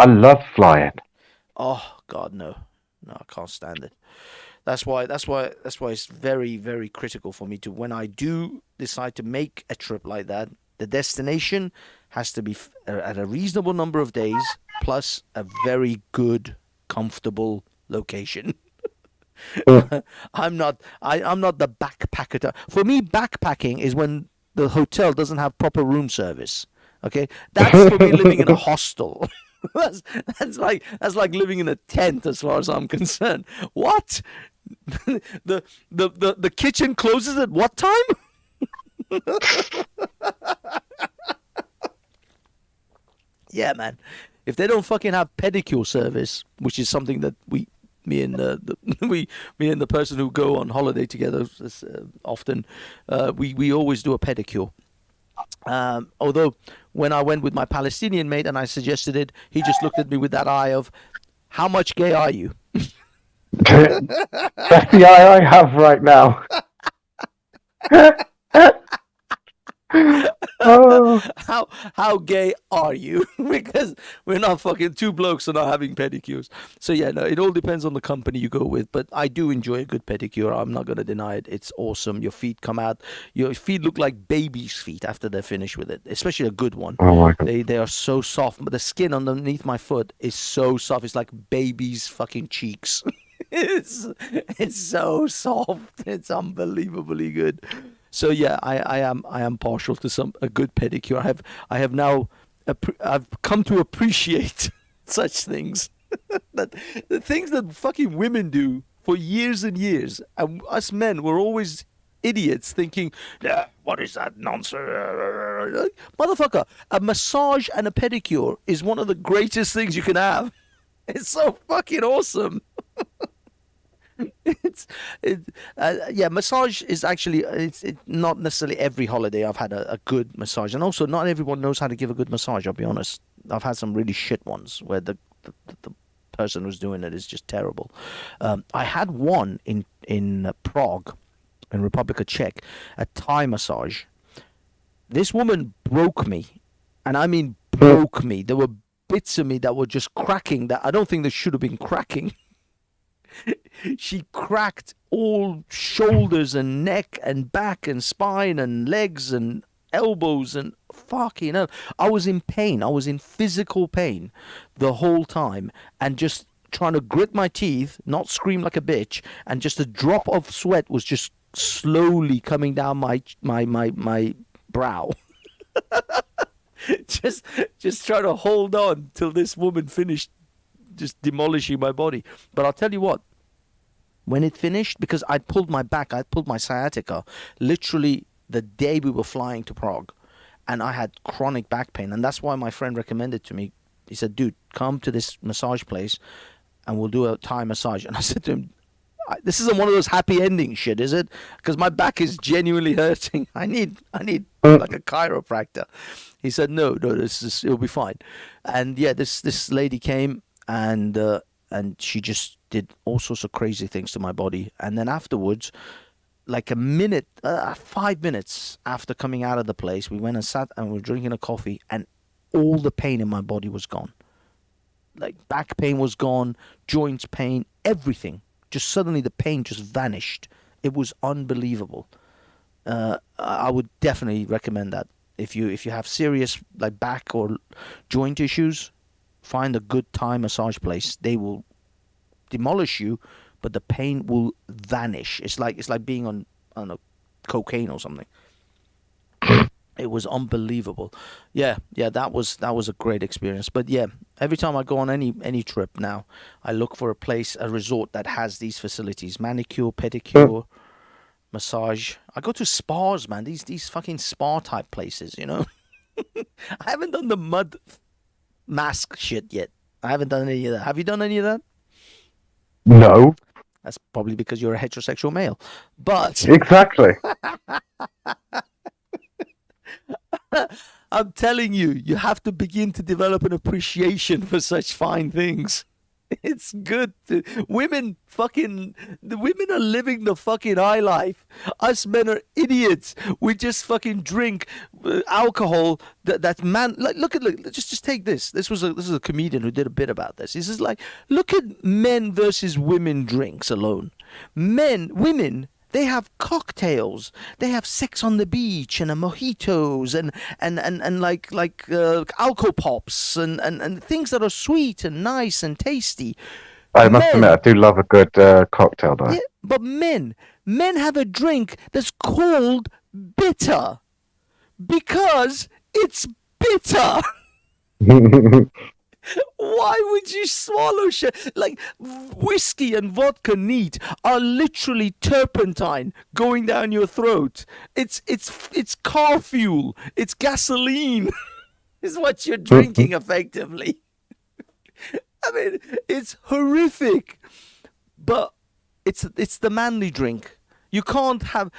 love flying. Oh God, no, I can't stand it. That's why it's very, very critical for me to, when I do decide to make a trip like that, the destination has to be at a reasonable number of days plus a very good, comfortable location. I'm not the backpacker. For me, backpacking is when the hotel doesn't have proper room service. Okay, that's for me living in a hostel. that's that's like living in a tent as far as I'm concerned. What? The kitchen closes at what time? Yeah, man. If they don't fucking have pedicure service, which is something that me and me and the person who go on holiday together often, we always do a pedicure. Although when I went with my Palestinian mate and I suggested it, he just looked at me with that eye of, "How much gay are you?" That's the eye I have right now. Oh, how gay are you? Because we're not fucking two blokes are not having pedicures. So yeah, no, it all depends on the company you go with. But I do enjoy a good pedicure. I'm not gonna deny it. It's awesome. Your feet come out. Your feet look like babies' feet after they're finished with it. Especially a good one. oh my god. They are so soft. But the skin underneath my foot is so soft. It's like baby's fucking cheeks. it's it's so soft. It's unbelievably good. So yeah, I am partial to a good pedicure. I have now I've come to appreciate such things. That the things that fucking women do for years and years, and us men were always idiots thinking, "Yeah, what is that nonsense?" Motherfucker, a massage and a pedicure is one of the greatest things you can have. It's so fucking awesome. it's it Yeah, massage is actually it's not necessarily every holiday I've had a good massage, and also not everyone knows how to give a good massage. I'll be honest. I've had some really shit ones where the person who's doing it is just terrible. I had one in Prague, in Republic of Czech, a Thai massage. This woman broke me, and I mean broke me. There were bits of me that were just cracking that I don't think they should have been cracking. She cracked all shoulders and neck and back and spine and legs and elbows and fucking hell. I was in pain. I was in physical pain the whole time, and just trying to grit my teeth, not scream like a bitch, and just a drop of sweat was just slowly coming down my brow. just just trying to hold on till this woman finished just demolishing my body. But I'll tell you what, when it finished, because I pulled my sciatica literally the day we were flying to Prague, and I had chronic back pain, and that's why my friend recommended to me. He said, "Dude, come to this massage place, and we'll do a Thai massage." And I said to him, "This isn't one of those happy ending shit, is it? Because my back is genuinely hurting. I need like a chiropractor." He said, "No, it'll be fine." And yeah, this lady came, and and she just did all sorts of crazy things to my body. And then afterwards, like a minute, 5 minutes after coming out of the place, we went and sat and we were drinking a coffee, and all the pain in my body was gone. Like back pain was gone, joints pain, everything. Just suddenly the pain just vanished. It was unbelievable. I would definitely recommend that. If you have serious like back or joint issues, find a good Thai massage place. They will demolish you, but the pain will vanish. It's like being on, I don't know, cocaine or something. It was unbelievable. Yeah, that was a great experience. But yeah, every time I go on any trip now, I look for a resort that has these facilities: manicure, pedicure, massage. I go to spas, man. These fucking spa type places, you know. I haven't done the mud mask shit yet. I haven't done any of that. Have you done any of that? No, That's probably because you're a heterosexual male. But exactly. I'm telling you, you have to begin to develop an appreciation for such fine things. It's good. The women are living the fucking high life. Us men are idiots. We just fucking drink alcohol. That man, like, look, just take this. This is a comedian who did a bit about this. He says, like, look at men versus women drinks alone. Women, they have cocktails. They have sex on the beach and mojitos and like alcohol pops and things that are sweet and nice and tasty. I must admit, I do love a good cocktail, though. Yeah, but men have a drink that's called bitter because it's bitter. Why would you swallow shit? Like, whiskey and vodka neat are literally turpentine going down your throat. It's car fuel. It's gasoline. Is what you're drinking effectively. I mean, it's horrific, but it's the manly drink. You can't have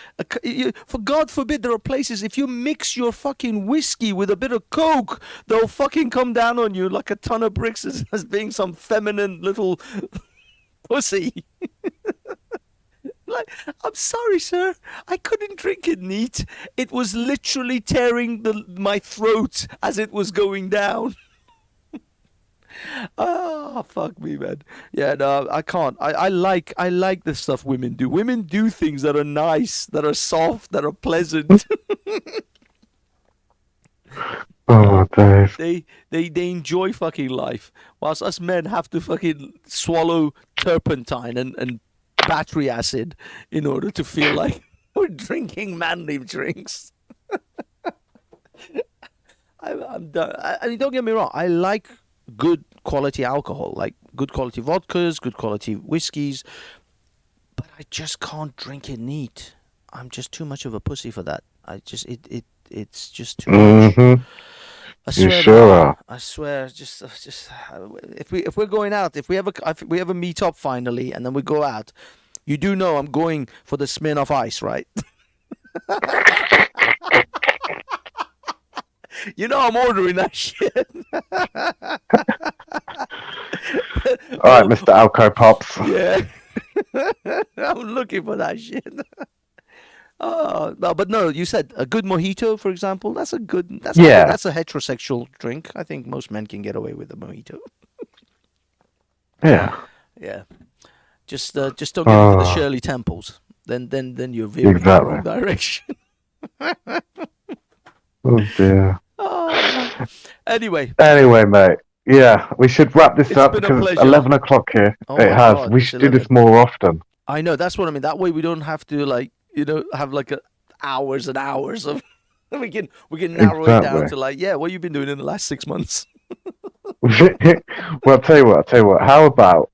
for God forbid, there are places, if you mix your fucking whiskey with a bit of coke, they'll fucking come down on you like a ton of bricks as being some feminine little pussy. Like, I'm sorry, sir, I couldn't drink it neat. It was literally tearing my throat as it was going down. Oh, fuck me, man. Yeah, no, I can't. I like the stuff women do. Women do things that are nice, that are soft, that are pleasant. Oh, Dave. They enjoy fucking life, whilst us men have to fucking swallow turpentine and battery acid in order to feel like we're drinking manly drinks. I'm done. I mean, don't get me wrong. I like good quality alcohol, like good quality vodkas, good quality whiskeys, but I just can't drink it neat. I'm just too much of a pussy for that. It's just too much. I swear, You sure are. I swear, just if we're going out, if we ever meet up finally, and then we go out, you do know I'm going for the Smirnoff Ice, right? You know I'm ordering that shit. All right, Mr. Alco Pops. Yeah. I'm looking for that shit. Oh, no, but no, you said a good mojito, for example. That's a heterosexual drink. I think most men can get away with a mojito. Yeah. Yeah. Just don't get into the Shirley Temples. Then you're veering in the wrong direction. Oh dear. Oh. Anyway, mate. Yeah, we should wrap this up because it's 11 o'clock here. Oh, it has. God, We should do this more often. I know, that's what I mean. That way we don't have to, like, you know, have like hours and hours of. We can narrow it down to, like, yeah, what you've been doing in the last 6 months. Well, I'll tell you what. How about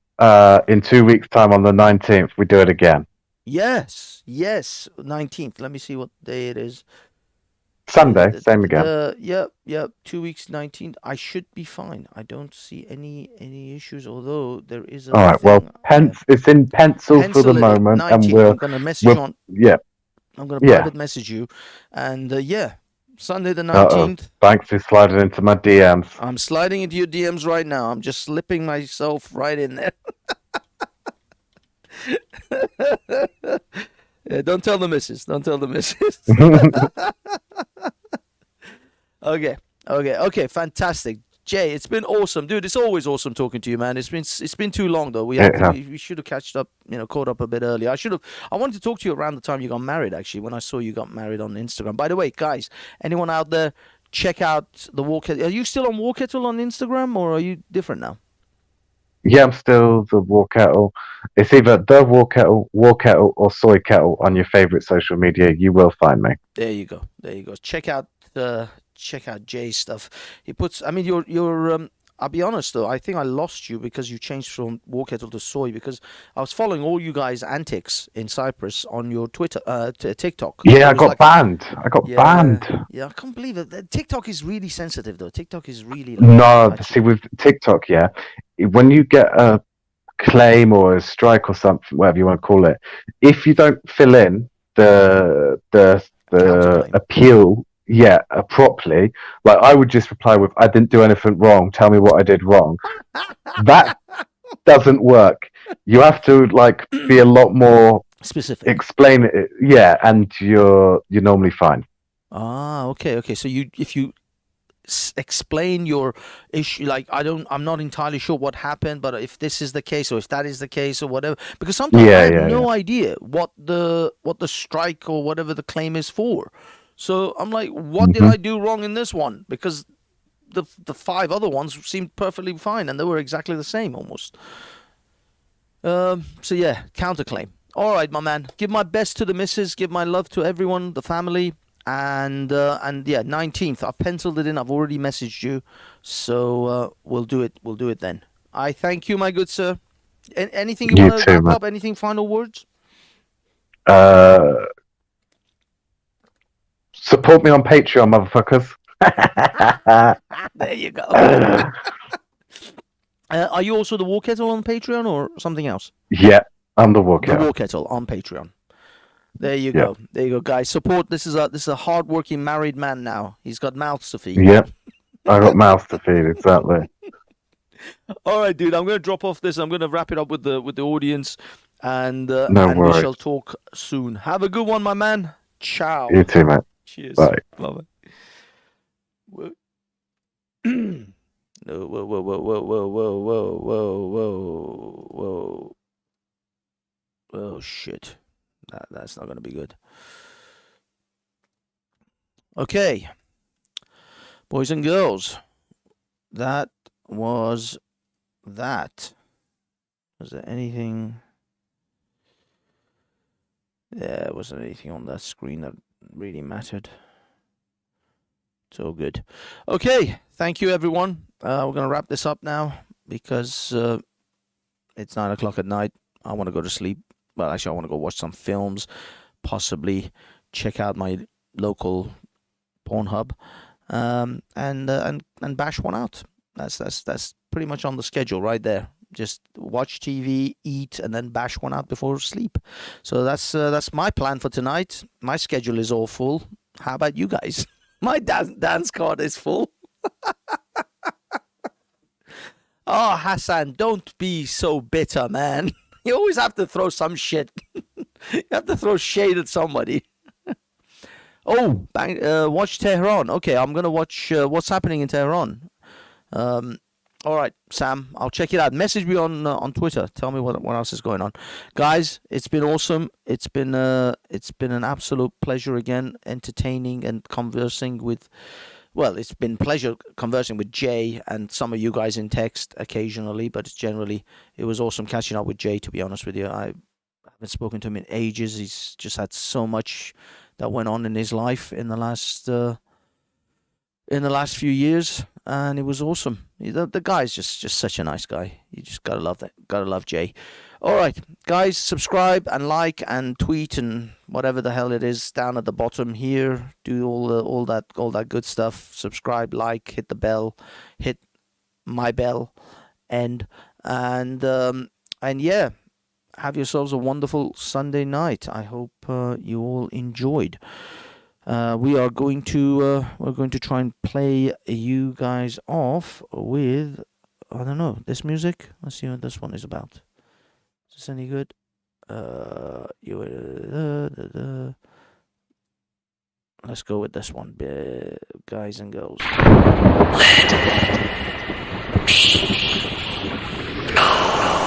in 2 weeks' time on the 19th we do it again? Yes, 19th. Let me see what day it is. Sunday, same again. Yep. 2 weeks, 19th. I should be fine. I don't see any issues. Although there is. All right. Well, it's in pencil for the moment, 19th. and I'm gonna message you on. Yeah. I'm gonna private message you, and Sunday the Uh-oh. 19th. Banks is sliding into my DMs. I'm sliding into your DMs right now. I'm just slipping myself right in there. Yeah, don't tell the missus. Don't tell the missus. Okay. Okay. Fantastic. Jay, it's been awesome, dude. It's always awesome talking to you, man. It's been too long though. Yeah. We should have catched up, caught up a bit earlier. I wanted to talk to you around the time you got married, actually, when I saw you got married on Instagram. By the way, guys, anyone out there, check out the War Kettle. Are you still on War Kettle on Instagram, or are you different now? Yeah, I'm still the War Kettle. It's either the War Kettle, or Soy Kettle on your favorite social media. You will find me. There you go. There you go. Check out Jay's stuff. He puts. I mean, you're. I'll be honest though. I think I lost you because you changed from War Kettle to Soy, because I was following all you guys' antics in Cyprus on your Twitter, TikTok. Yeah, It I was got like, banned. I got banned. yeah. I can't believe it. TikTok is really sensitive though. TikTok is really like No, touchy. see, with TikTok, yeah, when you get a claim or a strike or something, whatever you want to call it, if you don't fill in the Counterclaim. appeal, yeah, properly, like I would just reply with, "I didn't do anything wrong. Tell me what I did wrong." That doesn't work. You have to like be a lot more Specific. explain it, yeah, and you're normally fine. Okay. So if you explain your issue, like I'm not entirely sure what happened, but if this is the case or if that is the case or whatever, because sometimes I have no idea what the strike or whatever the claim is for. So I'm like, what did I do wrong in this one? Because the five other ones seemed perfectly fine and they were exactly the same almost. So yeah, counterclaim. All right, my man. Give my best to the missus. Give my love to everyone, the family. And yeah, 19th. I've penciled it in. I've already messaged you, so we'll do it. We'll do it then. I thank you, my good sir. Anything you You want to too, wrap man. up? Anything final words? Support me on Patreon, motherfuckers. There you go. Are you also the War Kettle on Patreon or something else? Yeah, I'm the War The Kettle. War Kettle on Patreon. There you go. There you go, guys. Support. This is a hardworking married man now. He's got mouths to feed. Yep, I got mouths to feed. Exactly. All right, dude. I'm going to drop off this. I'm going to wrap it up with the audience, and No and we worries. shall talk soon. Have a good one, my man. Ciao. You too, mate. Cheers. Bye. Bye. No, whoa. Oh shit. That's not gonna be good. Okay. Boys and girls. That was that. Was there anything? There wasn't anything on that screen that really mattered. It's all good. Okay, thank you everyone. We're gonna wrap this up now because it's 9 o'clock at night. I want to go to sleep. Well, actually, I want to go watch some films, possibly check out my local Pornhub, and bash one out. That's pretty much on the schedule right there. Just watch TV, eat, and then bash one out before sleep. So that's my plan for tonight. My schedule is all full. How about you guys? My dance card is full. Oh, Hassan, don't be so bitter, man. You always have to throw some shit. You have to throw shade at somebody. Oh, watch Tehran. Okay, I'm gonna watch what's happening in Tehran. All right, Sam, I'll check it out. Message me on Twitter. Tell me what else is going on, guys. It's been awesome. It's been an absolute pleasure again, entertaining and conversing with. Well, it's been pleasure conversing with Jay and some of you guys in text occasionally, but generally it was awesome catching up with Jay. To be honest with you, I haven't spoken to him in ages. He's just had so much that went on in his life in the last few years, and it was awesome. The guy's just such a nice guy. You just gotta love that. Gotta love Jay. All right, guys, subscribe and like and tweet and whatever the hell it is down at the bottom here. Do all that good stuff. Subscribe, like, hit the bell, hit my bell, and yeah, have yourselves a wonderful Sunday night. I hope you all enjoyed. we're going to try and play you guys off with, I don't know, this music. Let's see what this one is about. Is this any good? Let's go with this one, guys and girls. Let me go.